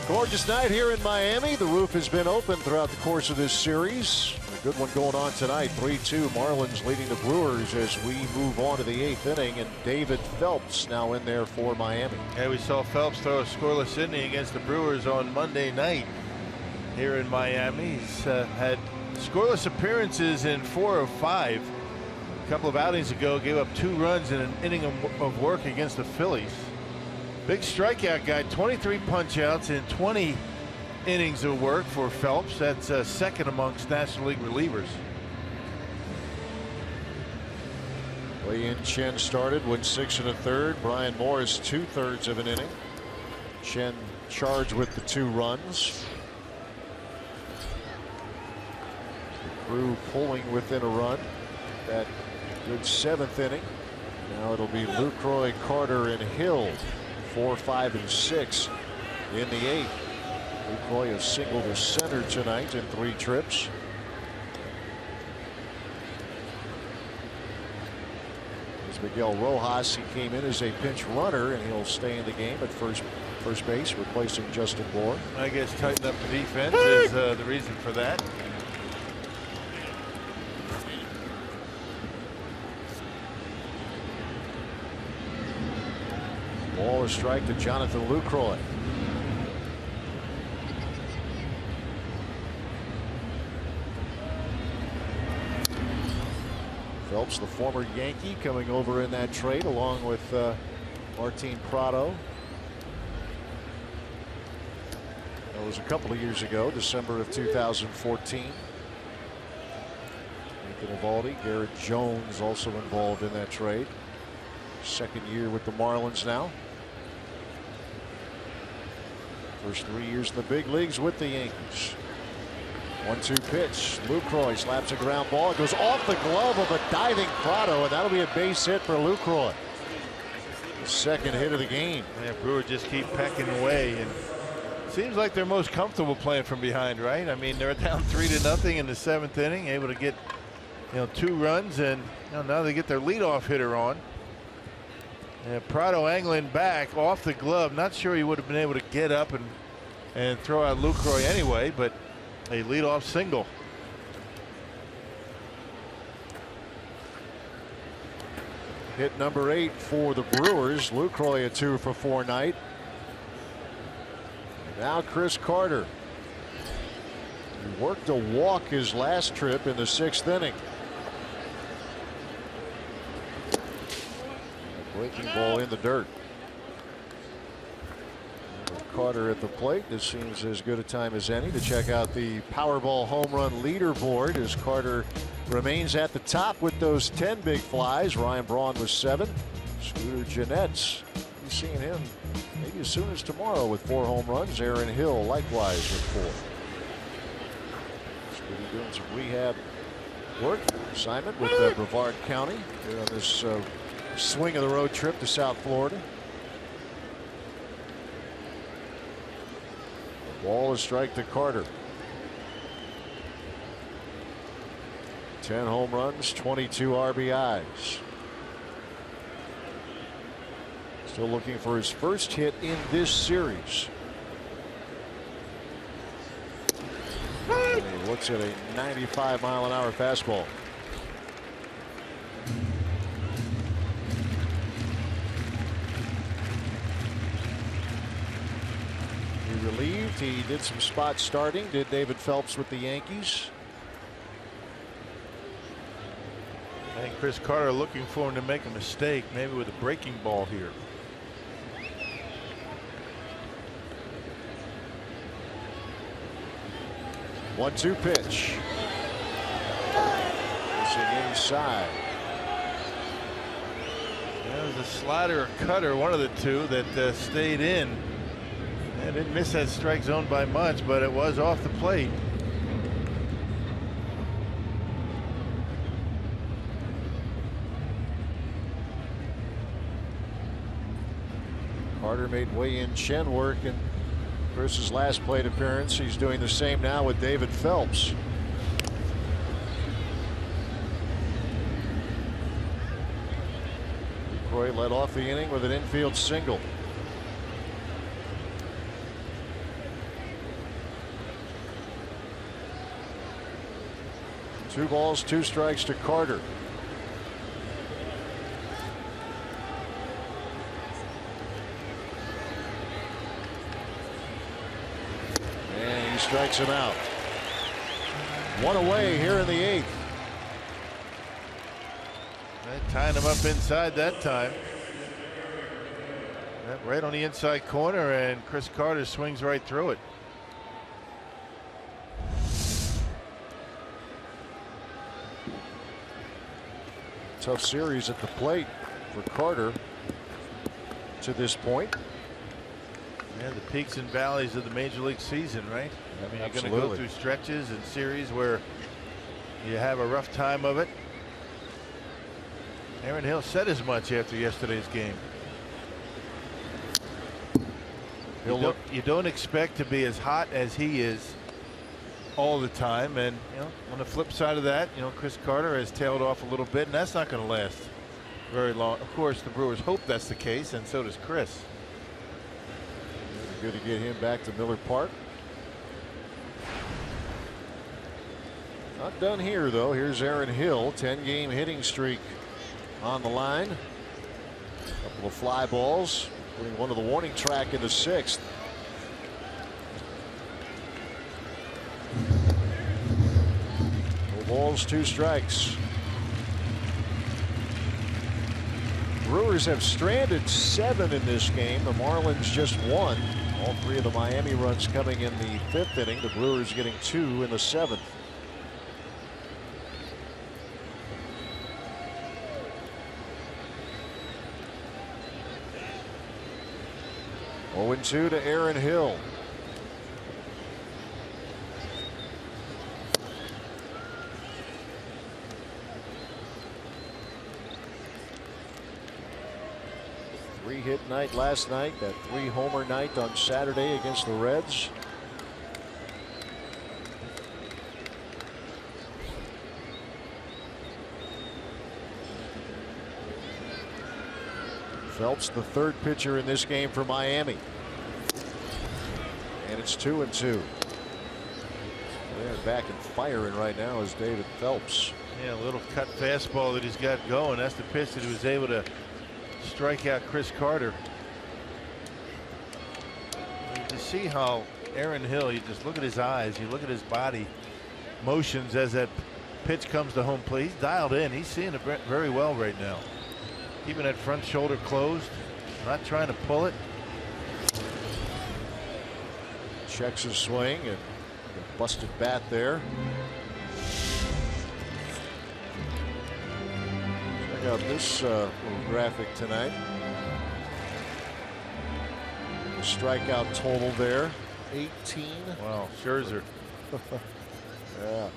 Gorgeous night here in Miami. The roof has been open throughout the course of this series. A good one going on tonight. 3-2 Marlins leading the Brewers as we move on to the 8th inning, and David Phelps now in there for Miami. Yeah, we saw Phelps throw a scoreless inning against the Brewers on Monday night here in Miami. He's had scoreless appearances in 4 of 5. A couple of outings ago, gave up 2 runs in an inning of work against the Phillies. Big strikeout guy, 23 punch-outs in 20 innings of work for Phelps. That's second amongst National League relievers. Wei-Yin Chen started, went 6 1/3. Brian Morris 2/3 of an inning. Chen charged with the 2 runs. The Crew pulling within a run. That good 7th inning. Now it'll be Lucroy, Carter, and Hill. 4, 5, and 6 in the 8th. Lucroy has singled to center tonight in 3 trips. As Miguel Rojas, he came in as a pinch runner, and he'll stay in the game at first base, replacing Justin Bour. I guess tighten up the defense is the reason for that. Ball, a strike to Jonathan Lucroy. Phelps, the former Yankee, coming over in that trade along with Martin Prado. That was a couple of years ago, December of 2014. Nathan Eovaldi, Garrett Jones also involved in that trade. Second year with the Marlins now. First 3 years in the big leagues with the Yankees. 1-2 pitch. Lucroy slaps a ground ball. It goes off the glove of a diving Prado, and that'll be a base hit for Lucroy. The second hit of the game. Yeah, Brewer just keep pecking away, and seems like they're most comfortable playing from behind, right? I mean, they're down 3-0 in the 7th inning, able to get 2 runs, and now they get their leadoff hitter on. Yeah, PRADO angling back off the glove. Not sure he would have been able to get up and throw out Lucroy anyway, but a leadoff single. Hit number 8 for the Brewers. Lucroy a 2-for-4 night. Now Chris Carter. He worked a walk his last trip in the 6th inning. A breaking ball in the dirt. With Carter at the plate, this seems as good a time as any to check out the Powerball home run leaderboard as Carter remains at the top with those 10 big flies. Ryan Braun was 7. Scooter Jeanette's, you've seen him maybe as soon as tomorrow with 4 home runs. Aaron Hill likewise with 4. Scooter doing some rehab work. Assignment with Brevard County here on this swing of the road trip to South Florida. The ball is strike to Carter. 10 home runs, 22 RBIs. Still looking for his first hit in this series. And he looks at a 95-mile-an-hour fastball. He relieved. He did some spot starting. Did David Phelps with the Yankees. I think Chris Carter looking for him to make a mistake, maybe with a breaking ball here. One-two pitch. Missing inside. That was a slider or cutter, one of the two that stayed in. And didn't miss that strike zone by much, but it was off the plate. Carter made Wei-Yin Chen work in Chris's last plate appearance. He's doing the same now with David Phelps. Lucroy led off the inning with an infield single. Two balls, 2 strikes to Carter. Strikes him out. 1 away here in the 8th. Tying him up inside that time. Right on the inside corner, and Chris Carter swings right through it. Tough series at the plate for Carter to this point. Yeah, the peaks and valleys of the major league season, right? I mean, you're going to go through stretches and series where you have a rough time of it. Aaron Hill said as much after yesterday's game. You don't expect to be as hot as he is all the time, and on the flip side of that, Chris Carter has tailed off a little bit, and that's not going to last very long. Of course, the Brewers hope that's the case, and so does Chris. Good to get him back to Miller Park. Not done here though. Here's Aaron Hill, 10-game hitting streak on the line. A couple of fly balls, putting one to the warning track in the 6th. No balls, 2 strikes. Brewers have stranded 7 in this game. The Marlins just 1. All 3 of the Miami runs coming in the 5th inning. The Brewers getting 2 in the 7th. Oh, 0-2 to Aaron Hill. Hit night last night, that 3-homer night on Saturday against the Reds. Phelps, the third pitcher in this game for Miami. And it's 2-2. They're back and firing right now is David Phelps. Yeah, a little cut fastball that he's got going. That's the pitch that he was able to strike out Chris Carter. You see how Aaron Hill, you just look at his eyes, you look at his body motions as that pitch comes to home plate. He's dialed in. He's seeing it very well right now. Keeping that front shoulder closed, not trying to pull it. Checks his swing and a busted bat there. Check out this little graphic tonight. The strikeout total there, 18. Wow, Scherzer. Yeah.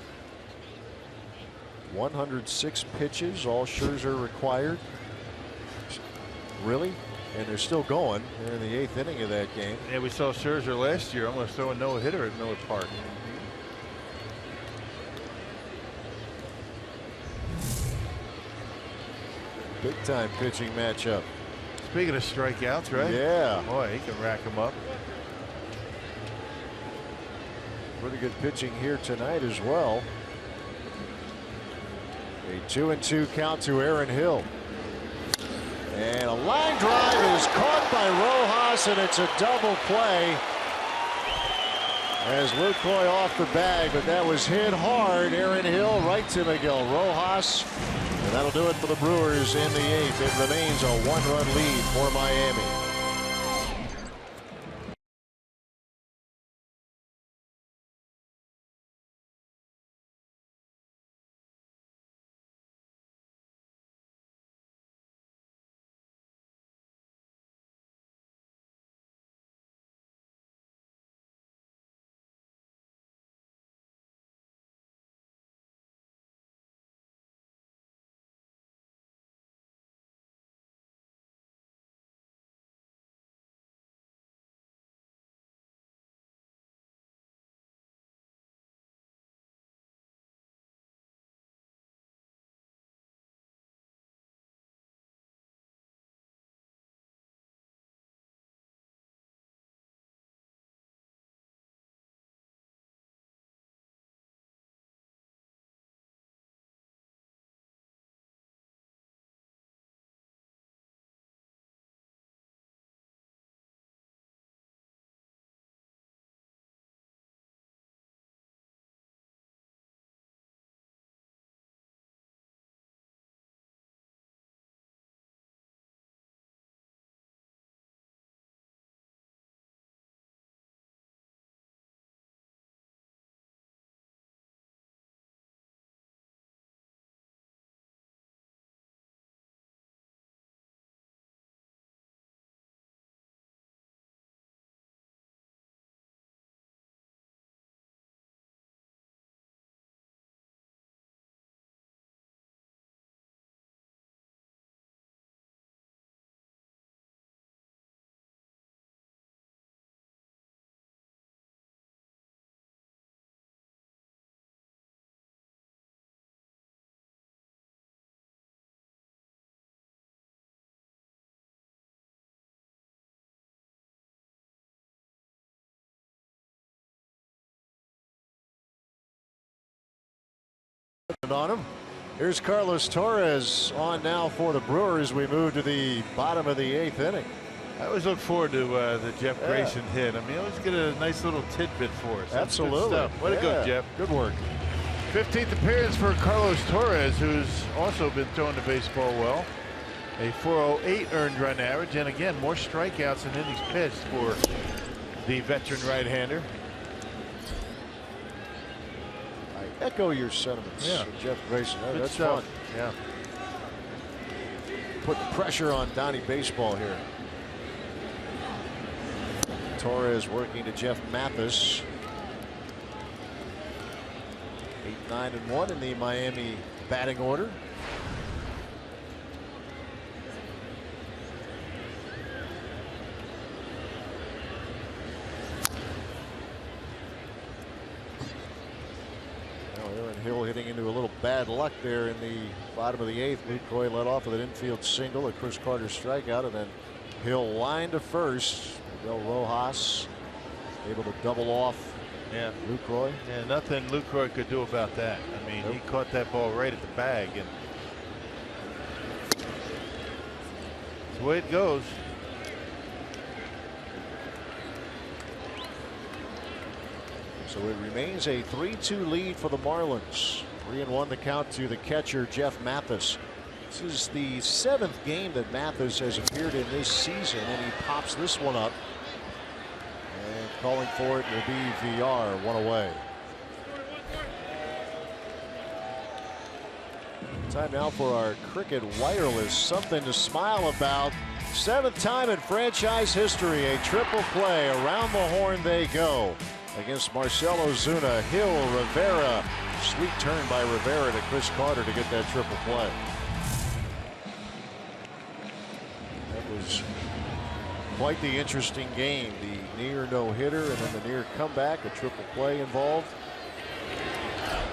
106 pitches, all Scherzer required. Really? And they're still going. They're in the 8th inning of that game. Yeah, we saw Scherzer last year almost throw a no-hitter at Miller Park. Big time pitching matchup. Speaking of strikeouts, right? Yeah. Boy, he can rack them up. Pretty good pitching here tonight as well. A 2-2 count to Aaron Hill. And a line drive is caught by Rojas, and it's a double play. As Luke Coy off the bag, but that was hit hard. Aaron Hill right to Miguel Rojas. And that'll do it for the Brewers in the 8th. It remains a 1-run lead for Miami. On him. Here's Carlos Torres on now for the Brewers. We move to the bottom of the 8th inning. I always look forward to the Jeff Grayson hit. I mean, always get a nice little tidbit for us. Absolutely. Way to go, Jeff. Good work. 15th appearance for Carlos Torres, who's also been throwing the baseball well. A 4.08 earned run average, and again, more strikeouts than innings pitched for the veteran right-hander. Echo your sentiments, Jeff Grayson. Good That's stuff. fun. Yeah. Putting pressure on Donnie Baseball here. Torres working to Jeff Mathis. 8-9-1 in the Miami batting order. Aaron Hill hitting into a little bad luck there in the bottom of the 8th. Lucroy led off with an infield single, a Chris Carter strikeout, and then Hill lined to first. Miguel Rojas able to double off Lucroy. Yeah, nothing Lucroy could do about that. I mean, he caught that ball right at the bag, and that's the way it goes. So it remains a 3-2 lead for the Marlins. 3-1 the count to the catcher, Jeff Mathis. This is the 7th game that Mathis has appeared in this season, and he pops this one up. And calling for it will be VR, one away. Time now for our Cricket Wireless. Something to smile about. 7th time in franchise history, a triple play. Around the horn they go. Against Marcell Ozuna, Hill, Rivera. Sweet turn by Rivera to Chris Carter to get that triple play. That was quite the interesting game. The near no-hitter and then the near comeback, a triple play involved.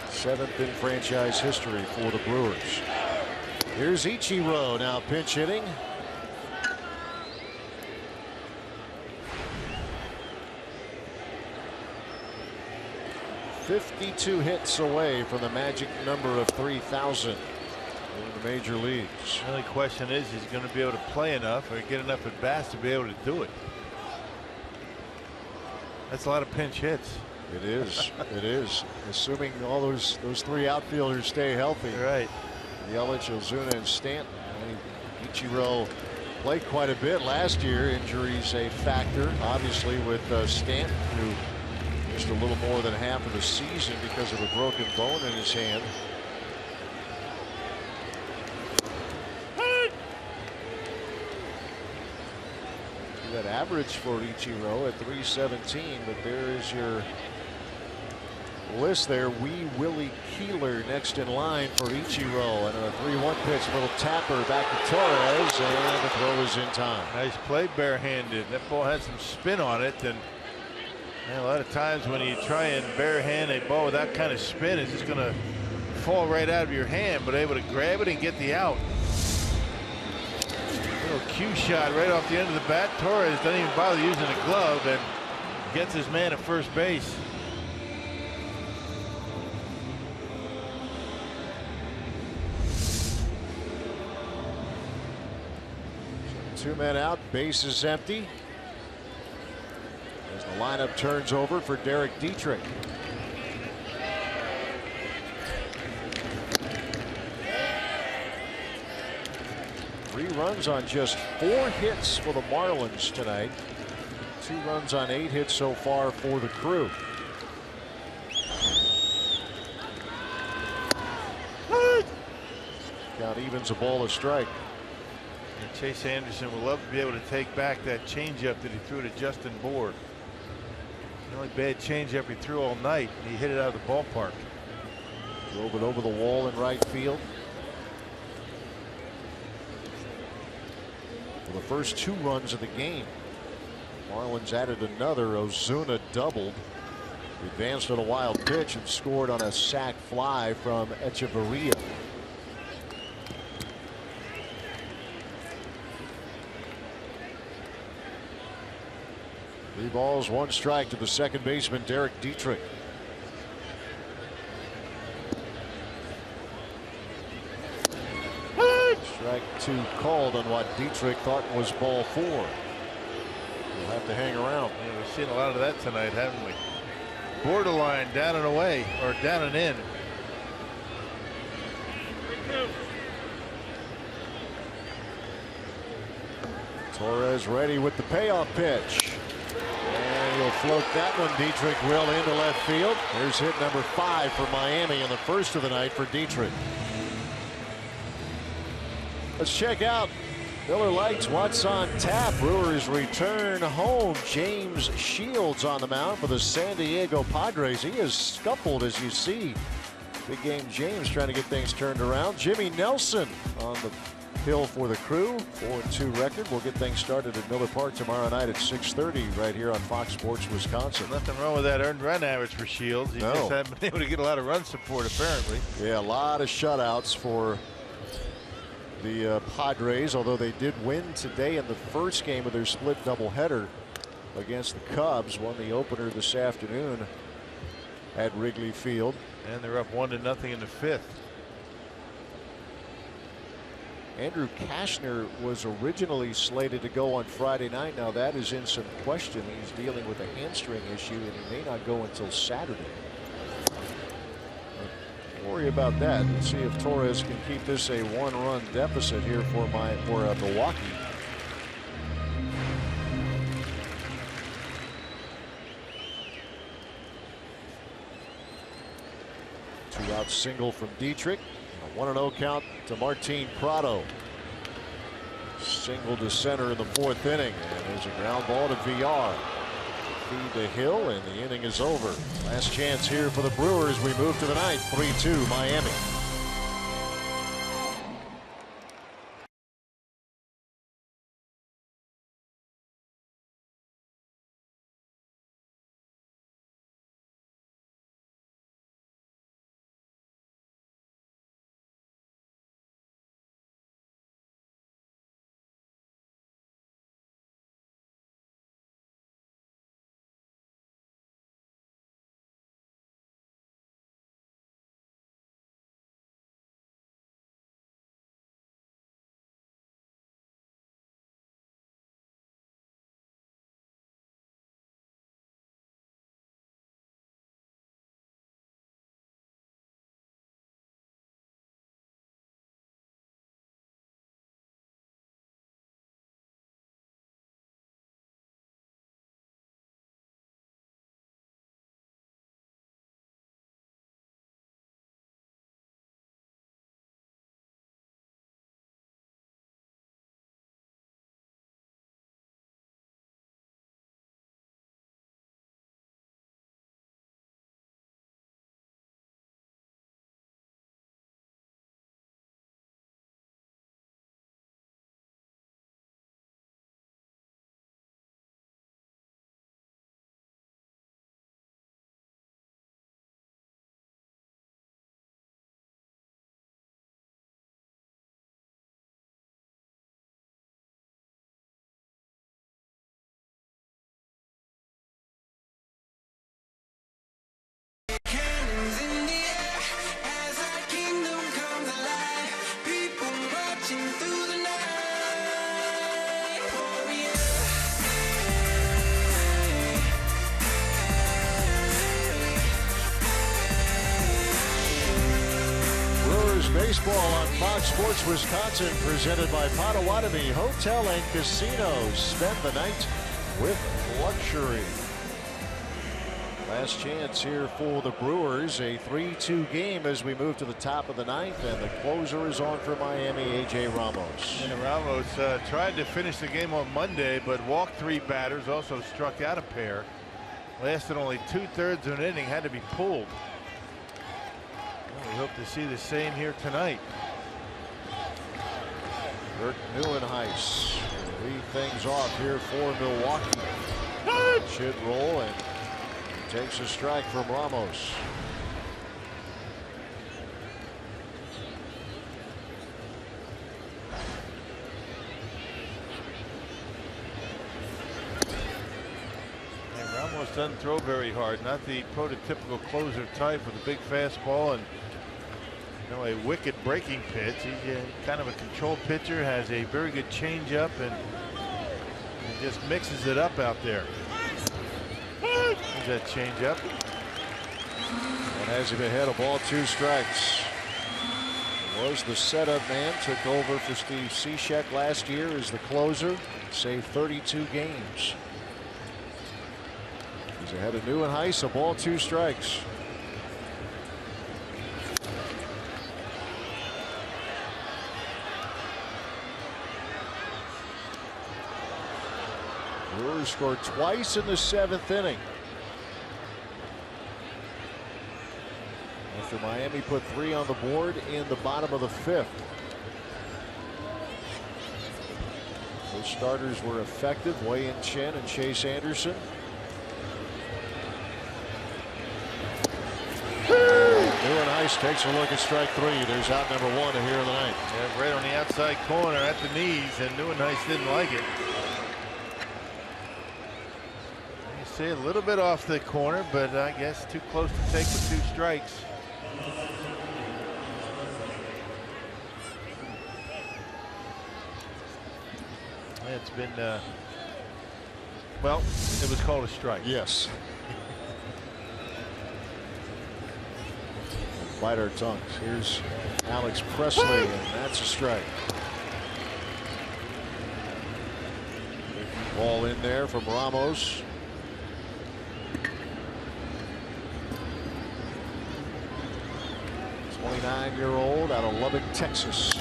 7th in franchise history for the Brewers. Here's Ichiro now pinch hitting. 52 hits away from the magic number of 3,000 in the major leagues. The only question is, he's going to be able to play enough or get enough at bats to be able to do it. That's a lot of pinch hits. It is. It is. Assuming all those 3 outfielders stay healthy. Right. Yelich, Ozuna, and Stanton. Ichiro played quite a bit last year. Injuries a factor, obviously, with Stanton, who missed a little more than half of the season because of a broken bone in his hand. That average for Ichiro at 317, but there is your list there. Wee Willie Keeler next in line for Ichiro, and a 3-1 pitch, little tapper back to Torres, and the throw is in time. Nice play barehanded. That ball had some spin on it, and a lot of times when you try and barehand a ball with that kind of spin, it's just going to fall right out of your hand, but able to grab it and get the out. Little cue shot right off the end of the bat. Torres doesn't even bother using a glove and gets his man at first base. So 2 men out, base is empty. As the lineup turns over for Derek Dietrich. Three runs on just 4 hits for the Marlins tonight. 2 runs on 8 hits so far for the Crew. Count evens a ball, a strike. And Chase Anderson would love to be able to take back that changeup that he threw to Justin Bourne. The only bad changeup he threw all night, and he hit it out of the ballpark. Drove it over the wall in right field. For the first 2 runs of the game, Marlins added another. Ozuna doubled, advanced on a wild pitch, and scored on a sac fly from Echeverria. Three balls, 1 strike to the second baseman, Derek Dietrich. Strike 2 called on what Dietrich thought was ball 4. We'll have to hang around. Yeah, we've seen a lot of that tonight, haven't we? Borderline down and away, or down and in. Torres ready with the payoff pitch. And he'll float that one. Dietrich will into left field. There's hit number 5 for Miami, and the first of the night for Dietrich. Let's check out Miller Lite's what's on tap. Brewers return home. James Shields on the mound for the San Diego Padres. He is scuffled, as you see. Big game James trying to get things turned around. Jimmy Nelson on the Hill for the Crew. 4-2 record. We'll get things started at Miller Park tomorrow night at 6:30 right here on Fox Sports Wisconsin. Nothing wrong with that earned run average for Shields. He just hasn't been able to get a lot of run support, apparently. Yeah, a lot of shutouts for the Padres, although they did win today in the first game of their split doubleheader against the Cubs. Won the opener this afternoon at Wrigley Field. And they're up 1-0 in the 5th. Andrew Kashner was originally slated to go on Friday night. Now that is in some question. He's dealing with a hamstring issue and he may not go until Saturday. Don't worry about that. Let's see if Torres can keep this a one-run deficit here for Milwaukee. Two-out single from Dietrich. A 1-0 count to Martin PRADO. Single to center in the 4th inning, and there's a ground ball to VR. Feed to Hill, and the inning is over. Last chance here for the Brewers. We move to the 9th. 3-2 Miami. Baseball on Fox Sports Wisconsin, presented by Potawatomi Hotel and Casinos. Spend the night with luxury. Last chance here for the Brewers. A 3-2 game as we move to the top of the 9th, and the closer is on for Miami, A.J. Ramos. And Ramos tried to finish the game on Monday, but walked 3 batters, also struck out a pair. Lasted only 2/3 of an inning, had to be pulled. We hope to see the same here tonight. Dirk Neuenhuis will lead things off here for Milwaukee. Should roll, and takes a strike from Ramos. And Ramos doesn't throw very hard. Not the prototypical closer type with a big fastball and a wicked breaking pitch. He's kind of a controlled pitcher, has a very good changeup, and just mixes it up out there. There's that changeup. And has him ahead of ball, 2 strikes. Was the setup man, took over for Steve Cishek last year as the closer, saved 32 games. He's ahead of Neuenhuis, a ball, 2 strikes. Brewers scored twice in the 7th inning. After Miami put 3 on the board in the bottom of the 5th. Those starters were effective. Wei-Yin Chen and Chase Anderson. Nice takes a look at strike 3. There's out number 1 here in the night. Yeah, right on the outside corner at the knees, and Nice didn't like it. You see a little bit off the corner, but I guess too close to take with 2 strikes. It's been, well, it was called a strike. Yes. Bite our tongues. Here's Alex Presley, and that's a strike. Ball in there from Ramos. '29-year-old out of Lubbock, Texas.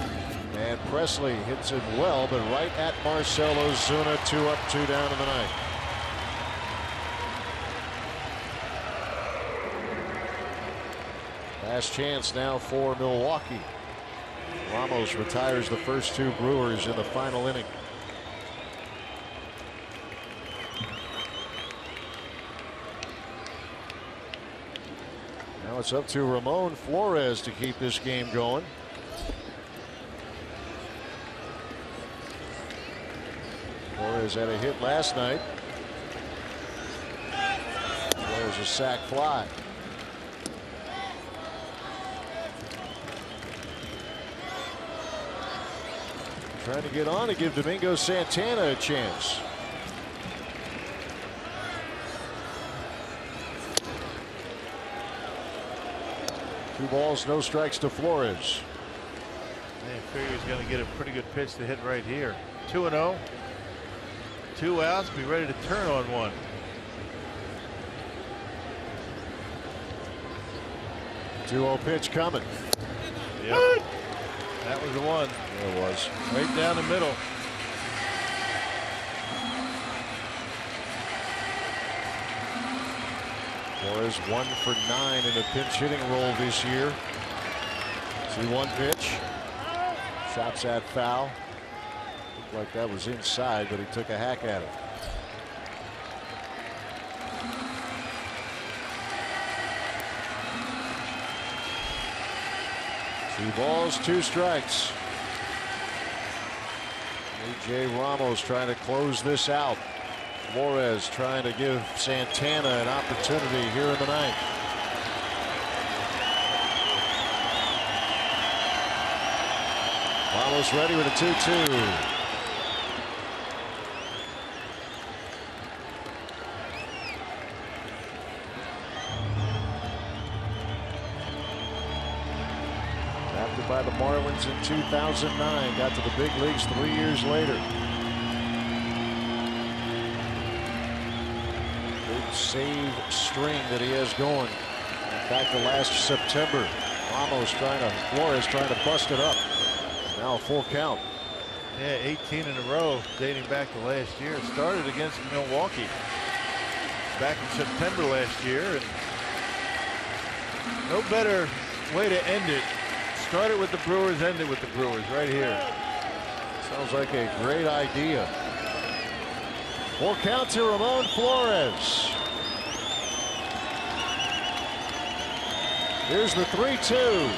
And Presley hits it well, but right at Marcell Ozuna. 2 up, 2 down in the ninth. Last chance now for Milwaukee. Ramos retires the first 2 Brewers in the final inning. Now it's up to Ramon Flores to keep this game going. Flores had a hit last night. That was a sac fly. Trying to get on to give Domingo Santana a chance. Two balls, no strikes to Flores. I figure he's going to get a pretty good pitch to hit right here. 2-0. 2 outs. Be ready to turn on one. Two-0 pitch coming. Yep. That was the one. There it was. Right down the middle. Flores 1 for 9 in a pinch hitting role this year. 2-1 pitch. Shots at foul. Looked like that was inside, but he took a hack at it. Two balls, 2 strikes. A.J. Ramos trying to close this out. Flores trying to give Santana an opportunity here in the ninth. Ramos ready with a 2-2. By the Marlins in 2009, got to the big leagues 3 years later. Big save string that he has going. Back to last September, Flores trying to bust it up. Now a full count. Yeah, 18 in a row dating back to last year. It started against Milwaukee back in September last year, and no better way to end it. Started with the Brewers, ended with the Brewers right here. Sounds like a great idea. Full count to Ramon Flores. Here's the 3-2.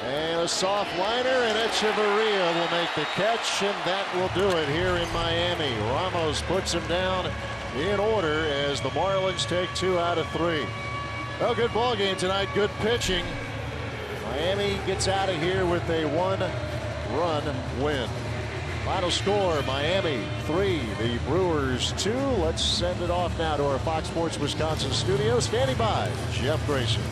And a soft liner, and Echeverria will make the catch, and that will do it here in Miami. Ramos puts him down in order as the Marlins take 2 out of 3. Well, good ball game tonight. Good pitching. Miami gets out of here with a 1-run win. Final score, Miami 3, the Brewers 2. Let's send it off now to our Fox Sports Wisconsin studio. Standing by, Jeff Grayson.